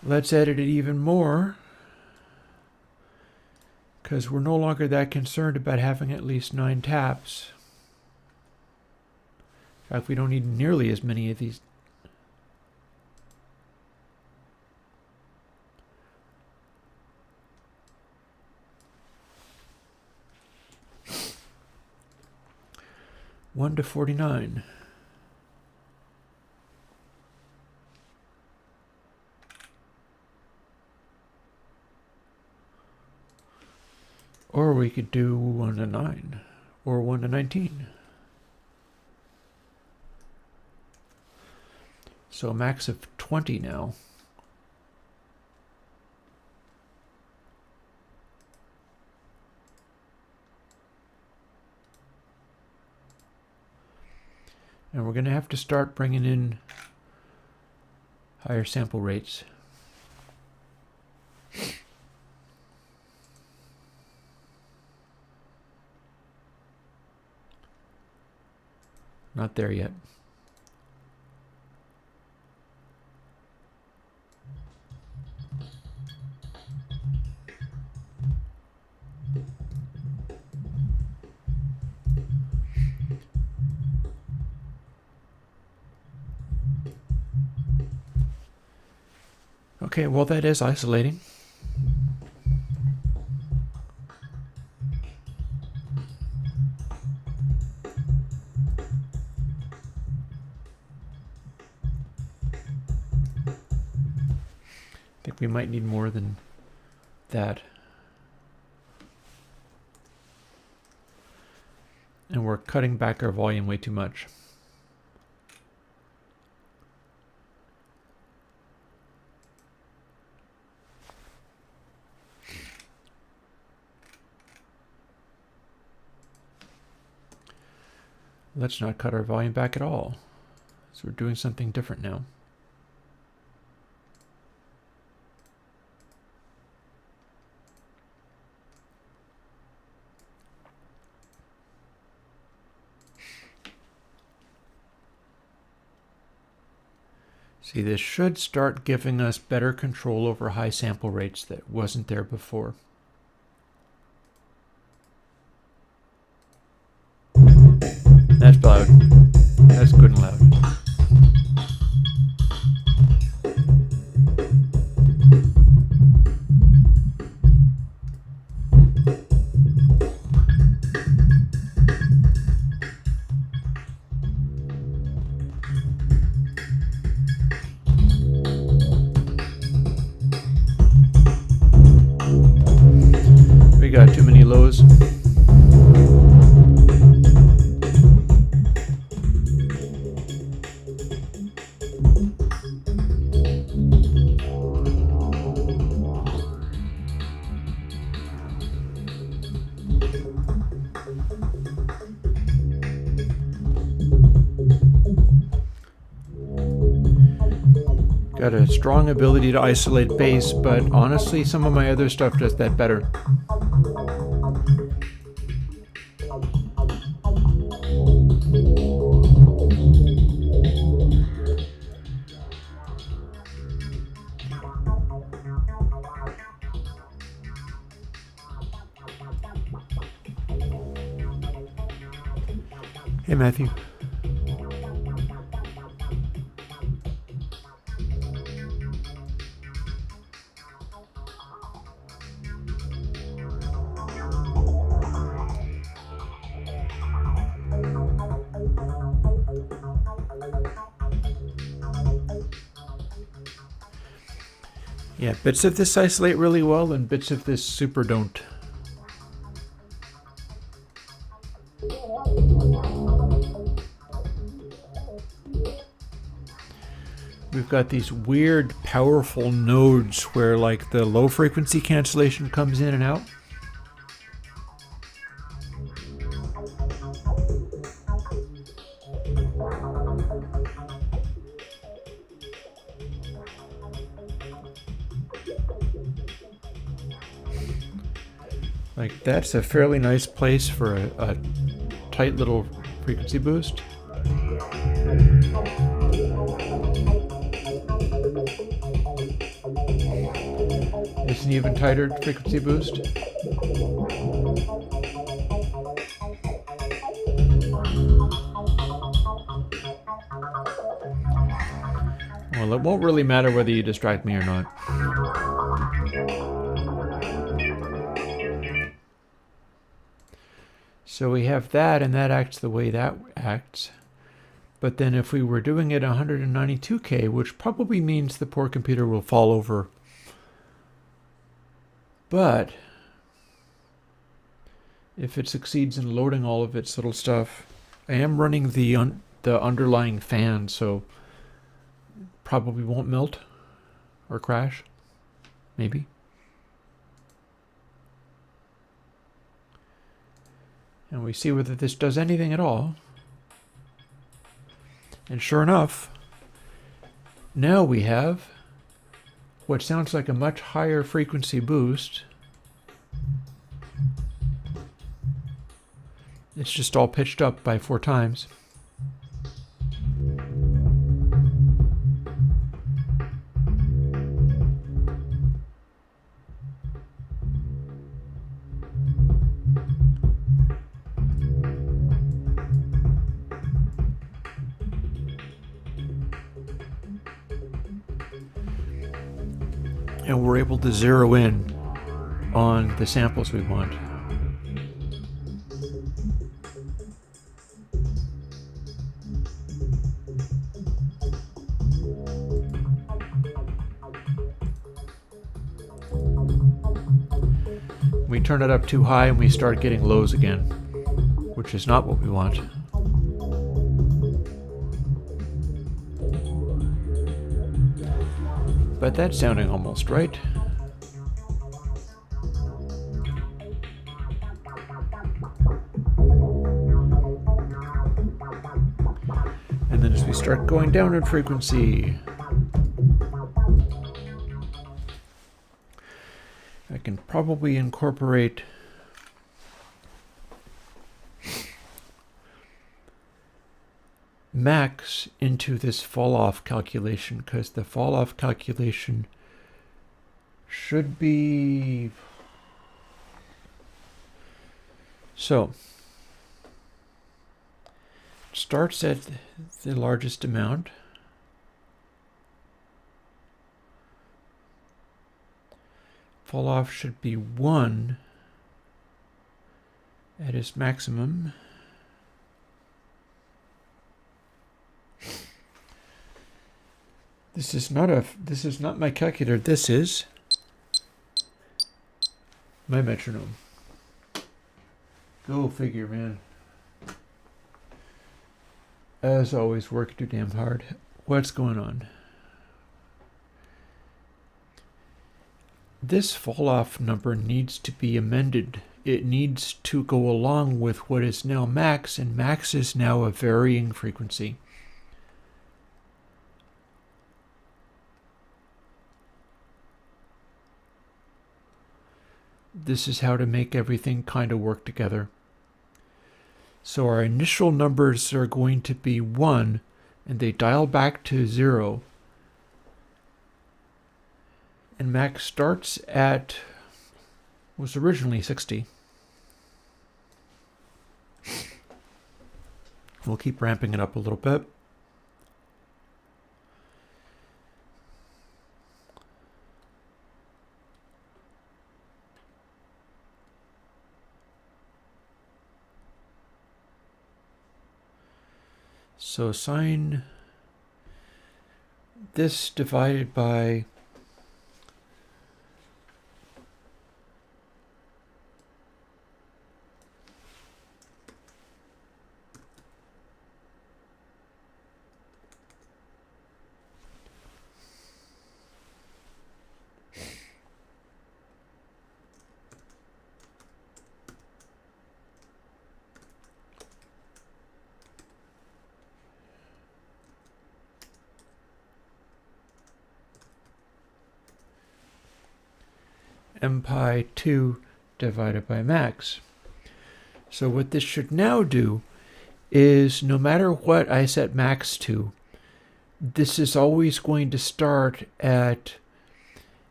Let's edit it even more, because we're no longer that concerned about having at least 9 taps. In fact, we don't need nearly as many of these. 1 to 49. Or we could do 1 to 9, or 1 to 19. So a max of 20 now. And we're going to have to start bringing in higher sample rates. Not there yet. Okay, well, that is isolating. I think we might need more than that. And we're cutting back our volume way too much. Let's not cut our volume back at all. So we're doing something different now. See, this should start giving us better control over high sample rates that wasn't there before. That's loud. That's good and loud. We got too many lows. Got a strong ability to isolate bass, but honestly, some of my other stuff does that better. Hey, Matthew. Yeah, bits of this isolate really well and bits of this super don't. We've got these weird, powerful nodes where like the low frequency cancellation comes in and out. Like that's a fairly nice place for a tight little frequency boost. It's an even tighter frequency boost. Well, it won't really matter whether you distract me or not. So we have that, and that acts the way that acts. But then if we were doing it 192K, which probably means the poor computer will fall over. But if it succeeds in loading all of its little stuff, I am running the underlying fan, so probably won't melt or crash. Maybe. And we see whether this does anything at all. And sure enough, now we have what sounds like a much higher frequency boost. It's just all pitched up by 4 times. And we're able to zero in on the samples we want. We turn it up too high and we start getting lows again, which is not what we want. But that's sounding almost right. And then as we start going down in frequency, I can probably incorporate max into this fall-off calculation, because the fall-off calculation should be... So, it starts at the largest amount. Fall-off should be 1 at its maximum. This is not my calculator. This is my metronome. Go figure, man. As always, work too damn hard. What's going on? This fall-off number needs to be amended. It needs to go along with what is now max, and max is now a varying frequency. This is how to make everything kind of work together. So our initial numbers are going to be 1, and they dial back to 0. And max starts at, was originally 60. We'll keep ramping it up a little bit. So sine this divided by m pi 2 divided by max. So what this should now do is, no matter what I set max to, this is always going to start at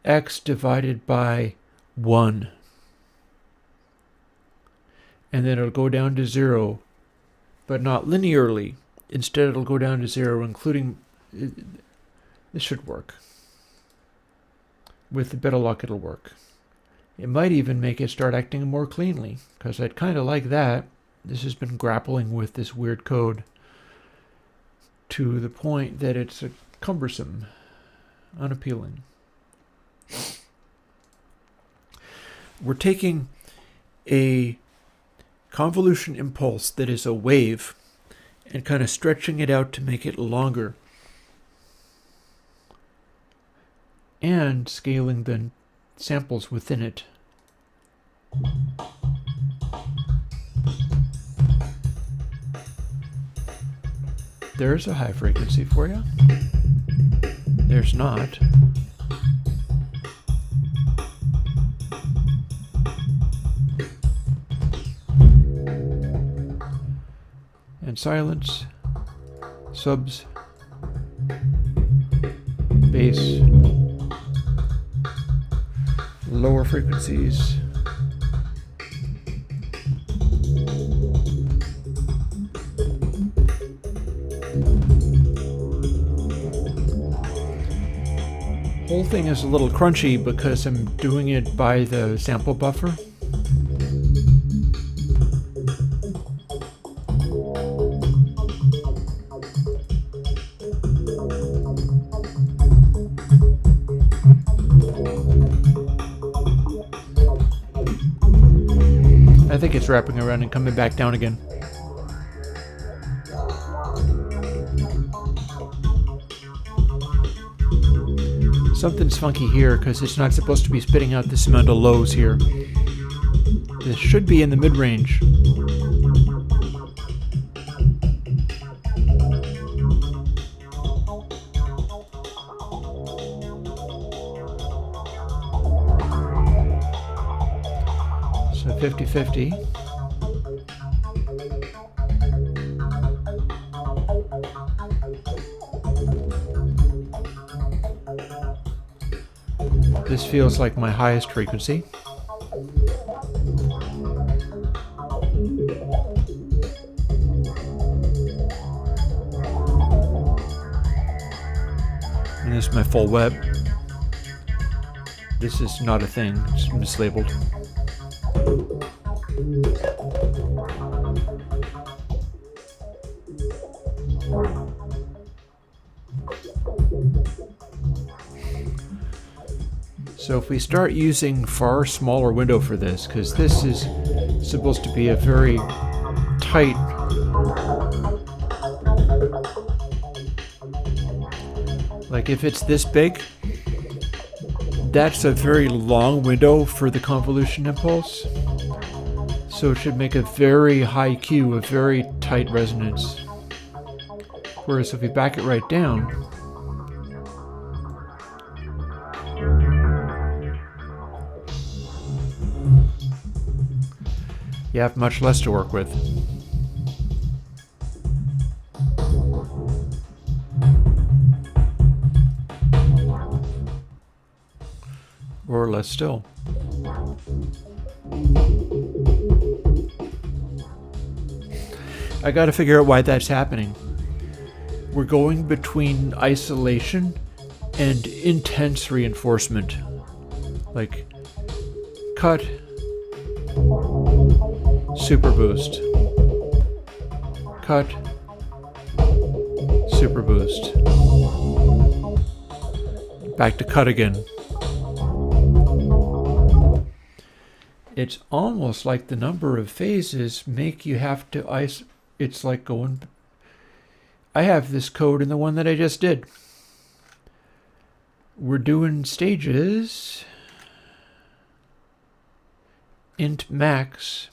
x divided by 1. And then it'll go down to 0, but not linearly. Instead, it'll go down to 0, including... This should work. With a bit of luck, it'll work. It might even make it start acting more cleanly, because I'd kind of like that. This has been grappling with this weird code to the point that it's cumbersome, unappealing. We're taking a convolution impulse that is a wave and kind of stretching it out to make it longer and scaling the samples within it. There's a high frequency for you. There's not. And silence, subs, bass, lower frequencies. Whole thing is a little crunchy because I'm doing it by the sample buffer. I think it's wrapping around and coming back down again. Something's funky here because it's not supposed to be spitting out this amount of lows here. This should be in the mid-range. So 50-50. This feels like my highest frequency. And this is my full web. This is not a thing, it's mislabeled. So if we start using far smaller window for this, because this is supposed to be a very tight, like if it's this big, that's a very long window for the convolution impulse. So it should make a very high Q, a very tight resonance. Whereas if we back it right down, you have much less to work with. Or less still. I gotta figure out why that's happening. We're going between isolation and intense reinforcement. Like, cut, super boost, cut, super boost, back to cut again. It's almost like the number of phases make you have to it's like going, I have this code in the one that I just did. We're doing stages, int max.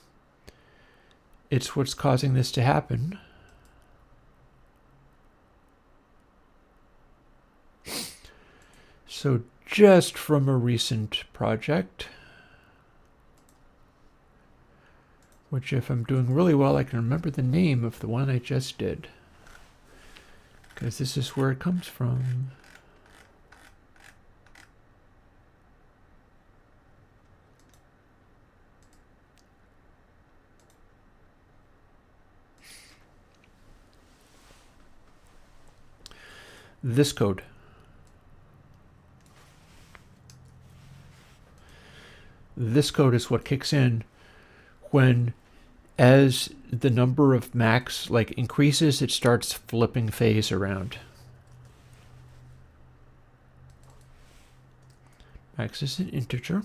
It's what's causing this to happen. So just from a recent project, which if I'm doing really well, I can remember the name of the one I just did, because this is where it comes from. This code. This code is what kicks in when as the number of Macs increases, it starts flipping phase around. Max is an integer.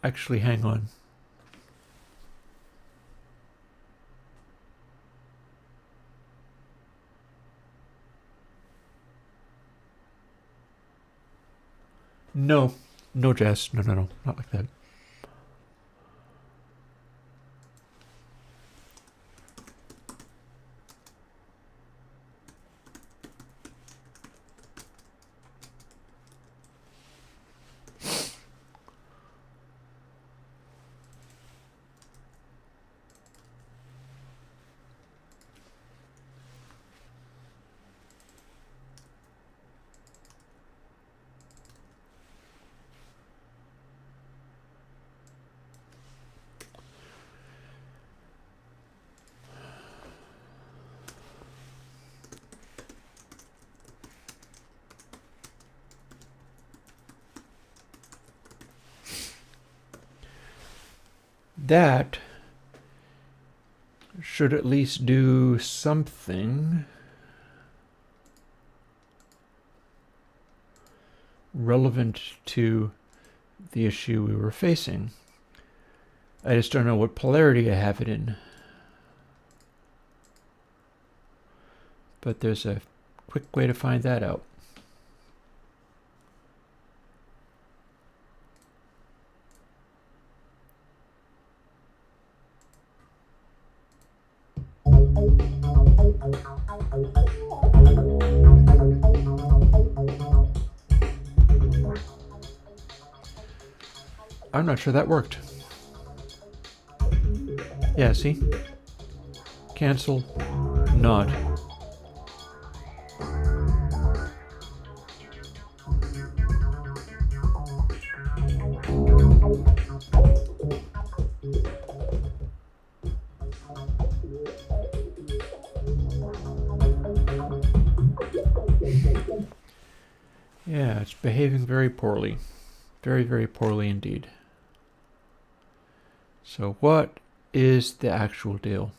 Actually, hang on. No, Jess. No, not like that. That should at least do something relevant to the issue we were facing. I just don't know what polarity I have it in. But there's a quick way to find that out. I'm not sure that worked. Yeah, see? Cancel, not. Yeah, it's behaving very poorly. Very, very poorly indeed. So what is the actual deal?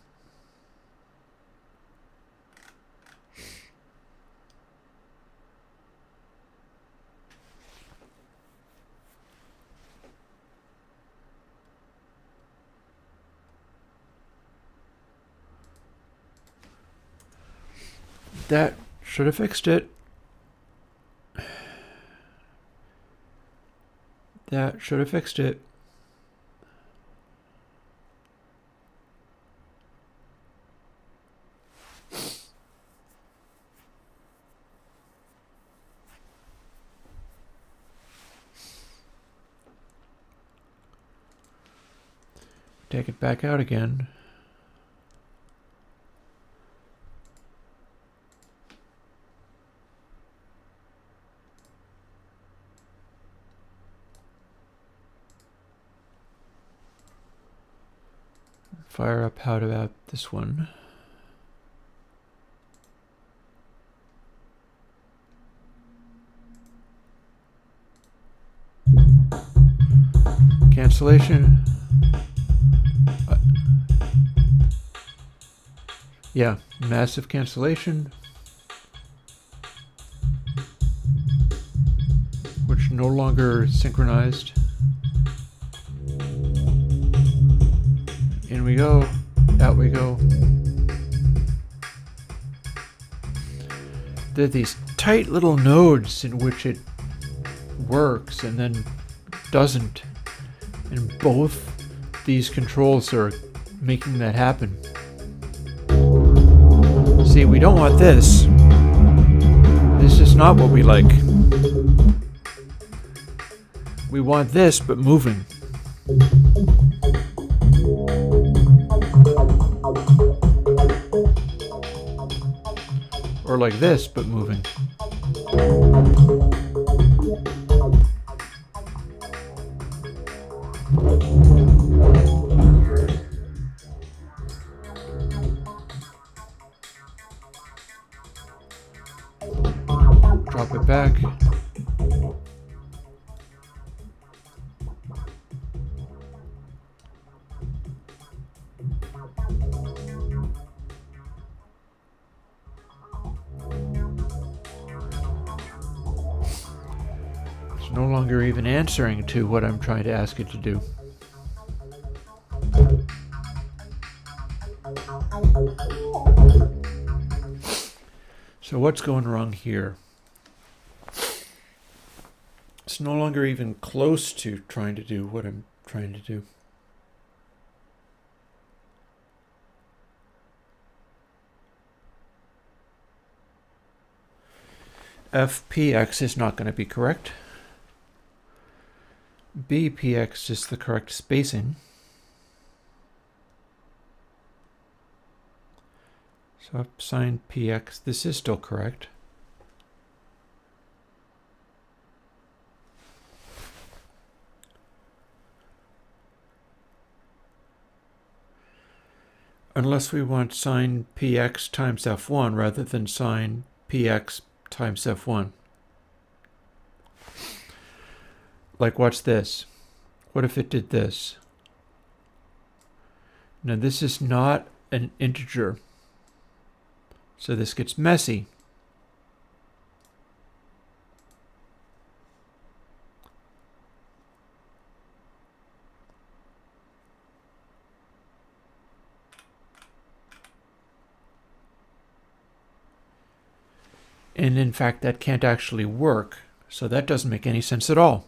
That should have fixed it. That should have fixed it. Take it back out again. Fire up how about this one? Cancellation. Yeah, massive cancellation, which no longer synchronized. In we go, out we go. There are these tight little nodes in which it works and then doesn't. And both these controls are making that happen. See, we don't want this. This is not what we like. We want this, but moving. Or like this, but moving. back. It's no longer even answering to what I'm trying to ask it to do. So what's going wrong here? It's no longer even close to trying to do what I'm trying to do. FPX is not going to be correct. BPX is the correct spacing. So sine px, this is still correct. Unless we want sine px times f1 rather than sine px times f1. Like, watch this. What if it did this? Now, this is not an integer, so this gets messy. And in fact, that can't actually work, so that doesn't make any sense at all.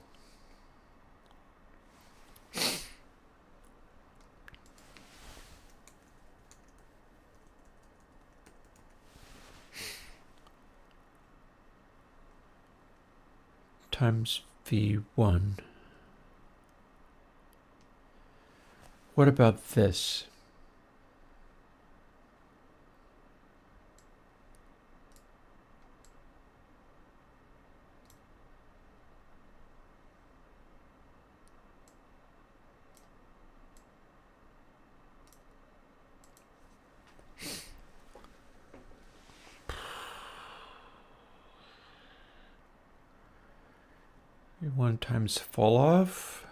Times v1. What about this? v1 times fall off.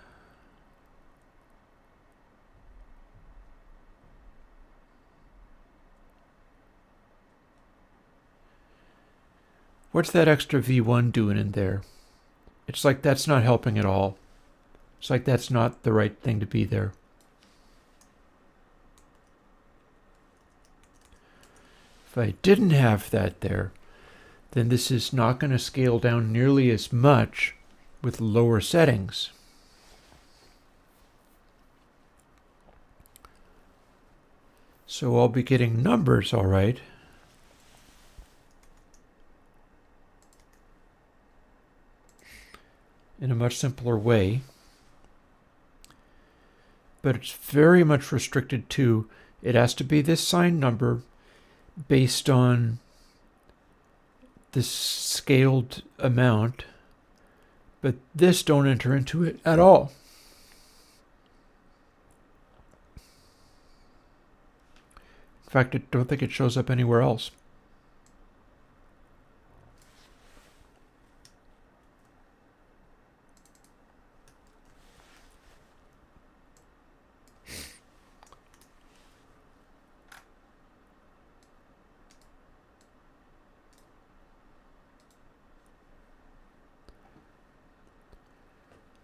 What's that extra v1 doing in there? It's like that's not helping at all. It's like that's not the right thing to be there. If I didn't have that there, then this is not going to scale down nearly as much with lower settings. So I'll be getting numbers all right. In a much simpler way. But it's very much restricted to, it has to be this signed number based on this scaled amount, but this don't enter into it at all. In fact, I don't think it shows up anywhere else.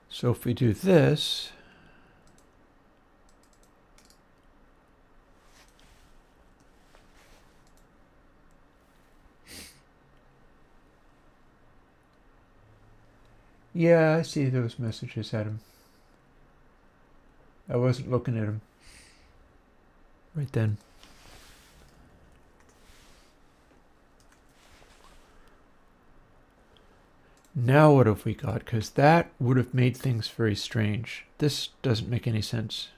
So if we do this, yeah, I see those messages, Adam. I wasn't looking at them right then. Now what have we got? Because that would have made things very strange. This doesn't make any sense.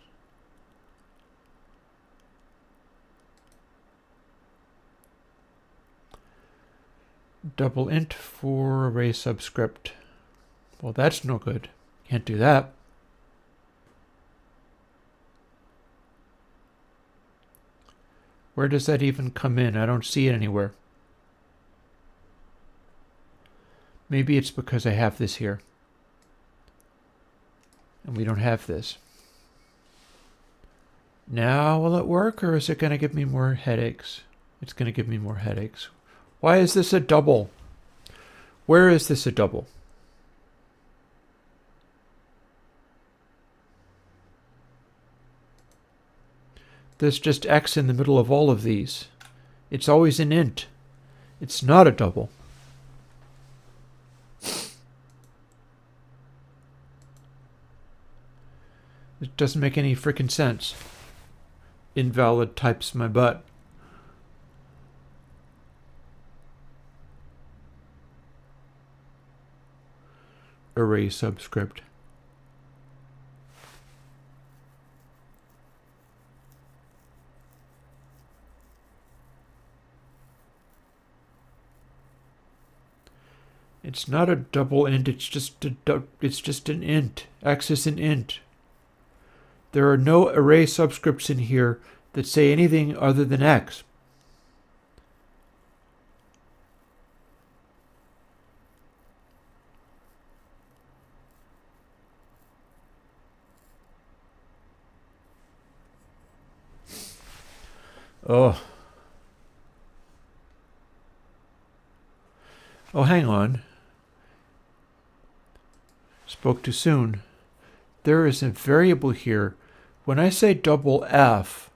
Double int for array subscript. Well, that's no good. Can't do that. Where does that even come in? I don't see it anywhere. Maybe it's because I have this here. And we don't have this. Now will it work, or is it going to give me more headaches? It's going to give me more headaches. Why is this a double? Where is this a double? There's just X in the middle of all of these. It's always an int. It's not a double. It doesn't make any freaking sense. Invalid types my butt. Array subscript. It's not a double int, it's just an int. X is an int. There are no array subscripts in here that say anything other than X. Oh, hang on. Spoke too soon. There is a variable here. When I say double F,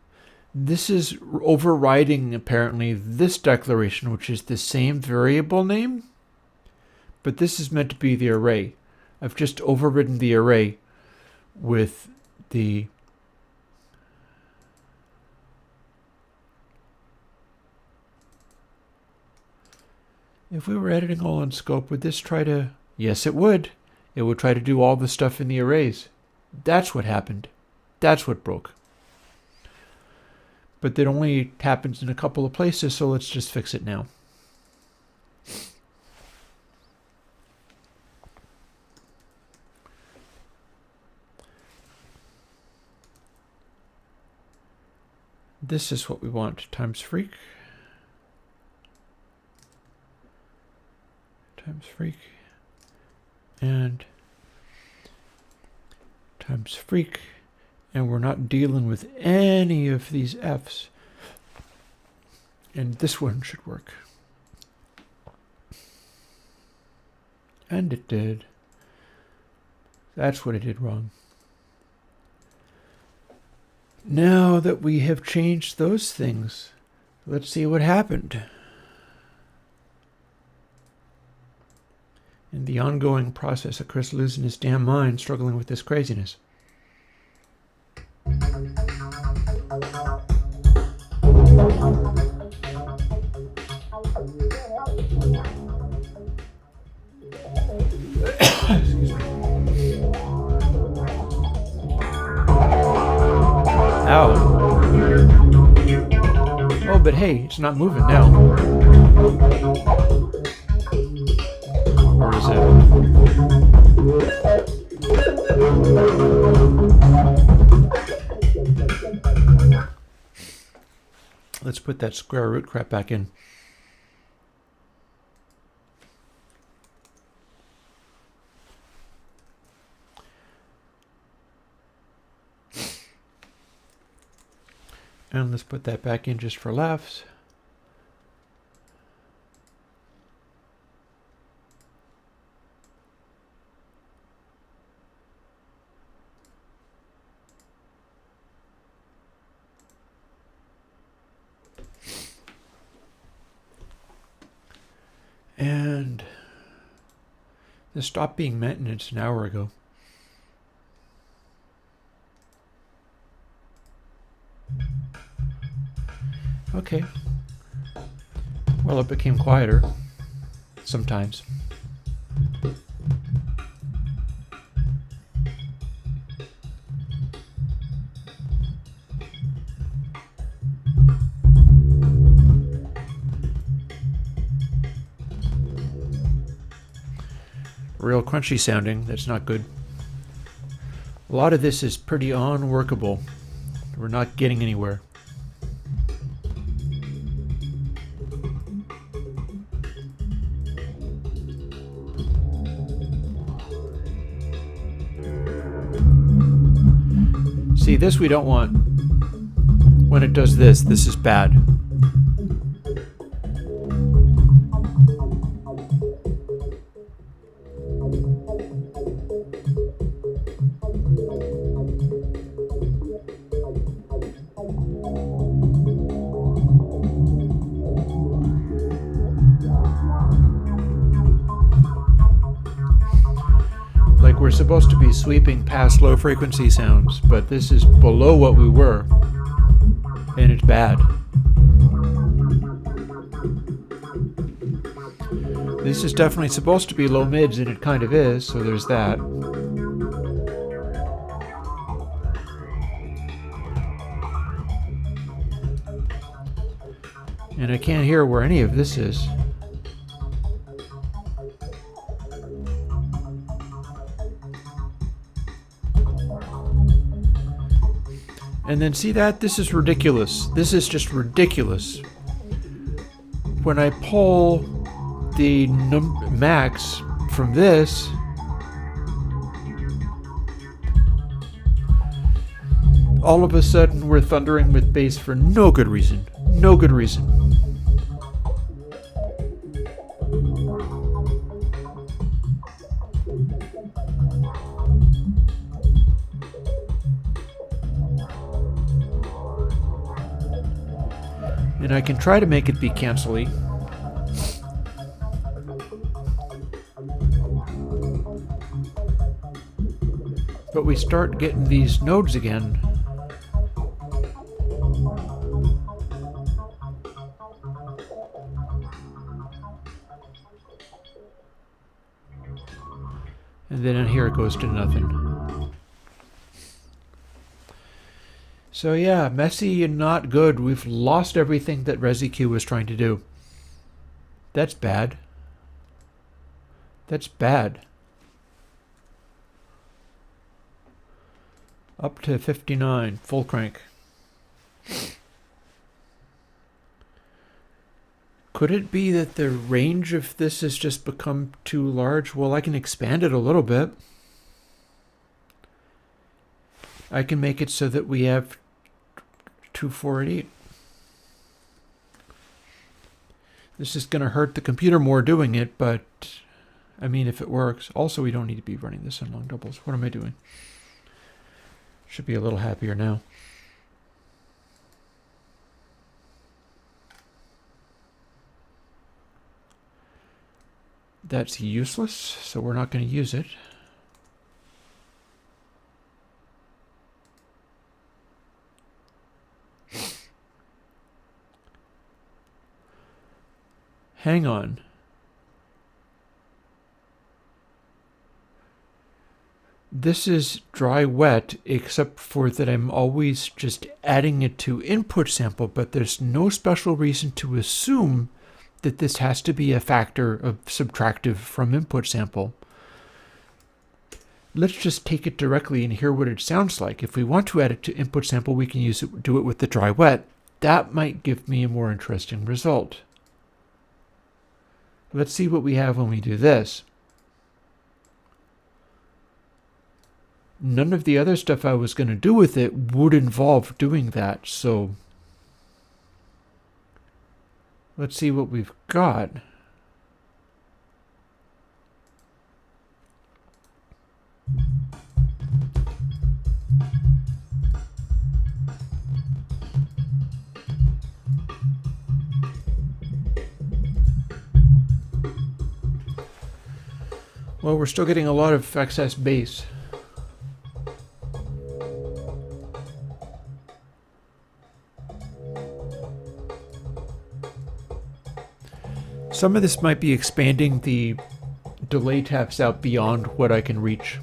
this is overriding apparently this declaration, which is the same variable name, but this is meant to be the array. I've just overridden the array with the If we were editing all in scope, would this try to... Yes, it would. It would try to do all the stuff in the arrays. That's what happened. That's what broke. But that only happens in a couple of places, so let's just fix it now. This is what we want, times freak. Times freak. And times freak. And we're not dealing with any of these F's. And this one should work. And it did. That's what I did wrong. Now that we have changed those things, let's see what happened. In the ongoing process of Chris losing his damn mind, struggling with this craziness. Excuse me. Ow. Oh, but hey, it's not moving now. Or is it? Let's put that square root crap back in. And let's put that back in just for laughs. And this stopped being maintenance an hour ago. Okay. Well, it became quieter. Sometimes. Real crunchy sounding. That's not good. A lot of this is pretty unworkable. We're not getting anywhere. See, this we don't want. When it does this, this is bad. Like we're supposed to be sweeping past low frequency sounds, but this is below what we were. And it's bad. This is definitely supposed to be low mids, and it kind of is, so there's that. And I can't hear where any of this is. And then see that? This is ridiculous. This is just ridiculous. When I pull the max from this, all of a sudden we're thundering with bass for no good reason. No good reason. And I can try to make it be cancel-y. But we start getting these nodes again. And then in here it goes to nothing. So yeah, messy and not good. We've lost everything that ResiQ was trying to do. That's bad. That's bad. Up to 59, full crank. Could it be that the range of this has just become too large? Well, I can expand it a little bit. I can make it so that we have 2488. This is going to hurt the computer more doing it, but I mean, if it works. Also, we don't need to be running this in long doubles. What am I doing? Should be a little happier now. That's useless, so we're not going to use it. Hang on. This is dry wet, except for that I'm always just adding it to input sample, but there's no special reason to assume that this has to be a factor of subtractive from input sample. Let's just take it directly and hear what it sounds like. If we want to add it to input sample, we can do it with the dry wet. That might give me a more interesting result. Let's see what we have when we do this. None of the other stuff I was going to do with it would involve doing that, so let's see what we've got. Well, we're still getting a lot of excess bass. Some of this might be expanding the delay taps out beyond what I can reach.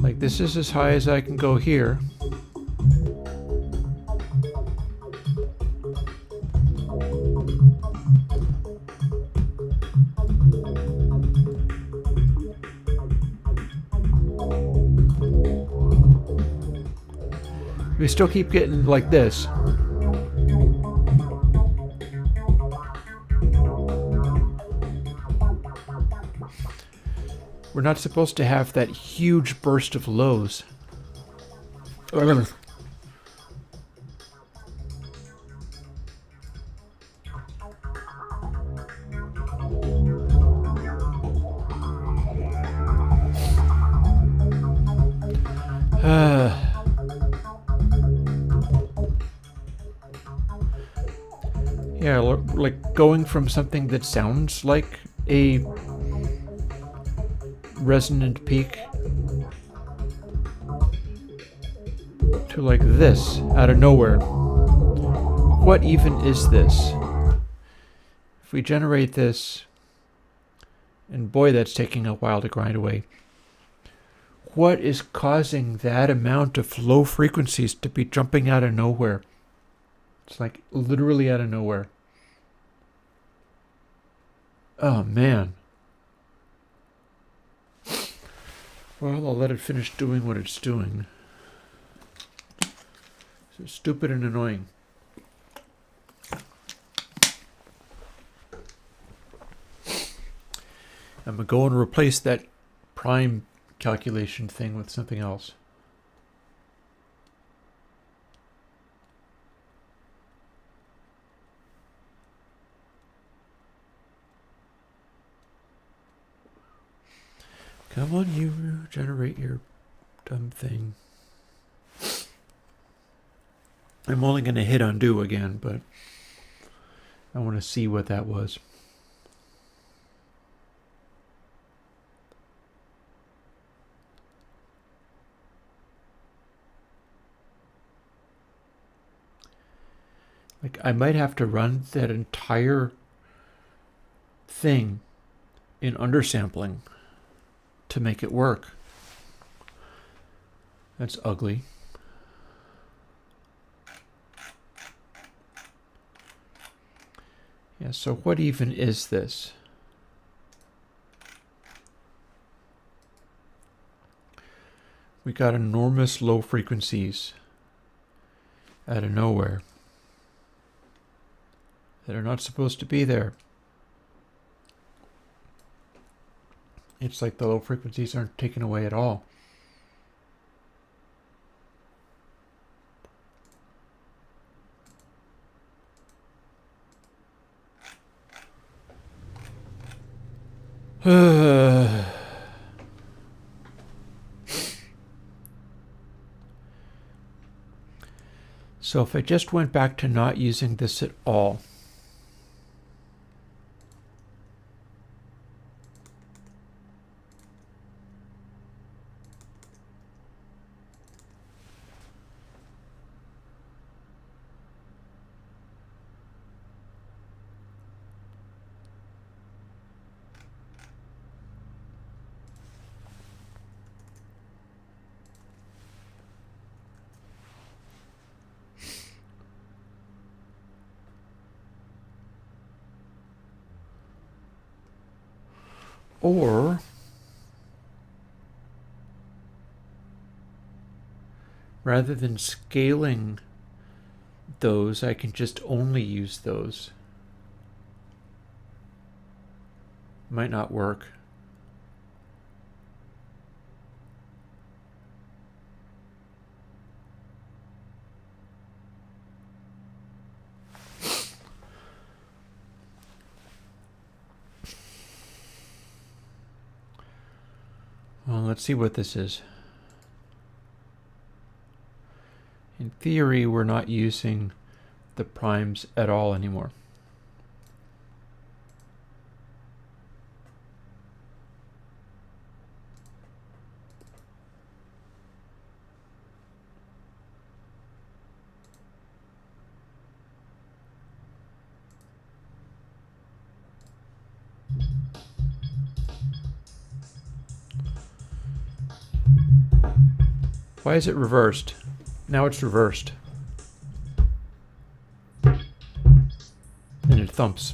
Like this is as high as I can go here. We still keep getting like this. We're not supposed to have that huge burst of lows. Yeah, like going from something that sounds like a resonant peak to like this out of nowhere. What even is this? If we generate this, and boy, that's taking a while to grind away. What is causing that amount of low frequencies to be jumping out of nowhere? It's like literally out of nowhere. Oh, man. Well, I'll let it finish doing what it's doing. So stupid and annoying. I'm going to go and replace that prime calculation thing with something else. Come on, you generate your dumb thing. I'm only going to hit undo again, but I want to see what that was. Like, I might have to run that entire thing in undersampling to make it work. That's ugly. Yeah, so what even is this? We got enormous low frequencies out of nowhere that are not supposed to be there. It's like the low frequencies aren't taken away at all. So if I just went back to not using this at all, or rather than scaling those, I can just only use those. Might not work. Well, let's see what this is. In theory, we're not using the primes at all anymore. Why is it reversed? Now it's reversed. And it thumps.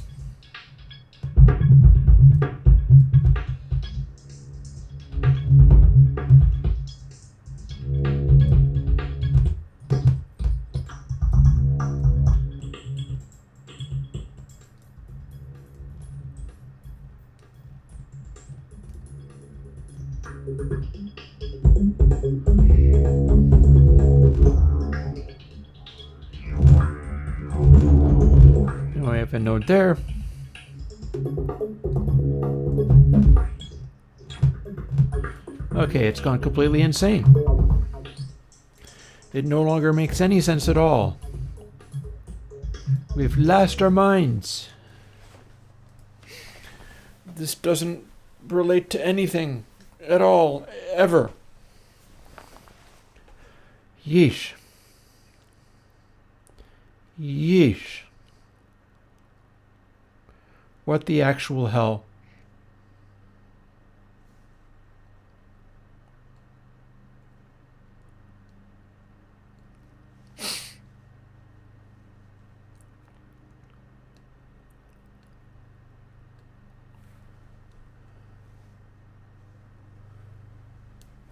a node there. Okay, it's gone completely insane. It no longer makes any sense at all. We've lost our minds. This doesn't relate to anything at all, ever. Yeesh. Yeesh. What the actual hell?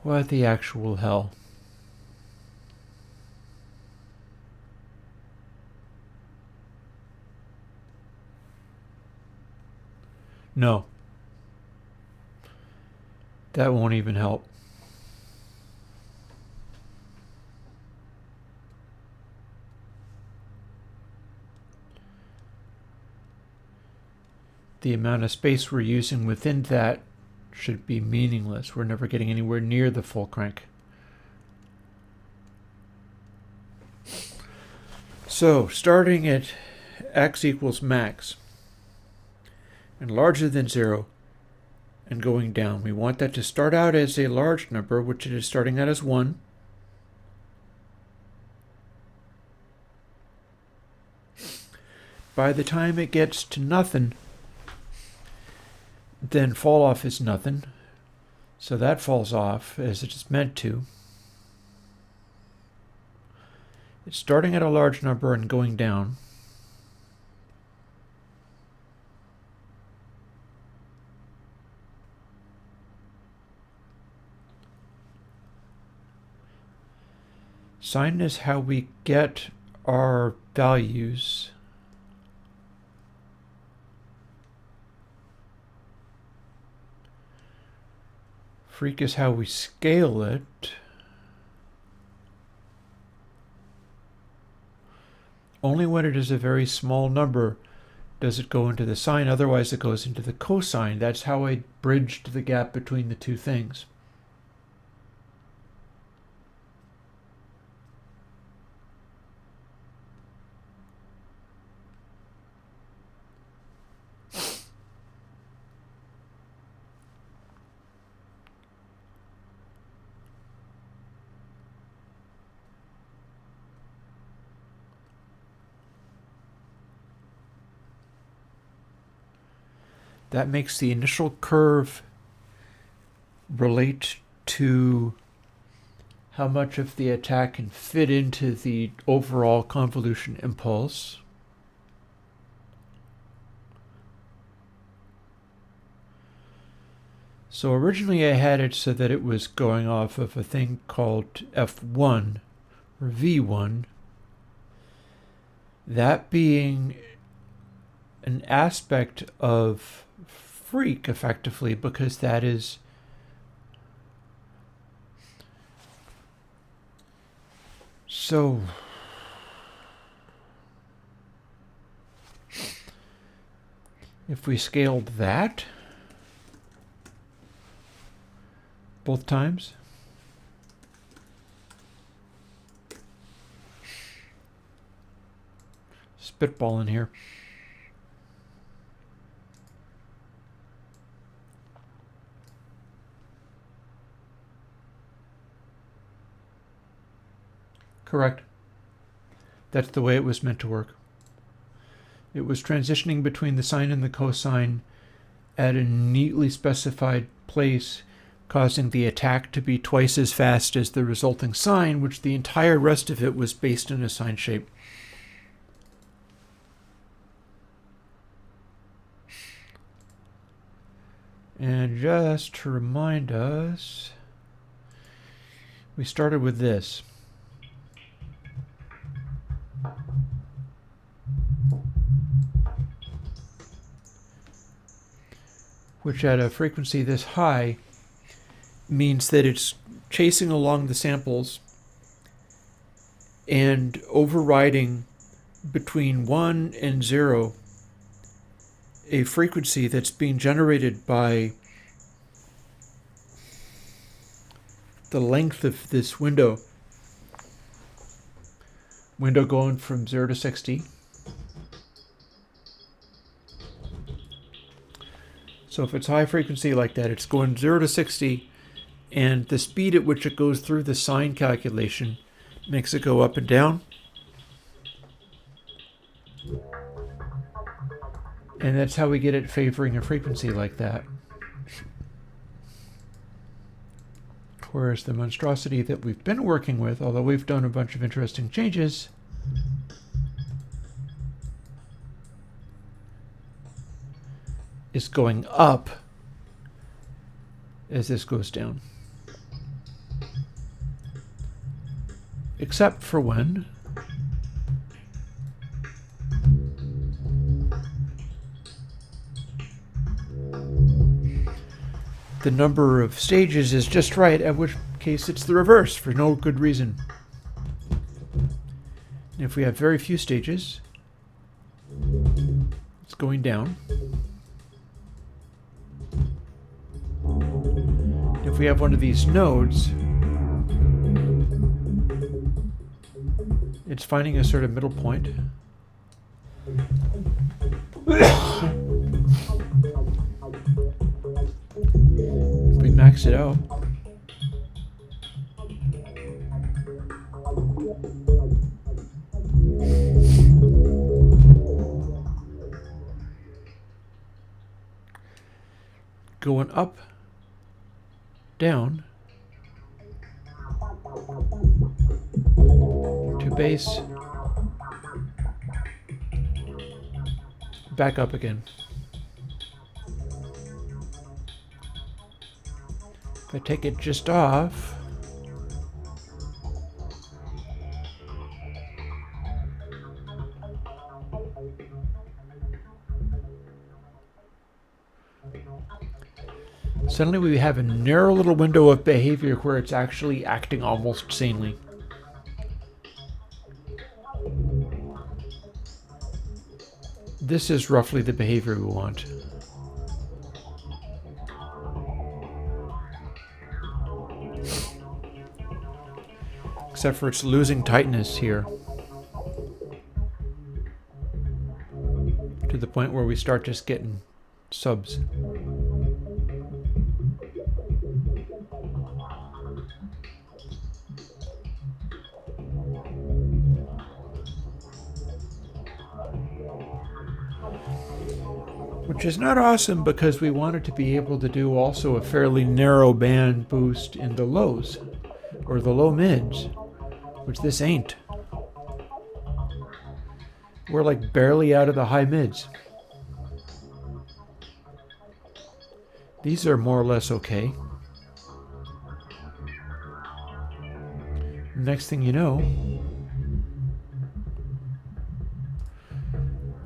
What the actual hell? No. That won't even help. The amount of space we're using within that should be meaningless. We're never getting anywhere near the full crank. So, starting at x equals max and larger than 0 and going down, we want that to start out as a large number, which it is starting out as 1. By the time it gets to nothing, then fall off is nothing. So that falls off as it is meant to. It's starting at a large number and going down. Sine is how we get our values. Freak is how we scale it. Only when it is a very small number does it go into the sine, otherwise it goes into the cosine. That's how I bridged the gap between the two things. That makes the initial curve relate to how much of the attack can fit into the overall convolution impulse. So originally I had it so that it was going off of a thing called F1 or V1. That being an aspect of freak, effectively, because that is so. If we scaled that both times, spitball in here. Correct. That's the way it was meant to work. It was transitioning between the sine and the cosine at a neatly specified place, causing the attack to be twice as fast as the resulting sine, which the entire rest of it was based in a sine shape. And just to remind us, we started with this. Which at a frequency this high means that it's chasing along the samples and overriding between 1 and 0 a frequency that's being generated by the length of this window going from 0 to 60. So if it's high frequency like that, it's going 0 to 60, and the speed at which it goes through the sine calculation makes it go up and down. And that's how we get it favoring a frequency like that. Whereas the monstrosity that we've been working with, although we've done a bunch of interesting changes, is going up as this goes down. Except for when the number of stages is just right, in which case it's the reverse for no good reason. If we have very few stages, it's going down. If we have one of these nodes, it's finding a sort of middle point. If we max it out, going up, down, to base, back up again. If I take it just off, suddenly we have a narrow little window of behavior where it's actually acting almost sanely. This is roughly the behavior we want. Except for it's losing tightness here to the point where we start just getting subs. Which is not awesome because we wanted to be able to do also a fairly narrow band boost in the lows or the low mids, which this ain't. We're like barely out of the high mids. These are more or less okay. Next thing you know,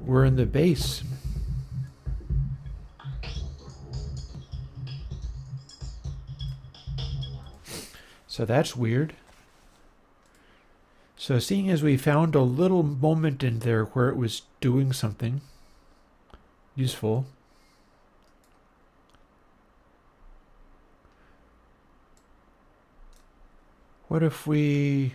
we're in the bass. So that's weird. So seeing as we found a little moment in there where it was doing something useful, what if we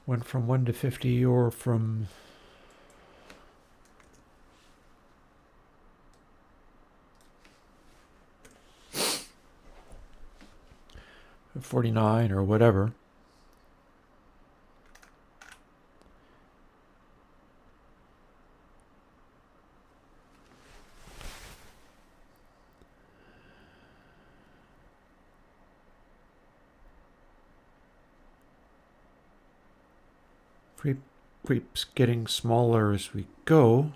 went from 1 to 50 or from 49 or whatever. Creeps getting smaller as we go.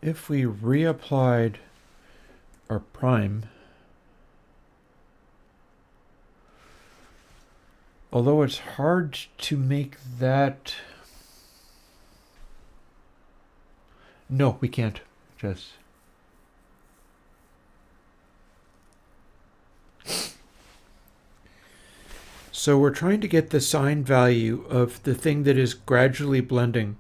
If we reapplied our prime, although it's hard to make that... No, we can't. Just so we're trying to get the sine value of the thing that is gradually blending.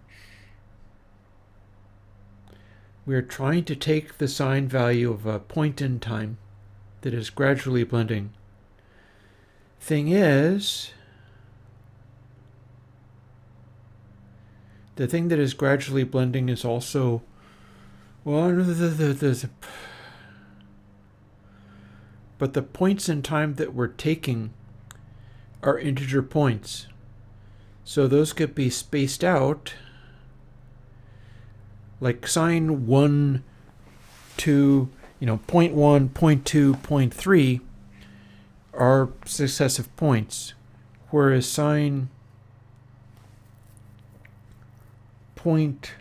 We're trying to take the sine value of a point in time that is gradually blending. Thing is, the thing that is gradually blending is also, well, but the points in time that we're taking are integer points. So those could be spaced out like sine 1, 2, 0.1, 0.2, 0.3 are successive points, whereas sine point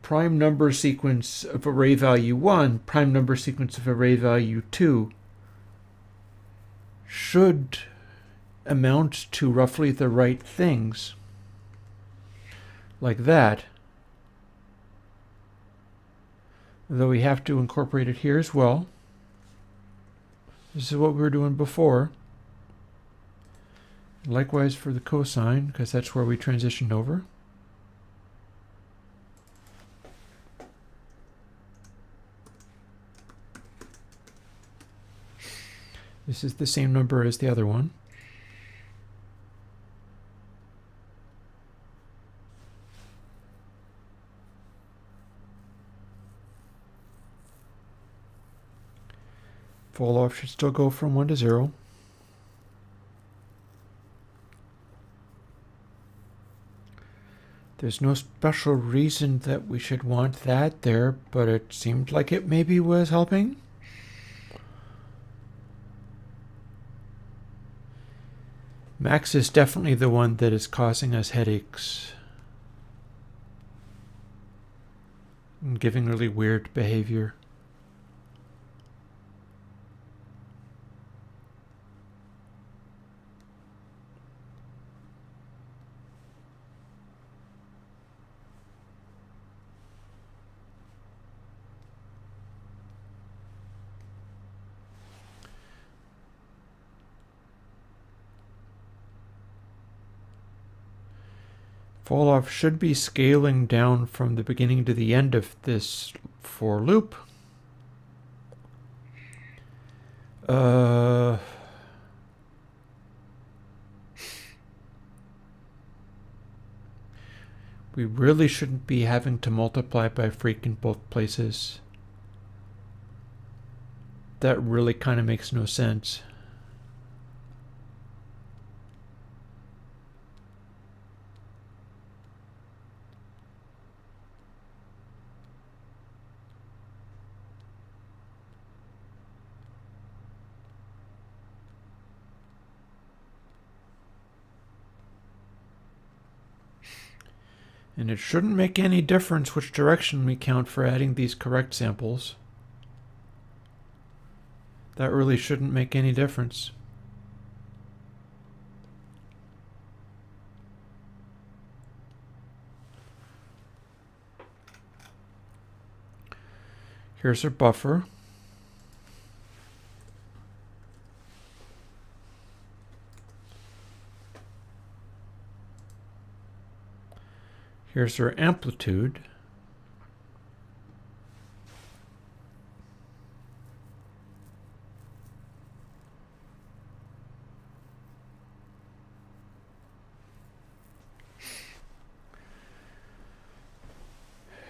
prime number sequence of array value 1, prime number sequence of array value 2 should amount to roughly the right things, like that. Though we have to incorporate it here as well. This is what we were doing before. Likewise for the cosine, because that's where we transitioned over. This is the same number as the other one. Fall off should still go from 1 to 0. There's no special reason that we should want that there, but it seemed like it maybe was helping. Max is definitely the one that is causing us headaches and giving really weird behavior. Fall off should be scaling down from the beginning to the end of this for loop. We really shouldn't be having to multiply by freq in both places. That really kind of makes no sense. And it shouldn't make any difference which direction we count for adding these correct samples. That really shouldn't make any difference. Here's our buffer. Here's our amplitude.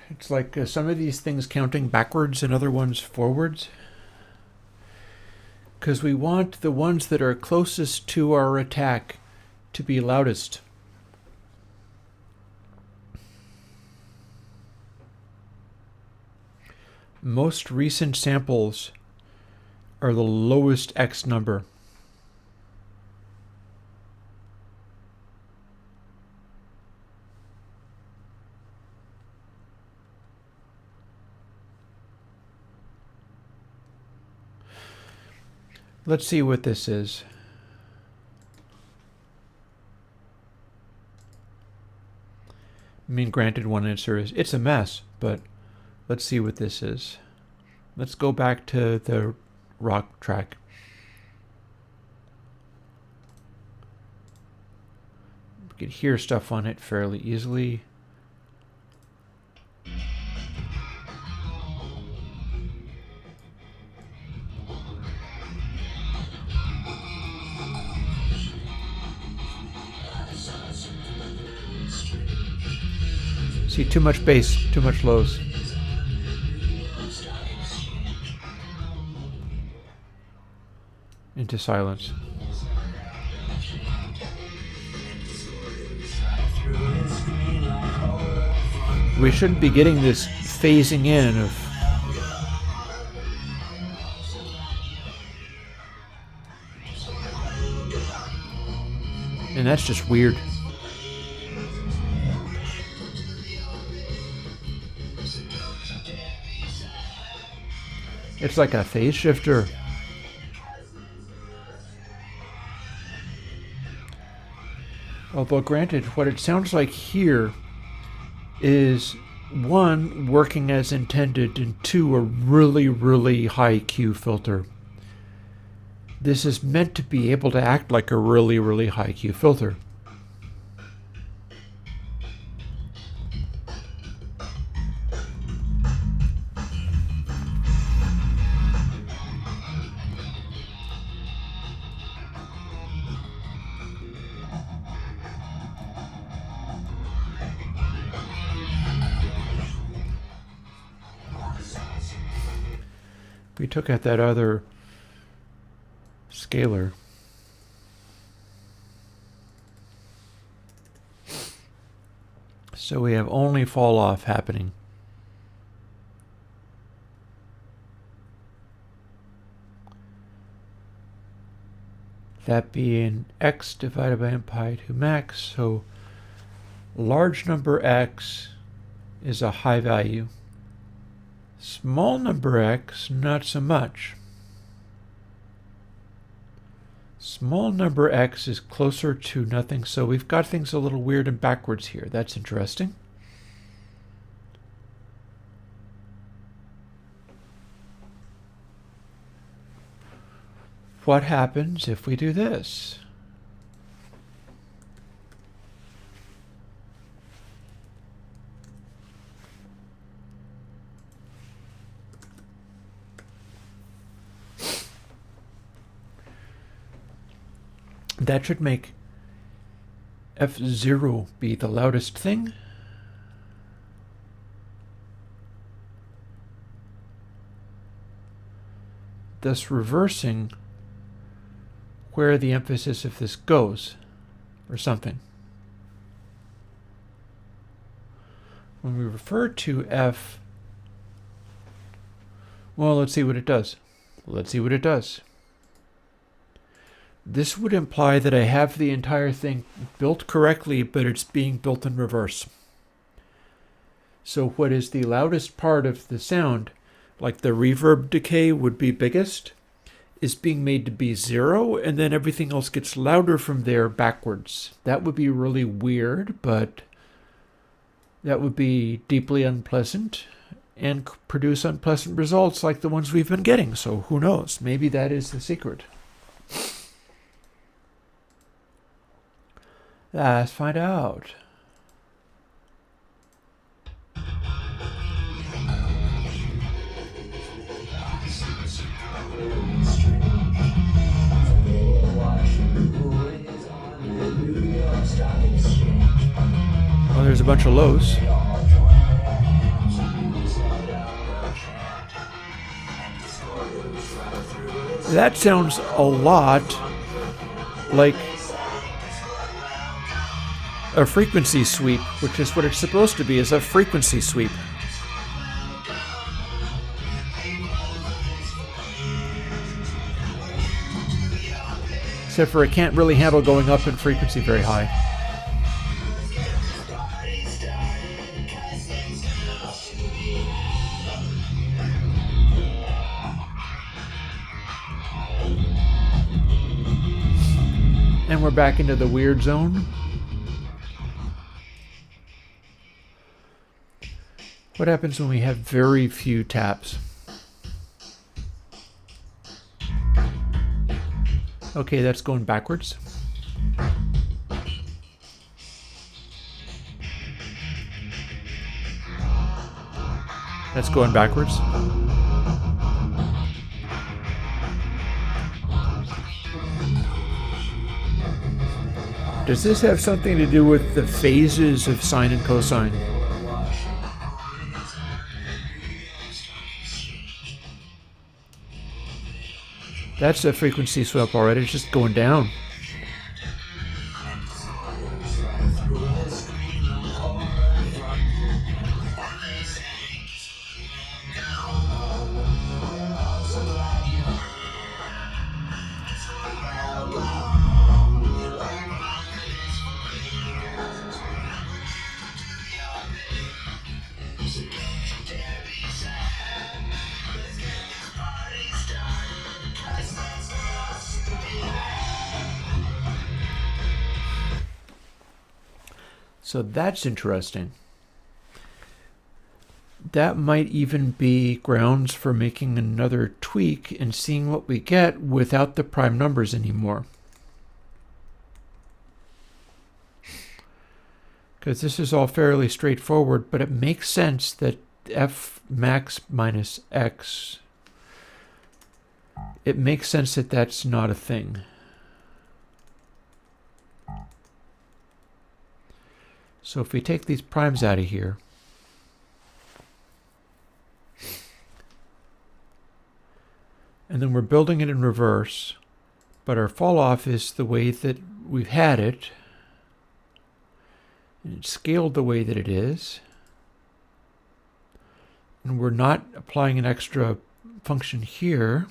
It's like some of these things counting backwards and other ones forwards. Because we want the ones that are closest to our attack to be loudest. Most recent samples are the lowest X number. Let's see what this is. I mean, granted, one answer is it's a mess, but Let's see what this is. Let's go back to the rock track. We could hear stuff on it fairly easily. See, too much bass, too much lows. Into silence. We shouldn't be getting this phasing in of... And that's just weird. It's like a phase shifter. Although granted, what it sounds like here is 1, working as intended, and 2, a really, really high Q filter. This is meant to be able to act like a really, really high Q filter. We took out that other scalar. So we have only fall off happening. That being x divided by n pi 2 max, so large number x is a high value. Small number x, not so much. Small number x is closer to nothing, so we've got things a little weird and backwards here. That's interesting. What happens if we do this? That should make F0 be the loudest thing. Thus reversing where the emphasis of this goes, or something. When we refer to F, well, let's see what it does. Let's see what it does. This would imply that I have the entire thing built correctly, but it's being built in reverse. So what is the loudest part of the sound, like the reverb decay would be biggest, is being made to be 0, and then everything else gets louder from there backwards. That would be really weird, but that would be deeply unpleasant and produce unpleasant results like the ones we've been getting. So who knows? Maybe that is the secret. Let's find out. Well, there's a bunch of lows. That sounds a lot like a frequency sweep, which is what it's supposed to be, is a frequency sweep. Except for it can't really handle going up in frequency very high. And we're back into the weird zone. What happens when we have very few taps? Okay, that's going backwards. That's going backwards. Does this have something to do with the phases of sine and cosine? That's a frequency swap already, it's just going down. So that's interesting. That might even be grounds for making another tweak and seeing what we get without the prime numbers anymore. Because this is all fairly straightforward, but it makes sense that f max minus x, it makes sense that that's not a thing. So if we take these primes out of here, and then we're building it in reverse, but our fall off is the way that we've had it, and it's scaled the way that it is, and we're not applying an extra function here.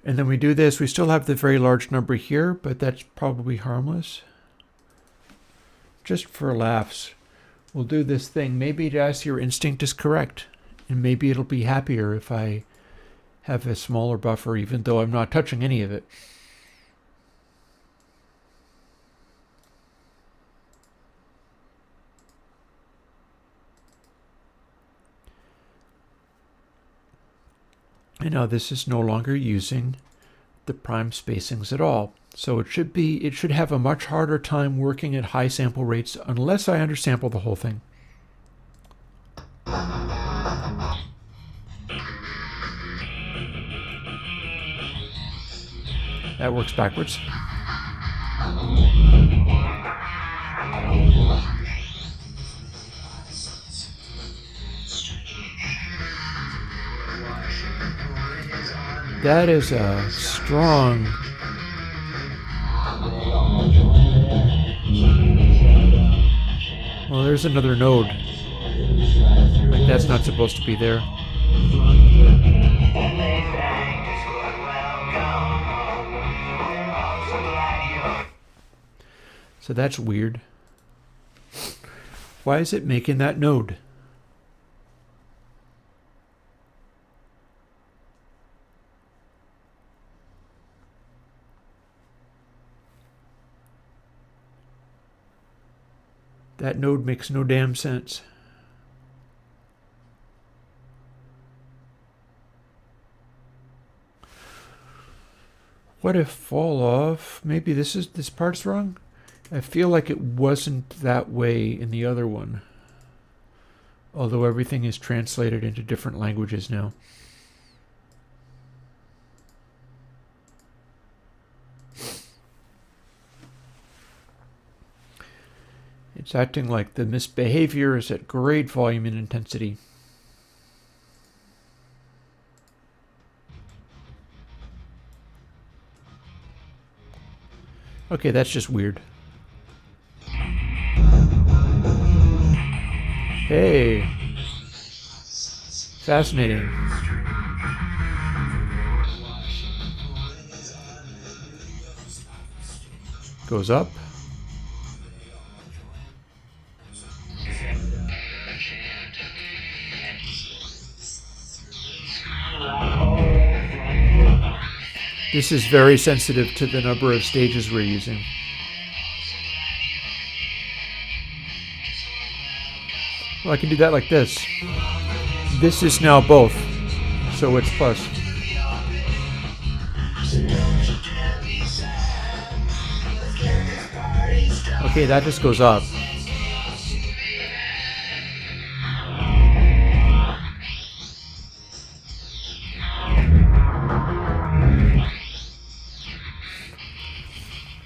And then we do this, we still have the very large number here, but that's probably harmless. Just for laughs, we'll do this thing. Maybe just your instinct is correct, and maybe it'll be happier if I have a smaller buffer, even though I'm not touching any of it. And now this is no longer using the prime spacings at all. So it should have a much harder time working at high sample rates unless I undersample the whole thing. That works backwards. That is a strong... Well, there's another node. Like, that's not supposed to be there. So that's weird. Why is it making that node? That node makes no damn sense. What if fall off? Maybe this part's wrong? I feel like it wasn't that way in the other one. Although everything is translated into different languages now. It's acting like the misbehavior is at great volume and intensity. Okay, that's just weird. Hey! Fascinating. Goes up. This is very sensitive to the number of stages we're using. Well, I can do that like this. This is now both, so it's plus. Okay, that just goes up.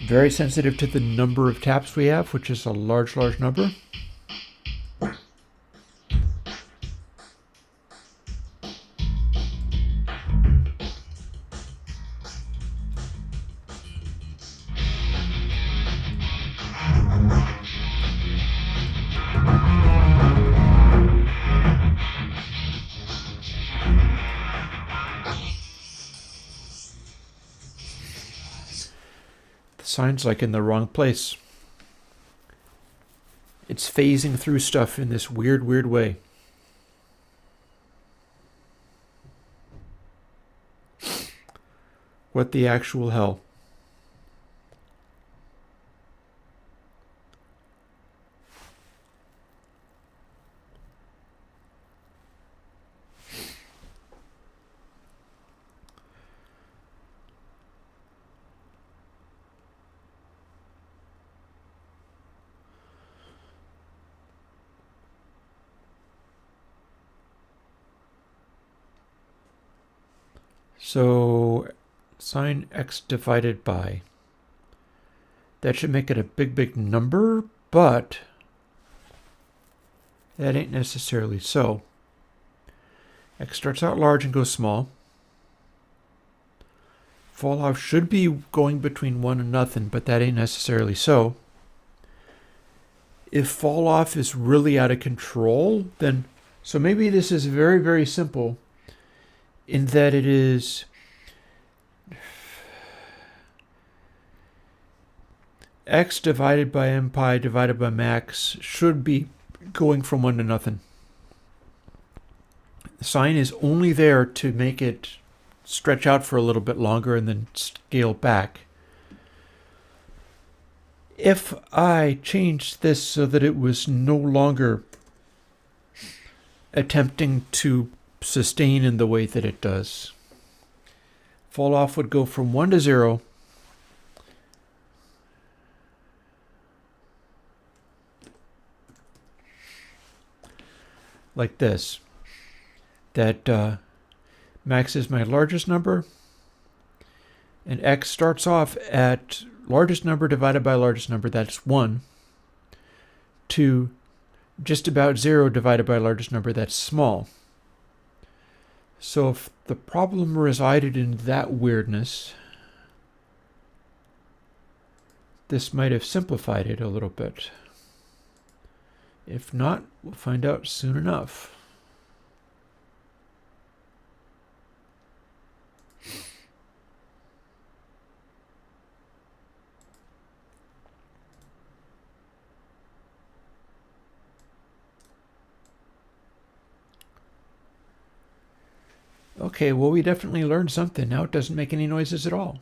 Very sensitive to the number of taps we have, which is a large number. The sign's like in the wrong place. It's phasing through stuff in this weird way. What the actual hell? So sine x divided by. That should make it a big number, but that ain't necessarily so. X starts out large and goes small. Fall off should be going between 1 and nothing, but that ain't necessarily so. If fall off is really out of control, then so maybe this is very simple in that it is x divided by m pi divided by max should be going from 1 to nothing. The sign is only there to make it stretch out for a little bit longer and then scale back. If I changed this so that it was no longer attempting to sustain in the way that it does, fall off would go from 1 to 0. Like this. That max is my largest number, and x starts off at largest number divided by largest number, that's 1, to just about 0 divided by largest number, that's small. So if the problem resided in that weirdness, this might have simplified it a little bit. If not, we'll find out soon enough. Okay, well, we definitely learned something. Now it doesn't make any noises at all.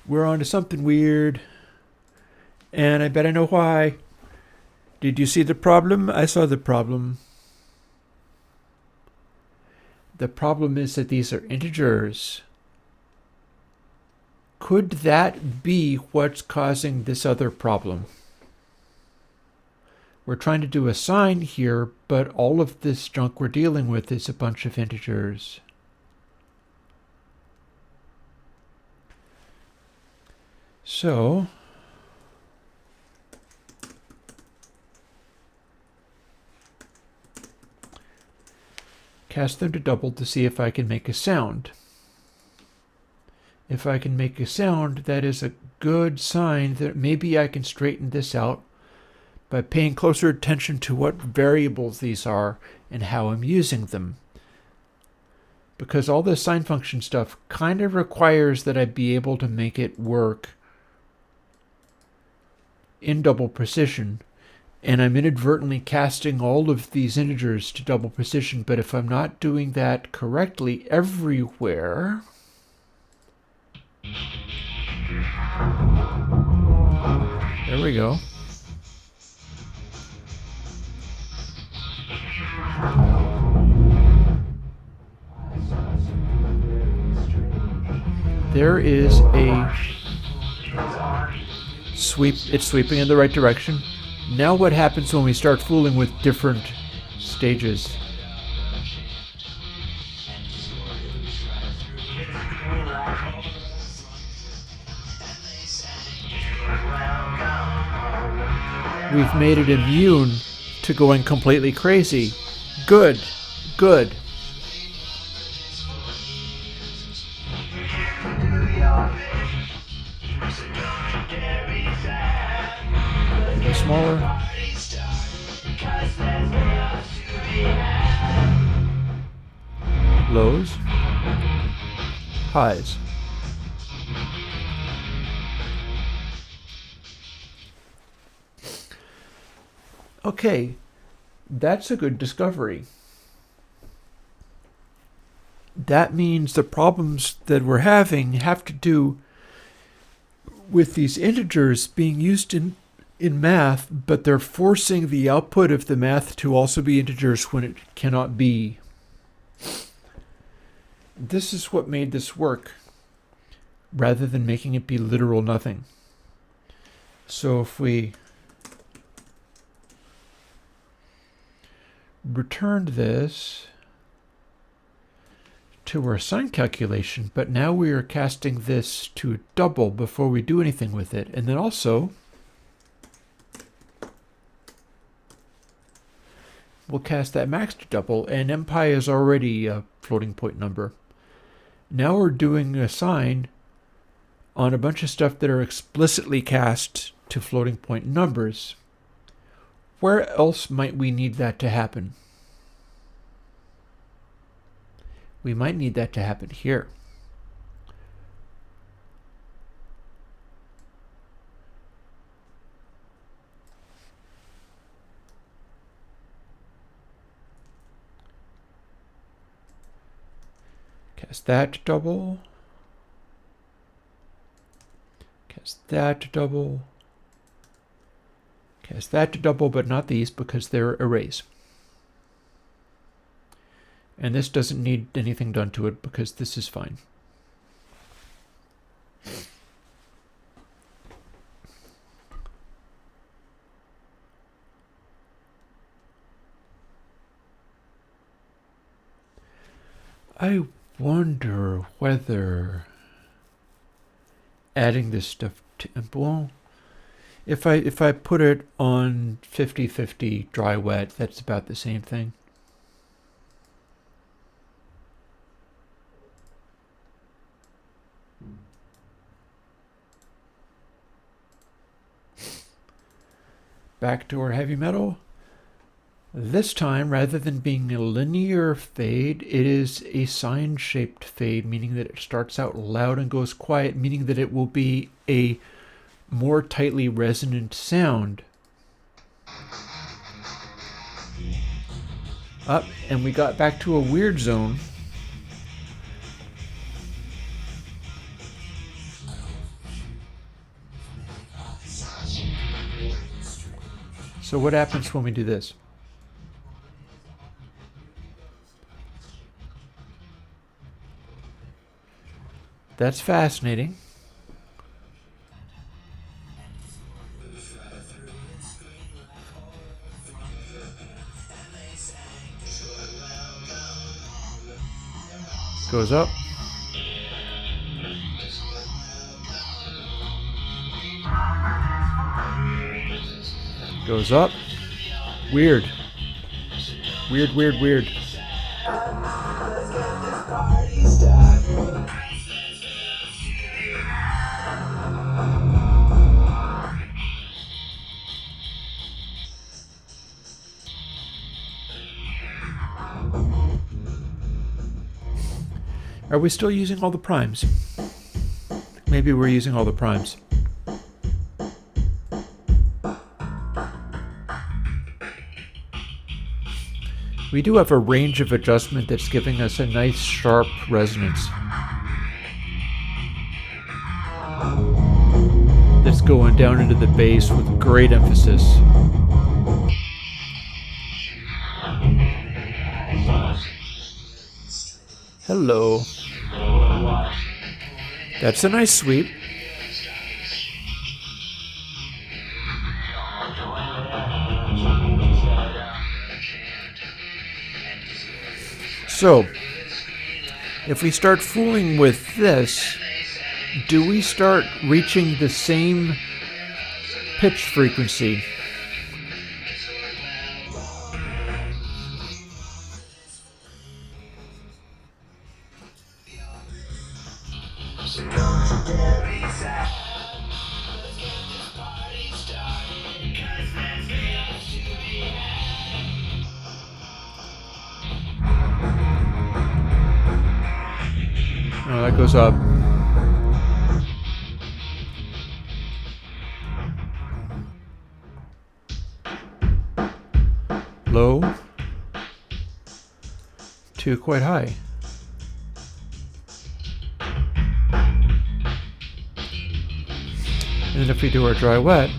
We're on to something weird, and I bet I know why. Did you see the problem? I saw the problem. The problem is that these are integers. Could that be what's causing this other problem? We're trying to do a sine here, but all of this junk we're dealing with is a bunch of integers. So, cast them to double to see if I can make a sound. If I can make a sound, that is a good sign that maybe I can straighten this out by paying closer attention to what variables these are and how I'm using them. Because all this sine function stuff kind of requires that I be able to make it work in double precision, and I'm inadvertently casting all of these integers to double precision, but if I'm not doing that correctly everywhere, There we go. There is a sweep. It's sweeping in the right direction. Now what happens when we start fooling with different stages? We've made it immune to going completely crazy. Good. Good. Go smaller. Lows. Highs. Okay, that's a good discovery. That means the problems that we're having have to do with these integers being used in math, but they're forcing the output of the math to also be integers when it cannot be. This is what made this work, rather than making it be literal nothing. So if we returned this to our sign calculation, but now we are casting this to double before we do anything with it. And then also, we'll cast that max to double, and MPy is already a floating point number. Now we're doing a sign on a bunch of stuff that are explicitly cast to floating point numbers. Where else might we need that to happen? We might need that to happen here. Cast that to double. Cast that to double. Cast that to double, but not these because they're arrays. And this doesn't need anything done to it because this is fine. I wonder whether adding this stuff to, well, if I put it on 50-50 dry wet, that's about the same thing. Back to our heavy metal. This time, rather than being a linear fade, it is a sine-shaped fade, meaning that it starts out loud and goes quiet, meaning that it will be a more tightly resonant sound. Up, and we got back to a weird zone. So what happens when we do this? That's fascinating. Goes up. Goes up. Weird. Weird, weird, weird. Are we still using all the primes? Maybe we're using all the primes. We do have a range of adjustment that's giving us a nice sharp resonance. that's going down into the bass with great emphasis. Hello. That's a nice sweep. So, if we start fooling with this, do we start reaching the same pitch frequency? Oh, that goes up. Low to quite high. And then if we do our dry wet,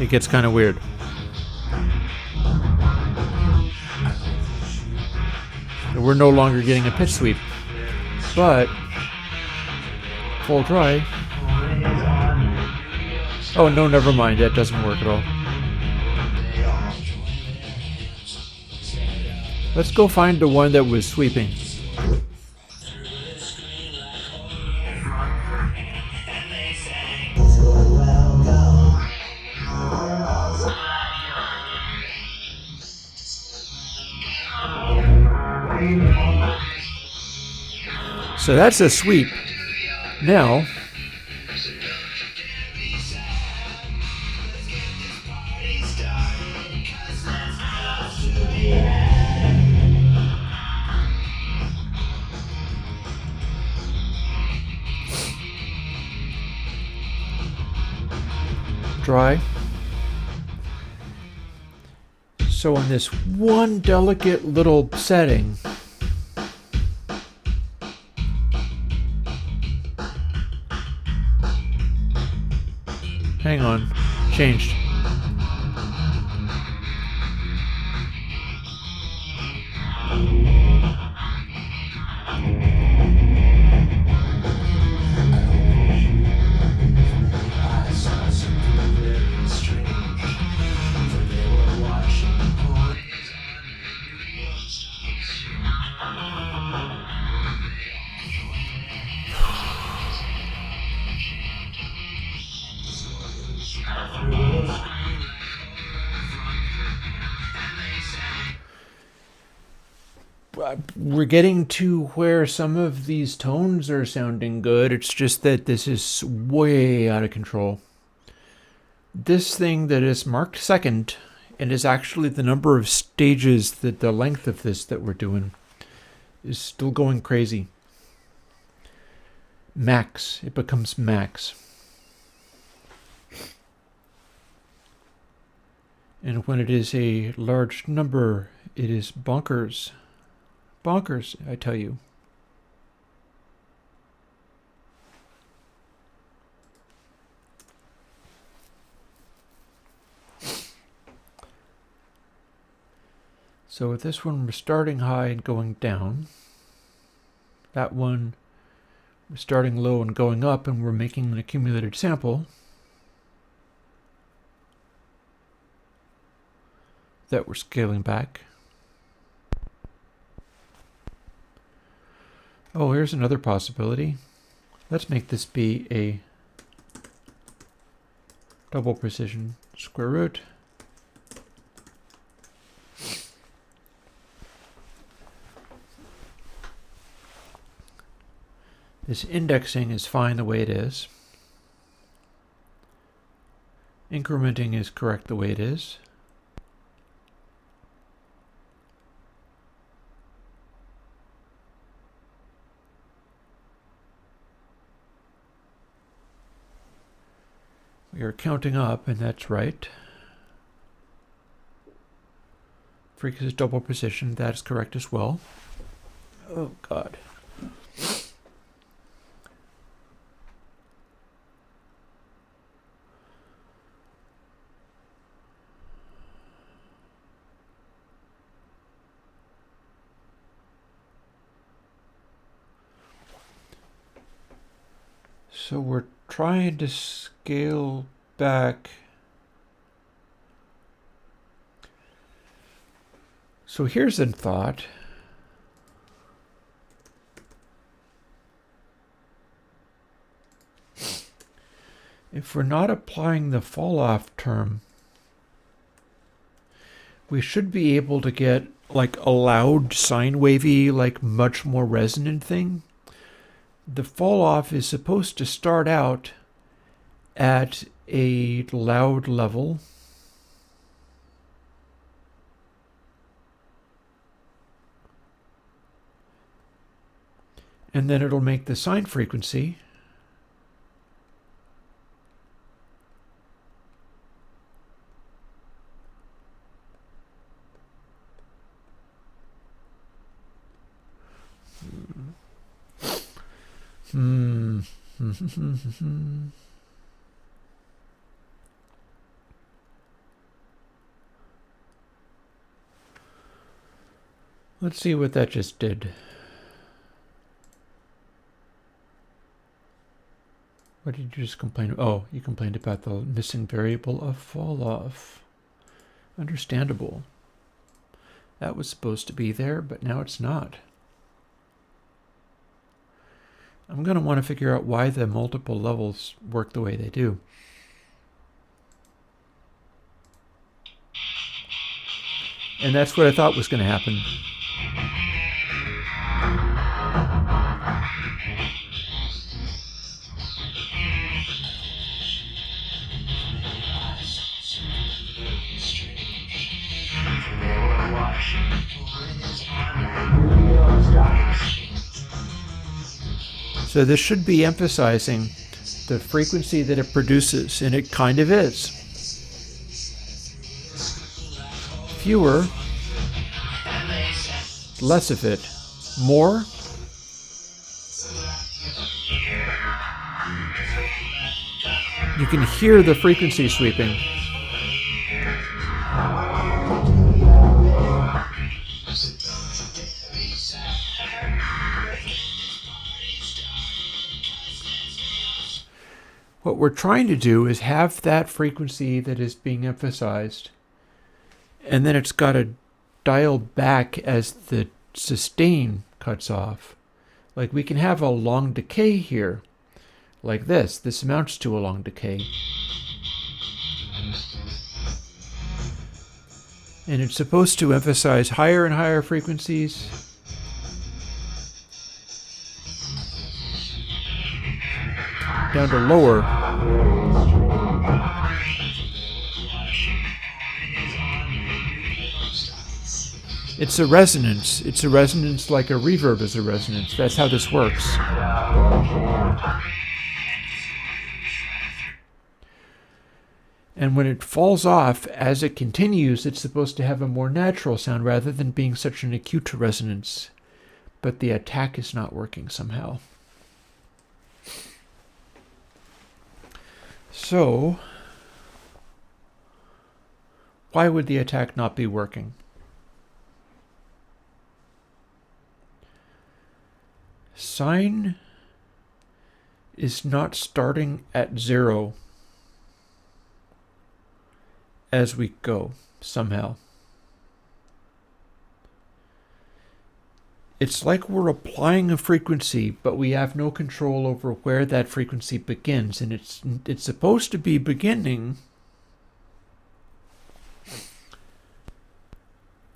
it gets kind of weird. We're no longer getting a pitch sweep, but full dry. Oh no, never mind, that doesn't work at all. Let's go find the one that was sweeping. So that's a sweep. Now, dry. So in this one delicate little setting, hang on, changed. We're getting to where some of these tones are sounding good. It's just that this is way out of control. This thing that is marked second and is actually the number of stages, that the length of this that we're doing, is still going crazy. Max. It becomes max. And when it is a large number, it is bonkers. Bonkers, I tell you. So with this one, we're starting high and going down. That one, we're starting low and going up, and we're making an accumulated sample that we're scaling back. Oh, here's another possibility. Let's make this be a double precision square root. This indexing is fine the way it is. Incrementing is correct the way it is. We are counting up, and that's right. Freak is double precision, that is correct as well. Oh, God. So we're trying to scale back. So here's a thought. If we're not applying the fall-off term, we should be able to get like a loud sine wavy, like much more resonant thing. The fall-off is supposed to start out at a loud level. And then it'll make the sine frequency. Let's see what that just did. What did you just complain about? Oh, you complained about the missing variable of fall off. Understandable. That was supposed to be there, but now it's not. I'm going to want to figure out why the multiple levels work the way they do. And that's what I thought was going to happen. So this should be emphasizing the frequency that it produces, and it kind of is. Fewer, less of it. More, you can hear the frequency sweeping. What we're trying to do is have that frequency that is being emphasized, and then it's got to dial back as the sustain cuts off. Like we can have a long decay here, like this. This amounts to a long decay. And it's supposed to emphasize higher and higher frequencies. Down to lower. It's a resonance. It's a resonance like a reverb is a resonance. That's how this works. And when it falls off, as it continues, it's supposed to have a more natural sound rather than being such an acute resonance. But the attack is not working somehow. So, why would the attack not be working? Sine is not starting at 0 as we go, somehow. It's like we're applying a frequency, but we have no control over where that frequency begins, and it's supposed to be beginning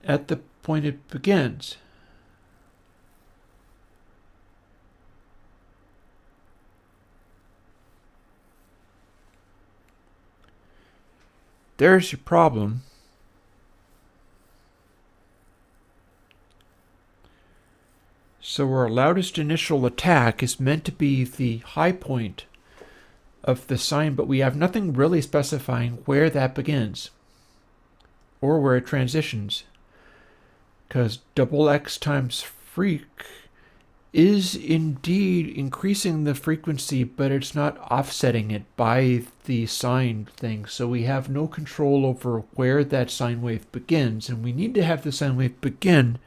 at the point it begins. There's your problem. So our loudest initial attack is meant to be the high point of the sine, but we have nothing really specifying where that begins or where it transitions. Because double X times freq is indeed increasing the frequency, but it's not offsetting it by the sine thing. So we have no control over where that sine wave begins, and we need to have the sine wave begin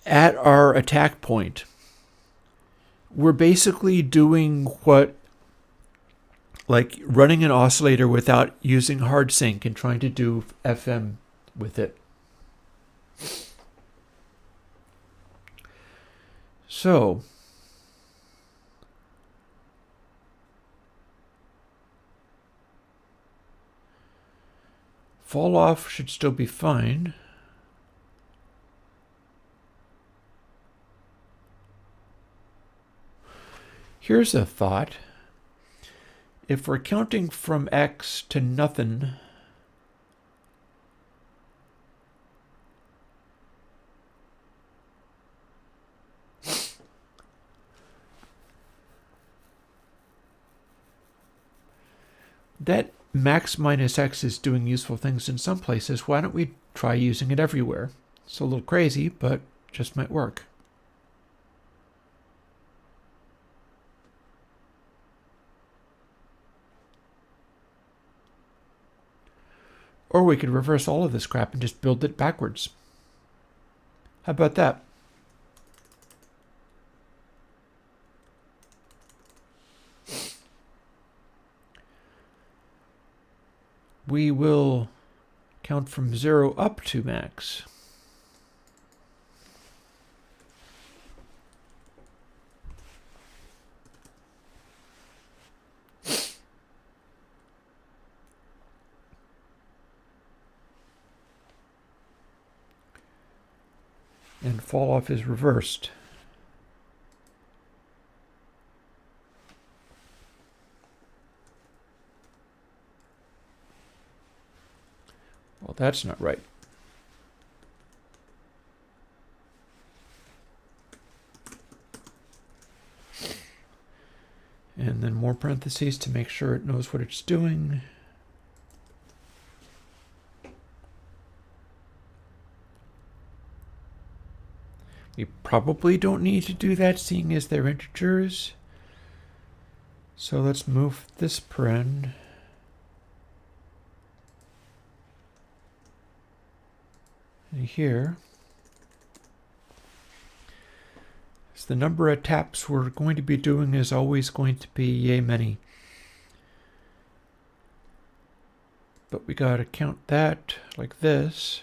at our attack point. we're basically doing what, like running an oscillator without using hard sync and trying to do FM with it. So, fall off should still be fine. Here's a thought. If we're counting from X to nothing, that max minus X is doing useful things in some places. Why don't we try using it everywhere? It's a little crazy, but just might work. Or we could reverse all of this crap and just build it backwards. How about that? We will count from 0 up to max. And fall off is reversed. Well, that's not right. And then more parentheses to make sure it knows what it's doing. We probably don't need to do that, seeing as they're integers. So let's move this paren here. So the number of taps we're going to be doing is always going to be yay many. But we got to count that like this.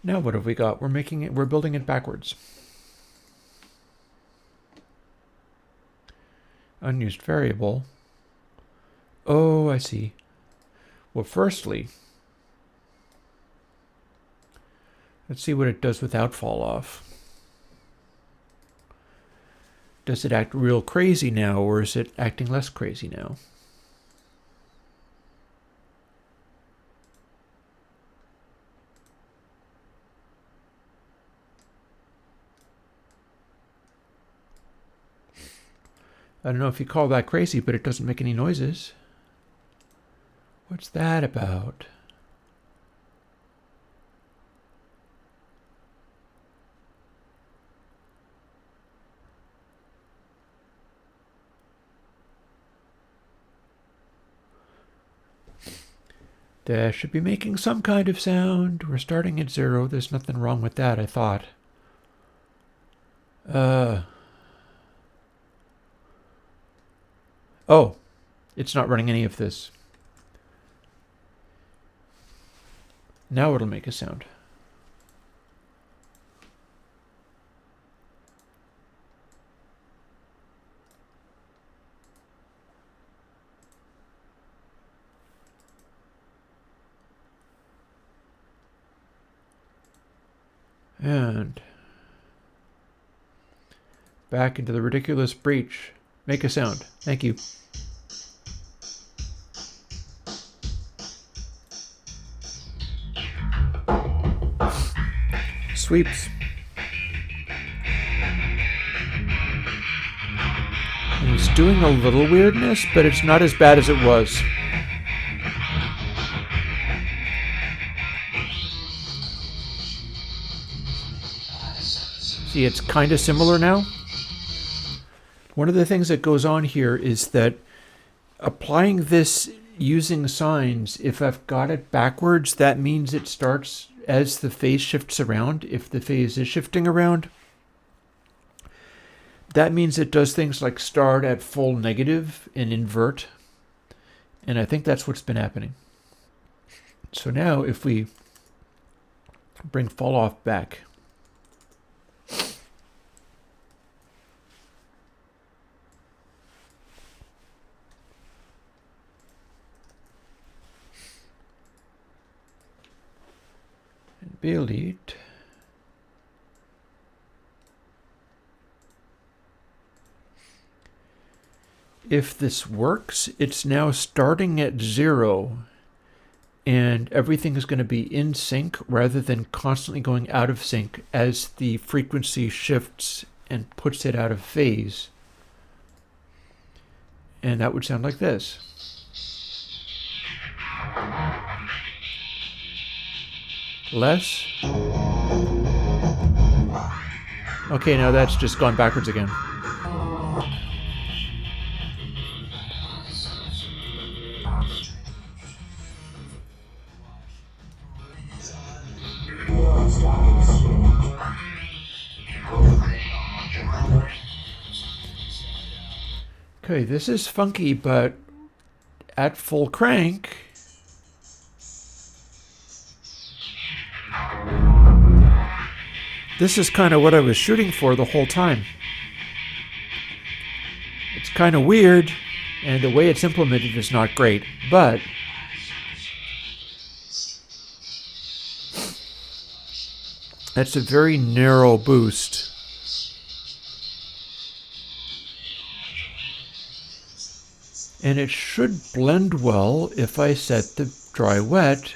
Now what have we got? We're building it backwards. Unused variable. Oh, I see. Well, firstly, let's see what it does without fall off. Does it act real crazy now, or is it acting less crazy now? I don't know if you call that crazy, but it doesn't make any noises. What's that about? That should be making some kind of sound. We're starting at 0. There's nothing wrong with that, I thought. Oh, it's not running any of this. Now it'll make a sound. And back into the ridiculous breach. Make a sound. Thank you. Sweeps. And it's doing a little weirdness, but it's not as bad as it was. See, it's kind of similar now. One of the things that goes on here is that applying this using sines, if I've got it backwards, that means it starts as the phase shifts around. If the phase is shifting around, that means it does things like start at full negative and invert. And I think that's what's been happening. So now if we bring fall off back, and delete, if this works, it's now starting at 0, and everything is going to be in sync rather than constantly going out of sync as the frequency shifts and puts it out of phase. And that would sound like this. Less. Okay, now that's just gone backwards again. Okay, this is funky, but at full crank, this is kind of what I was shooting for the whole time. It's kind of weird, and the way it's implemented is not great, but that's a very narrow boost. And it should blend well if I set the dry wet.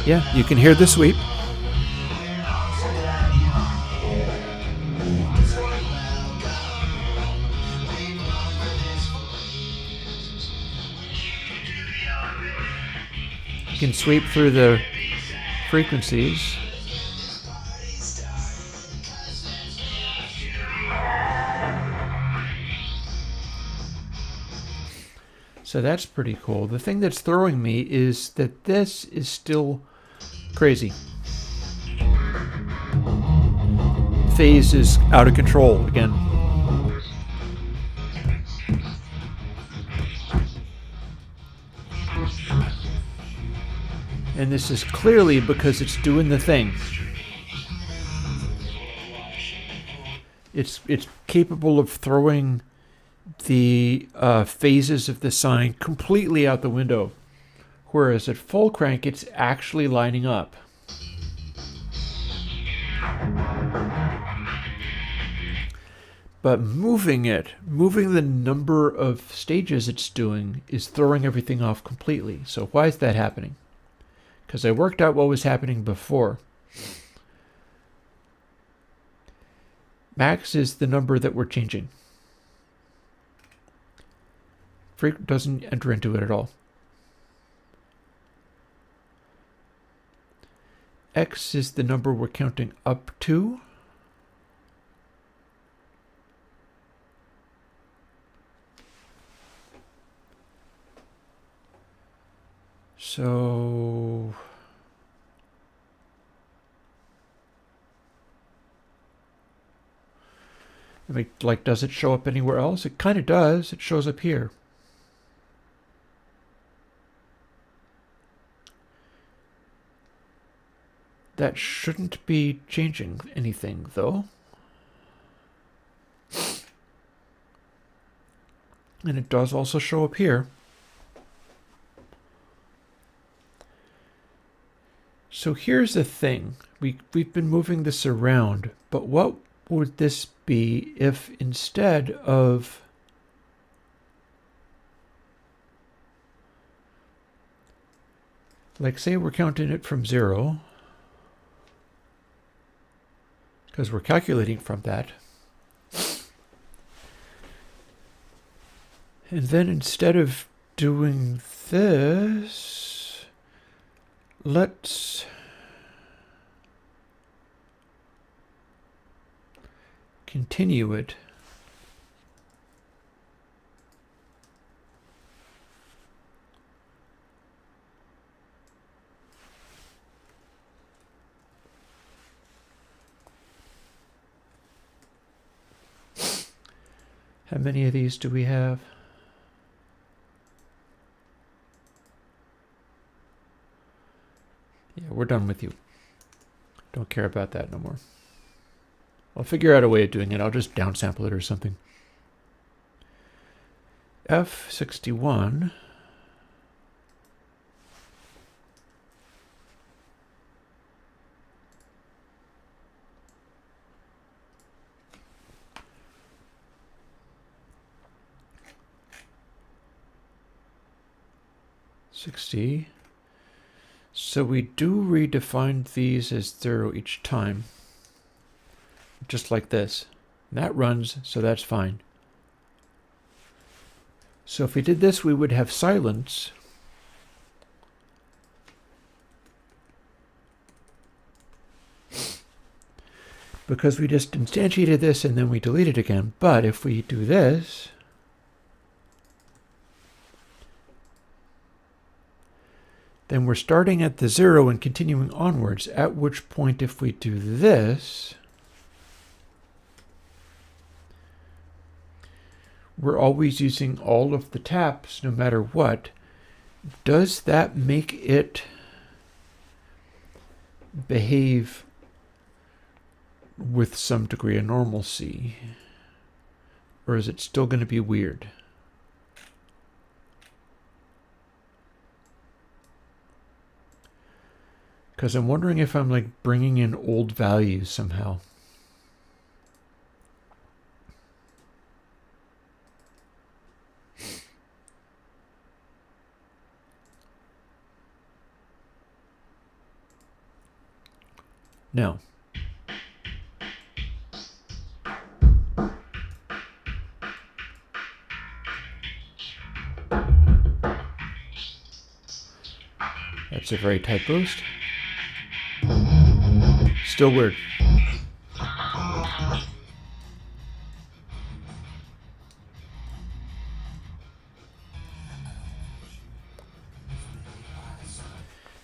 Yeah, you can hear the sweep. You can sweep through the frequencies. So that's pretty cool. The thing that's throwing me is that this is still crazy. Phase is out of control again. And this is clearly because it's doing the thing. It's capable of throwing the phases of the sine completely out the window, whereas at full crank it's actually lining up. But moving the number of stages it's doing is throwing everything off completely. So why is that happening? Because I worked out what was happening before. Max is the number that we're changing. Freq doesn't enter into it at all. X is the number we're counting up to. So I mean, like, does it show up anywhere else? It kind of does. It shows up here. That shouldn't be changing anything, though. And it does also show up here. So here's the thing. We've been moving this around, but what would this be if instead of like, say we're counting it from 0, because we're calculating from that. And then instead of doing this, let's continue it How many of these do we have? Yeah, we're done with you. Don't care about that no more. I'll figure out a way of doing it. I'll just downsample it or something. F61. So we do redefine these as 0 each time. Just like this. And that runs, so that's fine. So if we did this, we would have silence. Because we just instantiated this and then we delete it again. But if we do this, then we're starting at the 0 and continuing onwards, at which point if we do this, we're always using all of the taps no matter what. Does that make it behave with some degree of normalcy? Or is it still going to be weird? Because I'm wondering if I'm like bringing in old values somehow. Now, that's a very tight boost. Still weird.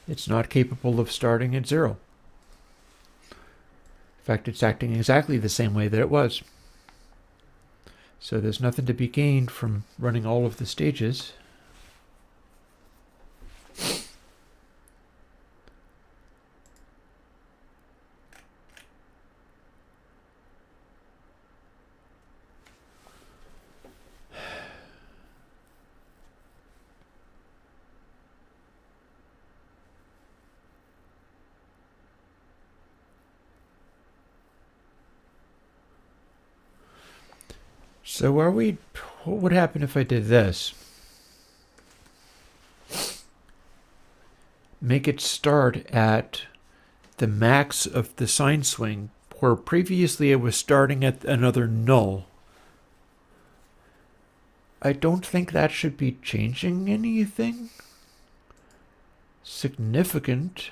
It's not capable of starting at 0. In fact, it's acting exactly the same way that it was. So there's nothing to be gained from running all of the stages. So what would happen if I did this? Make it start at the max of the sine swing, where previously it was starting at another null. I don't think that should be changing anything significant.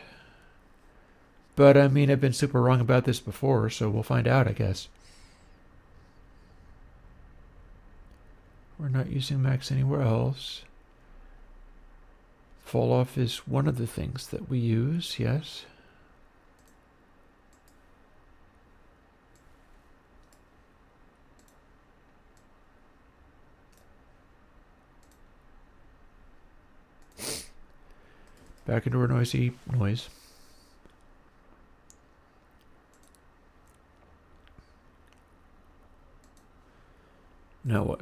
But I mean, I've been super wrong about this before, so we'll find out, I guess. We're not using max anywhere else. Fall off is one of the things that we use, yes. Back into our noisy noise. Now what?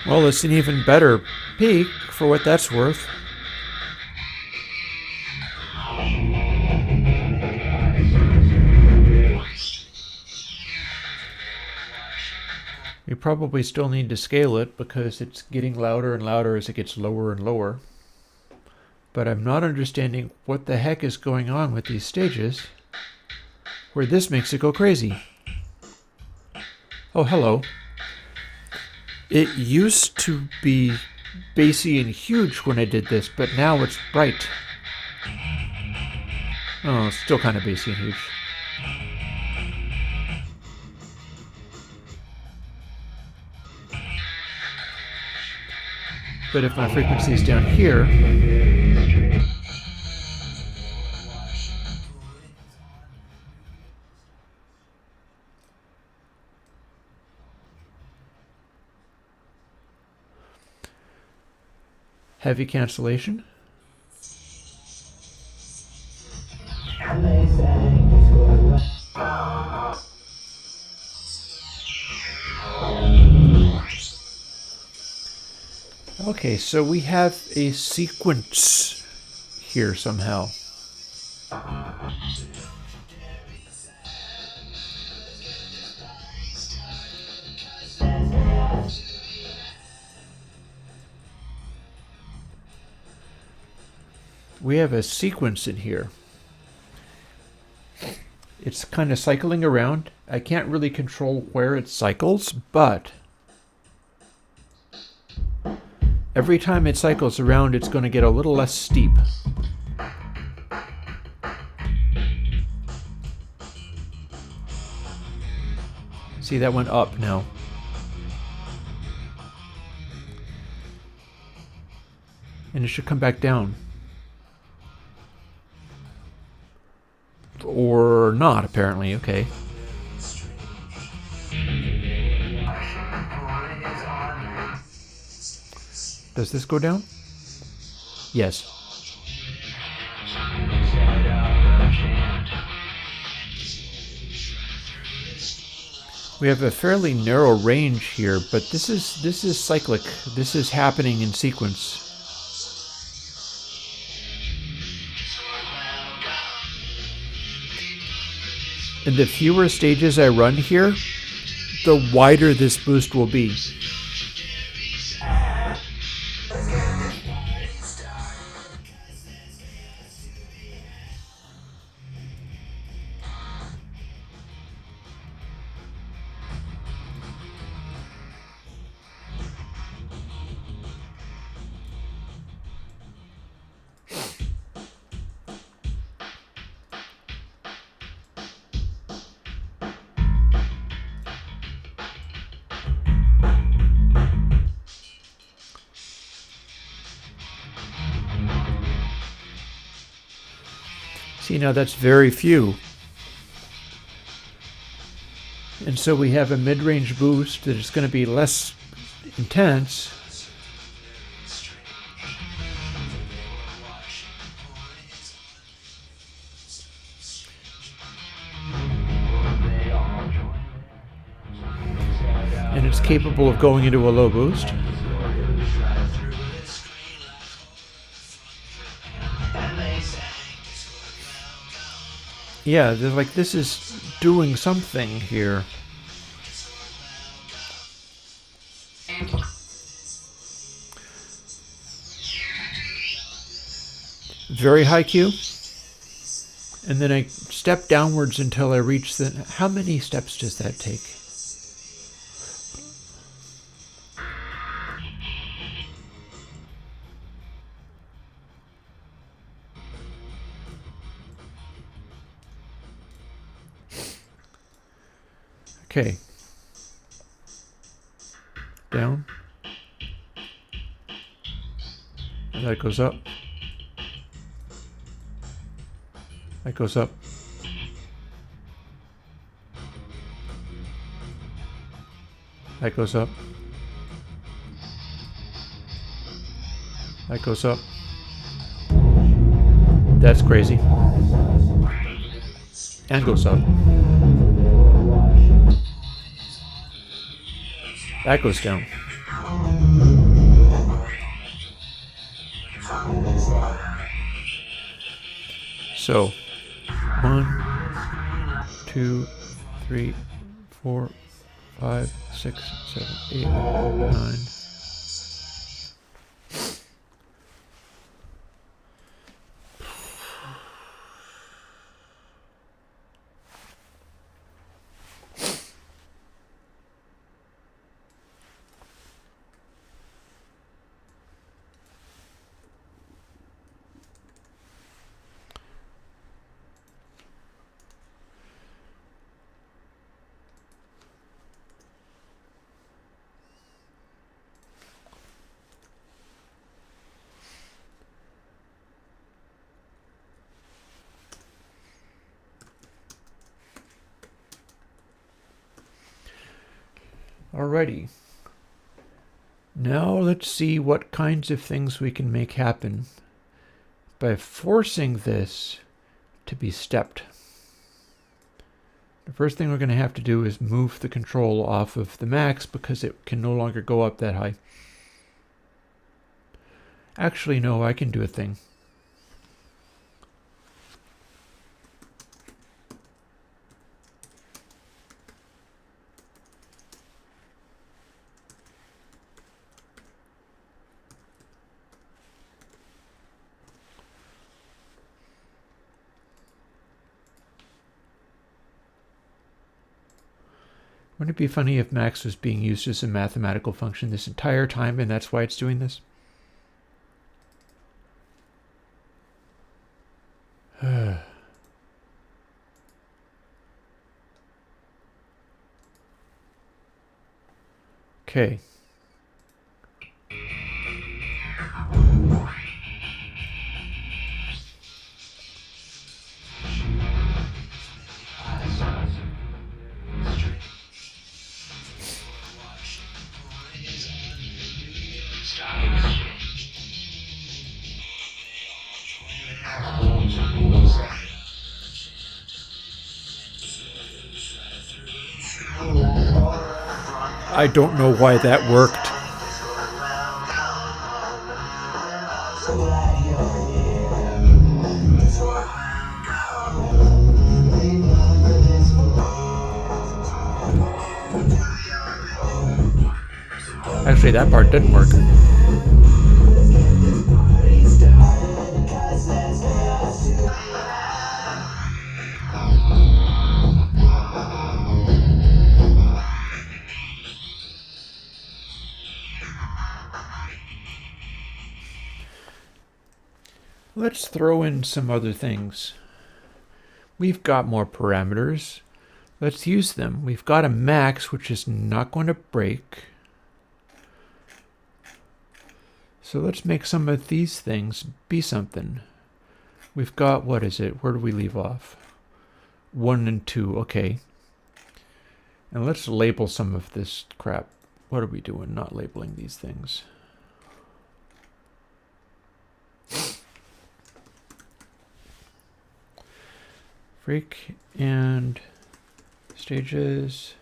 Well, it's an even better peak for what that's worth. We probably still need to scale it because it's getting louder and louder as it gets lower and lower. But I'm not understanding what the heck is going on with these stages where this makes it go crazy. Oh, hello. It used to be bassy and huge when I did this, but now it's bright. Oh, it's still kind of bassy and huge. But if my frequency is down here, heavy cancellation. Okay, so we have a sequence here somehow. We have a sequence in here. It's kind of cycling around. I can't really control where it cycles, but every time it cycles around, it's going to get a little less steep. See, that went up now. And it should come back down. Or not, apparently. Okay. Does this go down? Yes. We have a fairly narrow range here, but this is cyclic. This is happening in sequence. And the fewer stages I run here, the wider this boost will be. See, now that's very few. And so we have a mid-range boost that is going to be less intense. And it's capable of going into a low boost. Yeah, they're like, this is doing something here. Very high Q. And then I step downwards until I reach the... How many steps does that take? Okay. Down. And that goes up. That goes up. That goes up. That goes up. That's crazy. And goes up. That goes down. So, 1, 2, 3, 4, 5, 6, 7, 8, 9. Alrighty. Now let's see what kinds of things we can make happen by forcing this to be stepped. The first thing we're going to have to do is move the control off of the max because it can no longer go up that high. Actually, no, I can do a thing. Wouldn't it be funny if max was being used as a mathematical function this entire time and that's why it's doing this? Okay. I don't know why that worked. Actually, that part didn't work. Let's throw in some other things. We've got more parameters. Let's use them. We've got a max, which is not going to break. So let's make some of these things be something. We've got, what is it? Where do we leave off? 1 and 2, okay. And let's label some of this crap. What are we doing not labeling these things? Freak and stages.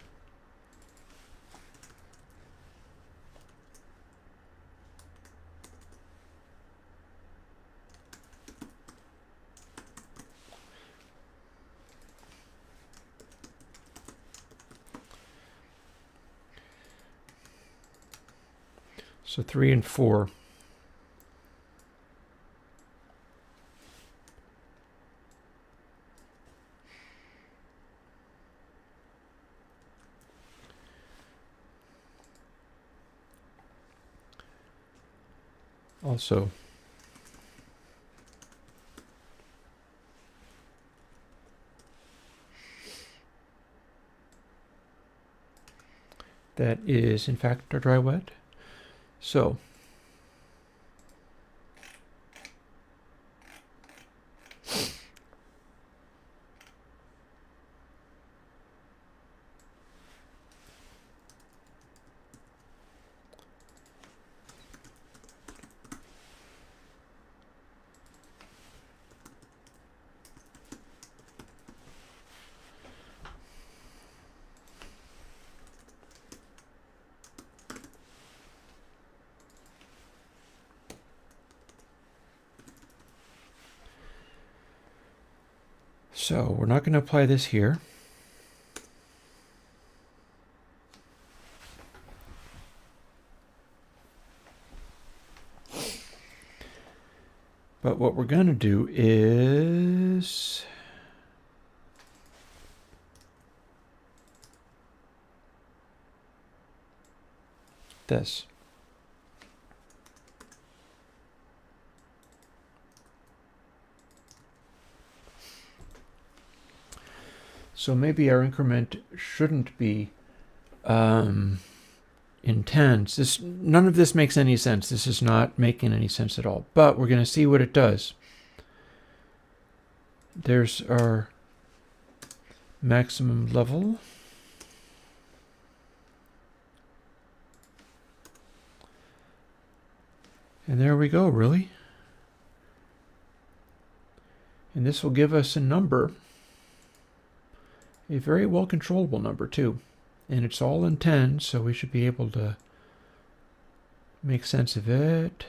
So 3 and 4. Also, that is in fact a dry wet. So we're not going to apply this here. But what we're going to do is this. So maybe our increment shouldn't be intense. None of this makes any sense. This is not making any sense at all. But we're going to see what it does. There's our maximum level. And there we go, really. And this will give us a number, a very well controllable number too. And it's all in tens, so we should be able to make sense of it.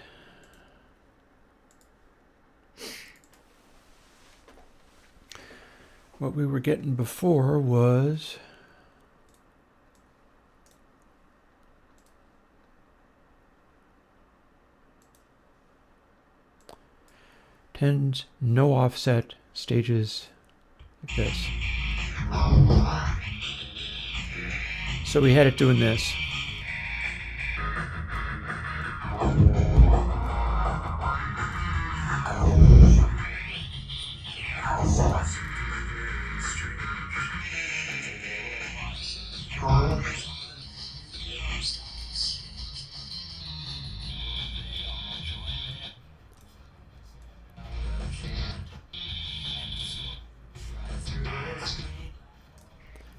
What we were getting before was tens, no offset stages like this. So we had it doing this.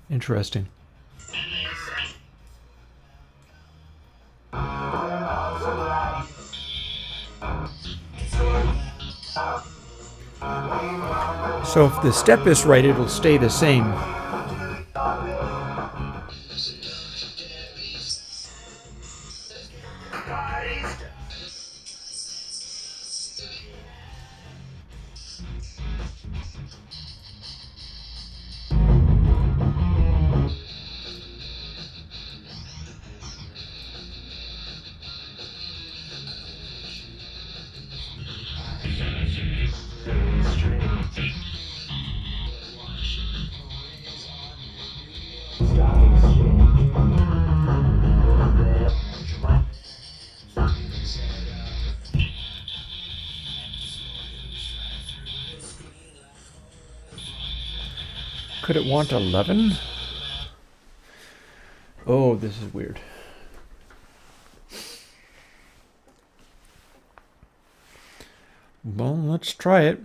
Interesting. So if the step is right, it'll stay the same. Could it want 11? Oh, this is weird. Well, let's try it.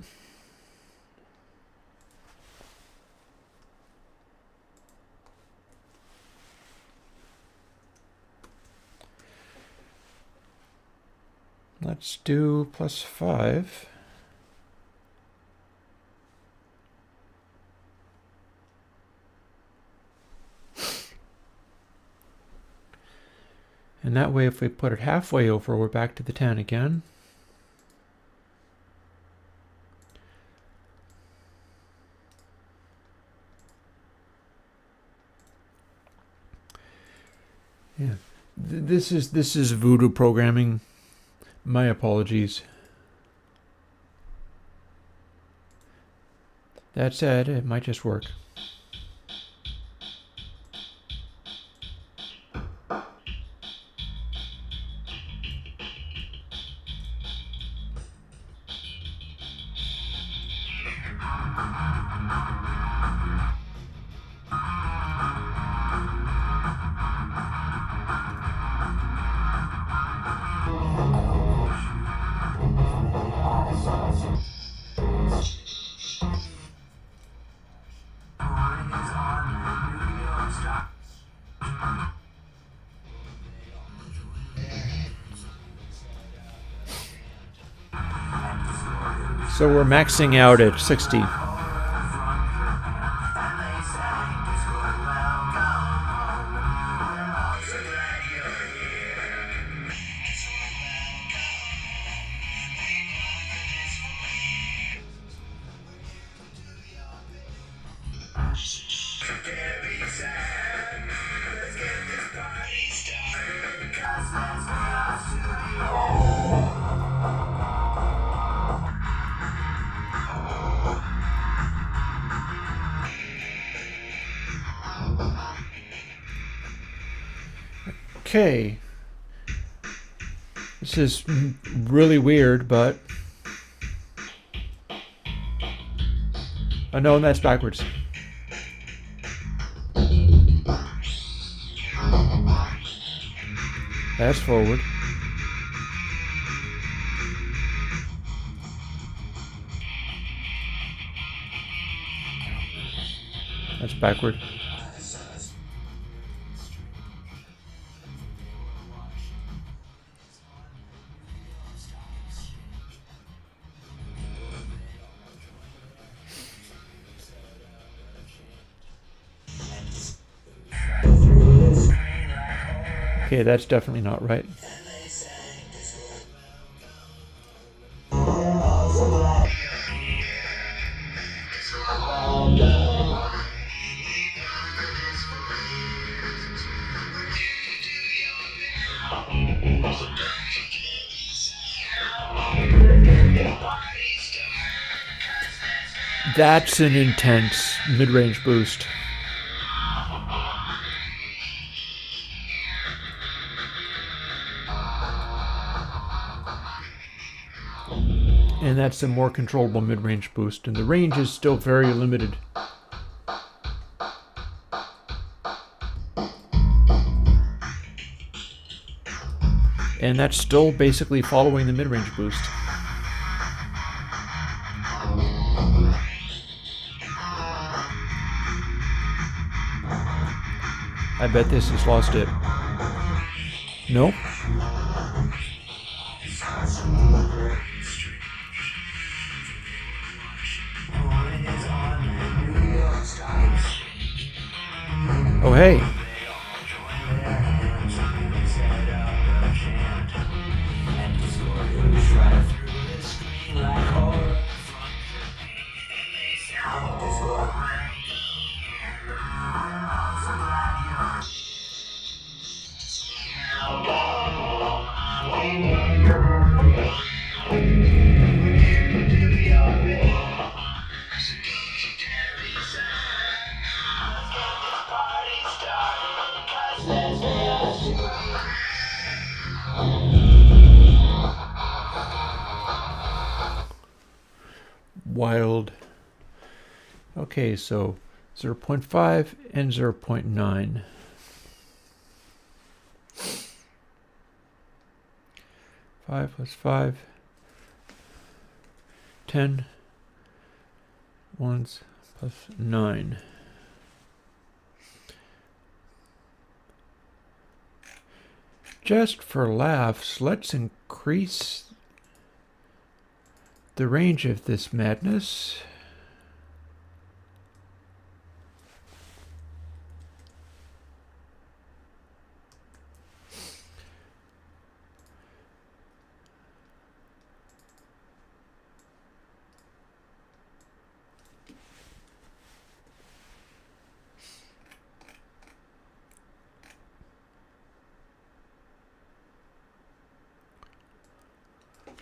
Let's do +5. And that way, if we put it halfway over, we're back to the 10 again. Yeah, this is voodoo programming. My apologies. That said, it might just work. So we're maxing out at 60. Okay. This is really weird, but... Oh no, that's backwards. That's forward. That's backward. Okay, that's definitely not right. That's an intense mid-range boost. And that's a more controllable mid-range boost, and the range is still very limited. And that's still basically following the mid-range boost. I bet this has lost it. Nope. Oh, hey. Wild. Okay, so 0.5 and 0.9. 5 plus 5. 10. 1s plus 9. Just for laughs, let's increase the range of this madness.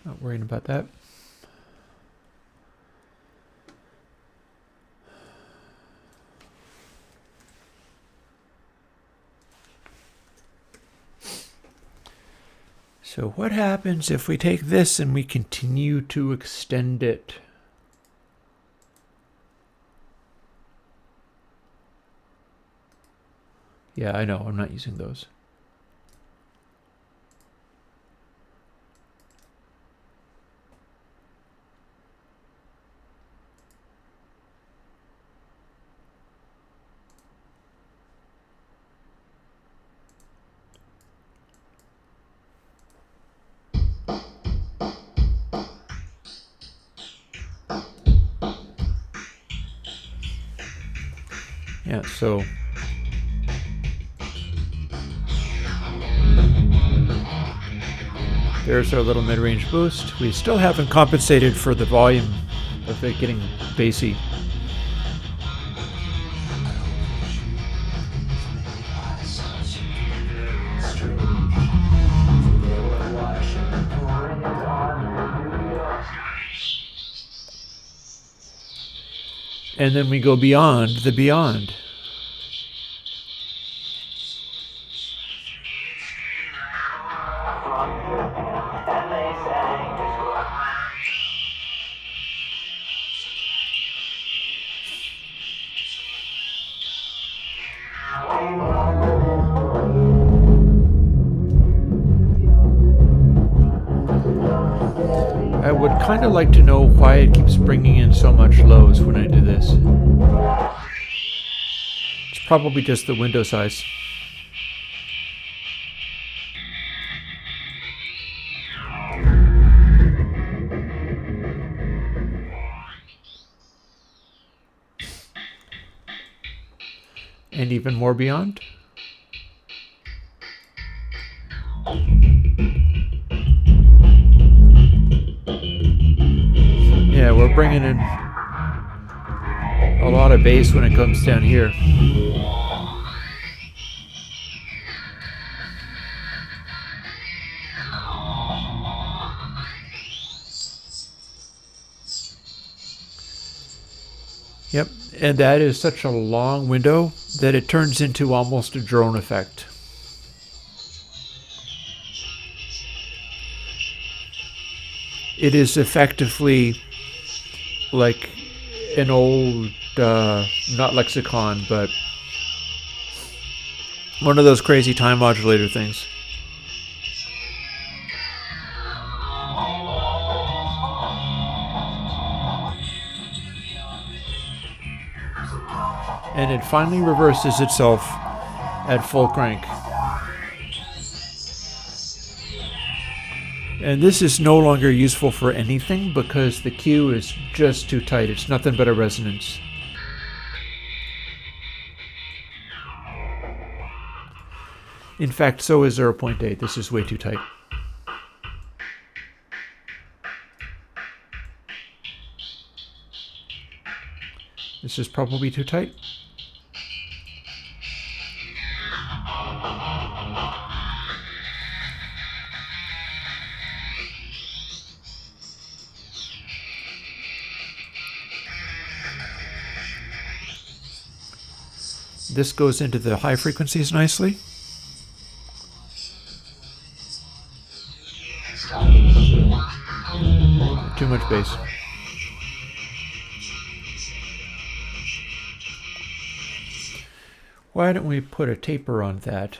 Not worrying about that. So what happens if we take this and we continue to extend it? Yeah, I know, I'm not using those. Yeah, so there's our little mid-range boost. We still haven't compensated for the volume of it getting bassy. And then we go beyond the beyond. I would kind of like to know why it keeps bringing in so much lows when I do this. It's probably just the window size. And even more beyond. bringing in a lot of bass when it comes down here. Yep, and that is such a long window that it turns into almost a drone effect. It is effectively like an old, not lexicon, but one of those crazy time modulator things. And it finally reverses itself at full crank. And this is no longer useful for anything because the cue is just too tight. It's nothing but a resonance. In fact, so is 0.8. This is way too tight. This is probably too tight. This goes into the high frequencies nicely. Too much bass. Why don't we put a taper on that?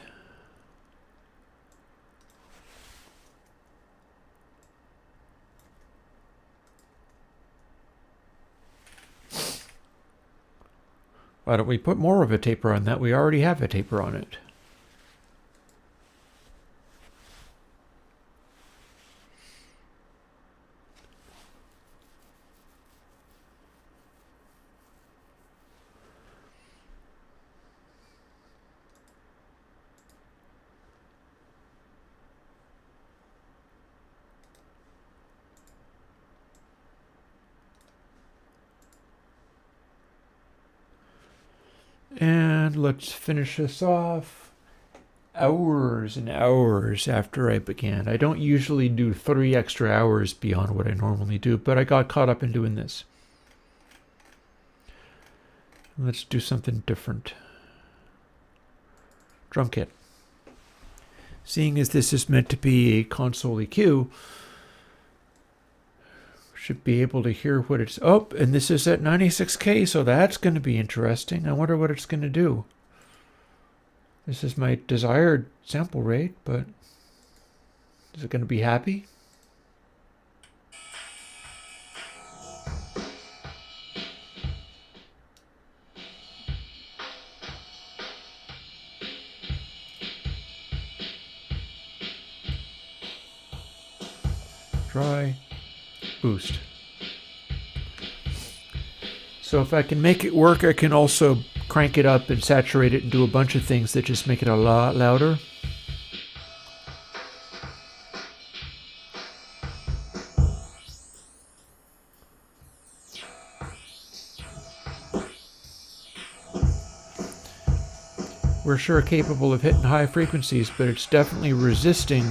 Why don't we put more of a taper on that? We already have a taper on it. And let's finish this off. Hours and hours after I began. I don't usually do 3 extra hours beyond what I normally do, but I got caught up in doing this. Let's do something different. Drum kit. Seeing as this is meant to be a console EQ, should be able to hear what it's... Oh, and this is at 96K, so that's going to be interesting. I wonder what it's going to do. This is my desired sample rate, but is it going to be happy? Dry. Boost. So if I can make it work, I can also crank it up and saturate it and do a bunch of things that just make it a lot louder. We're sure capable of hitting high frequencies, but it's definitely resisting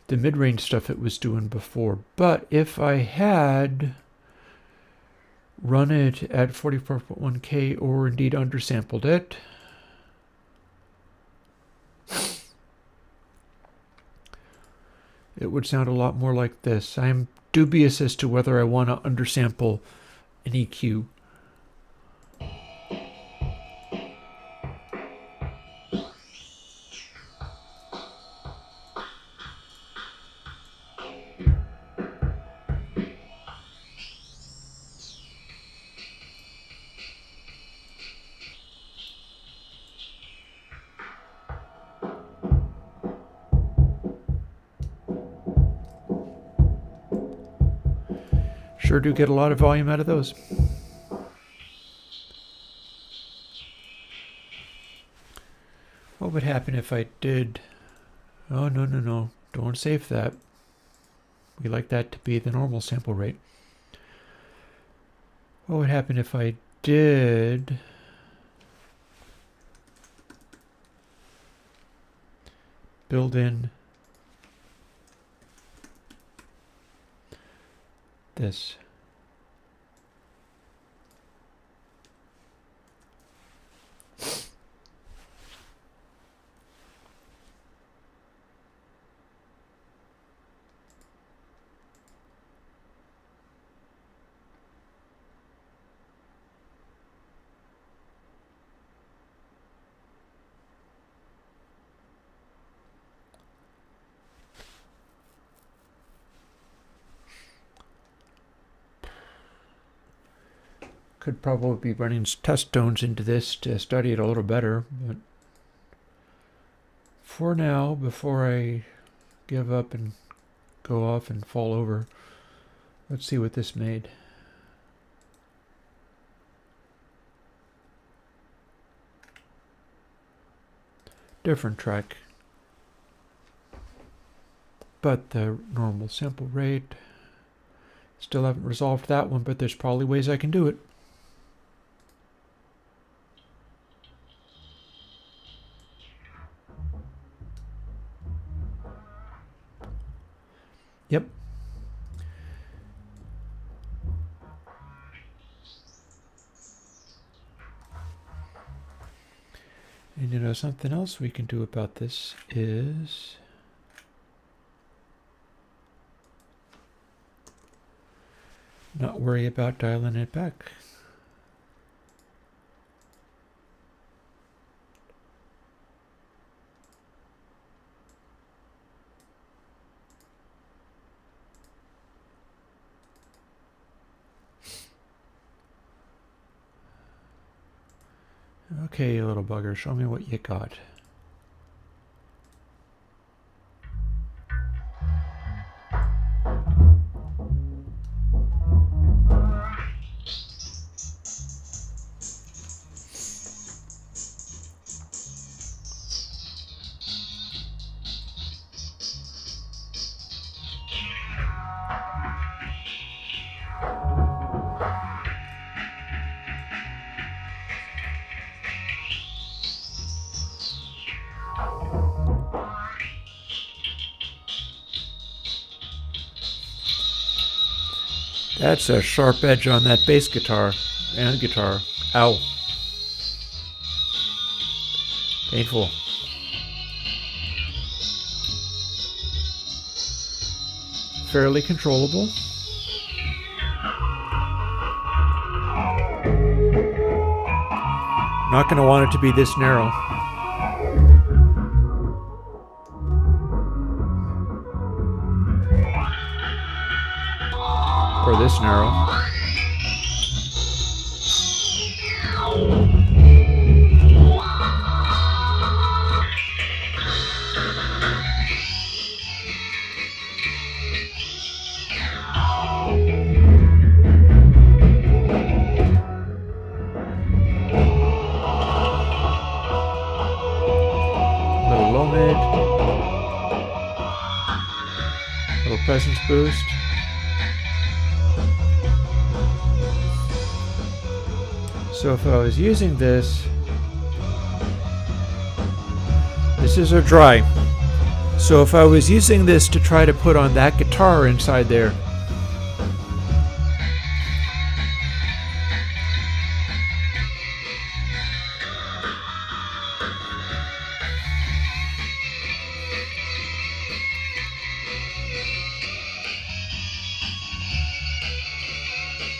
the mid-range stuff it was doing before. But if I had run it at 44.1K or indeed undersampled it, it would sound a lot more like this. I'm dubious as to whether I want to undersample an EQ. Sure do get a lot of volume out of those. What would happen if I did... Oh, no. Don't save that. We like that to be the normal sample rate. What would happen if I did build in this? Could probably be running test zones into this to study it a little better, but for now, before I give up and go off and fall over, let's see what this made. Different track, but the normal sample rate. Still haven't resolved that one, but there's probably ways I can do it. Yep. And you know, something else we can do about this is not worry about dialing it back. Okay, you little bugger, show me what you got. That's a sharp edge on that bass guitar and guitar. Ow. Painful. Fairly controllable. Not going to want it to be this narrow. Or this narrow. Little low mid. Little presence boost. So if I was using this, this is a dry. So if I was using this to try to put on that guitar inside there,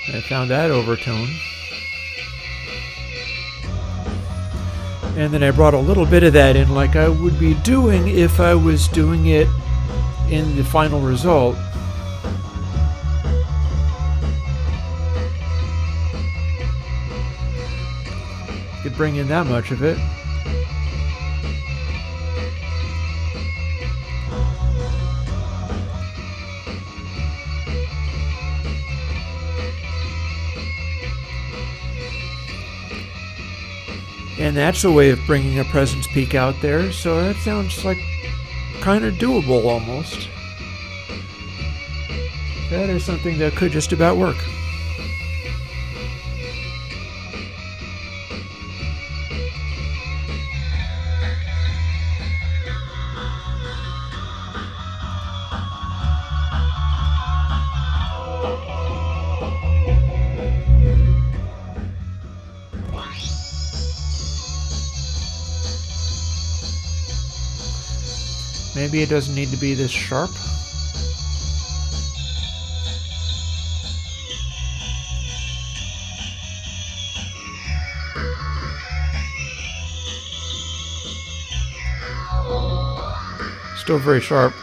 I found that overtone. And then I brought a little bit of that in like I would be doing if I was doing it in the final result. Could bring in that much of it. And that's a way of bringing a presence peak out there, so that sounds like kind of doable almost. That is something that could just about work. maybe it doesn't need to be this sharp. Still very sharp.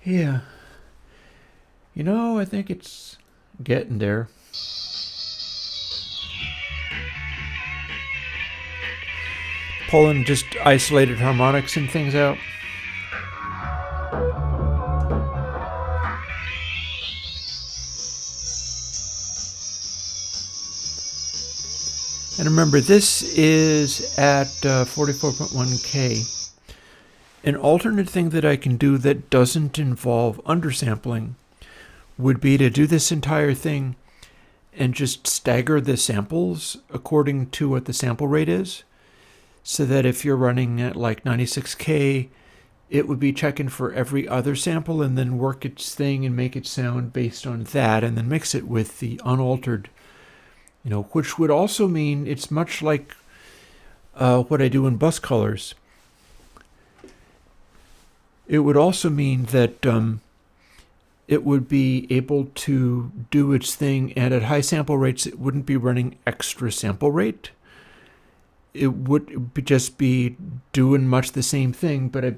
Yeah. You know, I think it's getting there. Pulling just isolated harmonics and things out. And remember, this is at 44.1K. An alternate thing that I can do that doesn't involve undersampling would be to do this entire thing and just stagger the samples according to what the sample rate is. So that if you're running at like 96K, it would be checking for every other sample and then work its thing and make it sound based on that and then mix it with the unaltered, which would also mean it's much like what I do in bus colors. It would also mean that it would be able to do its thing, and at high sample rates, it wouldn't be running extra sample rate. It would just be doing much the same thing, but I'd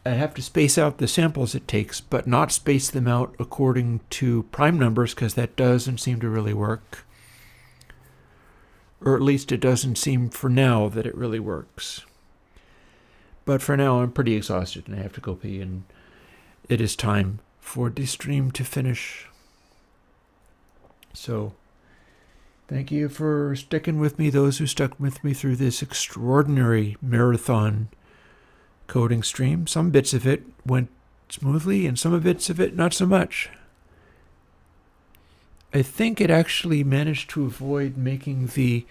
have to space out the samples it takes, but not space them out according to prime numbers, because that doesn't seem to really work. Or at least it doesn't seem for now that it really works. But for now, I'm pretty exhausted and I have to go pee, and it is time for the stream to finish. So, thank you for sticking with me, those who stuck with me through this extraordinary marathon coding stream. Some bits of it went smoothly, and some bits of it not so much. I think it actually managed to avoid making the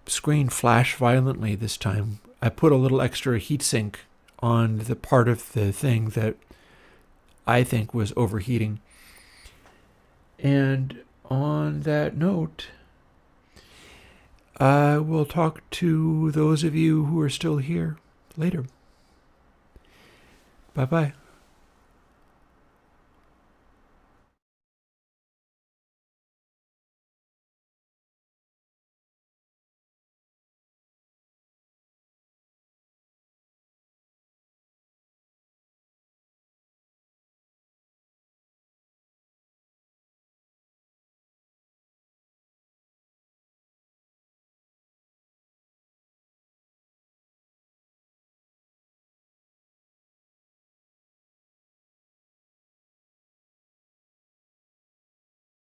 screen flash violently this time. I put a little extra heatsink on the part of the thing that I think was overheating. And on that note, I will talk to those of you who are still here later. Bye-bye.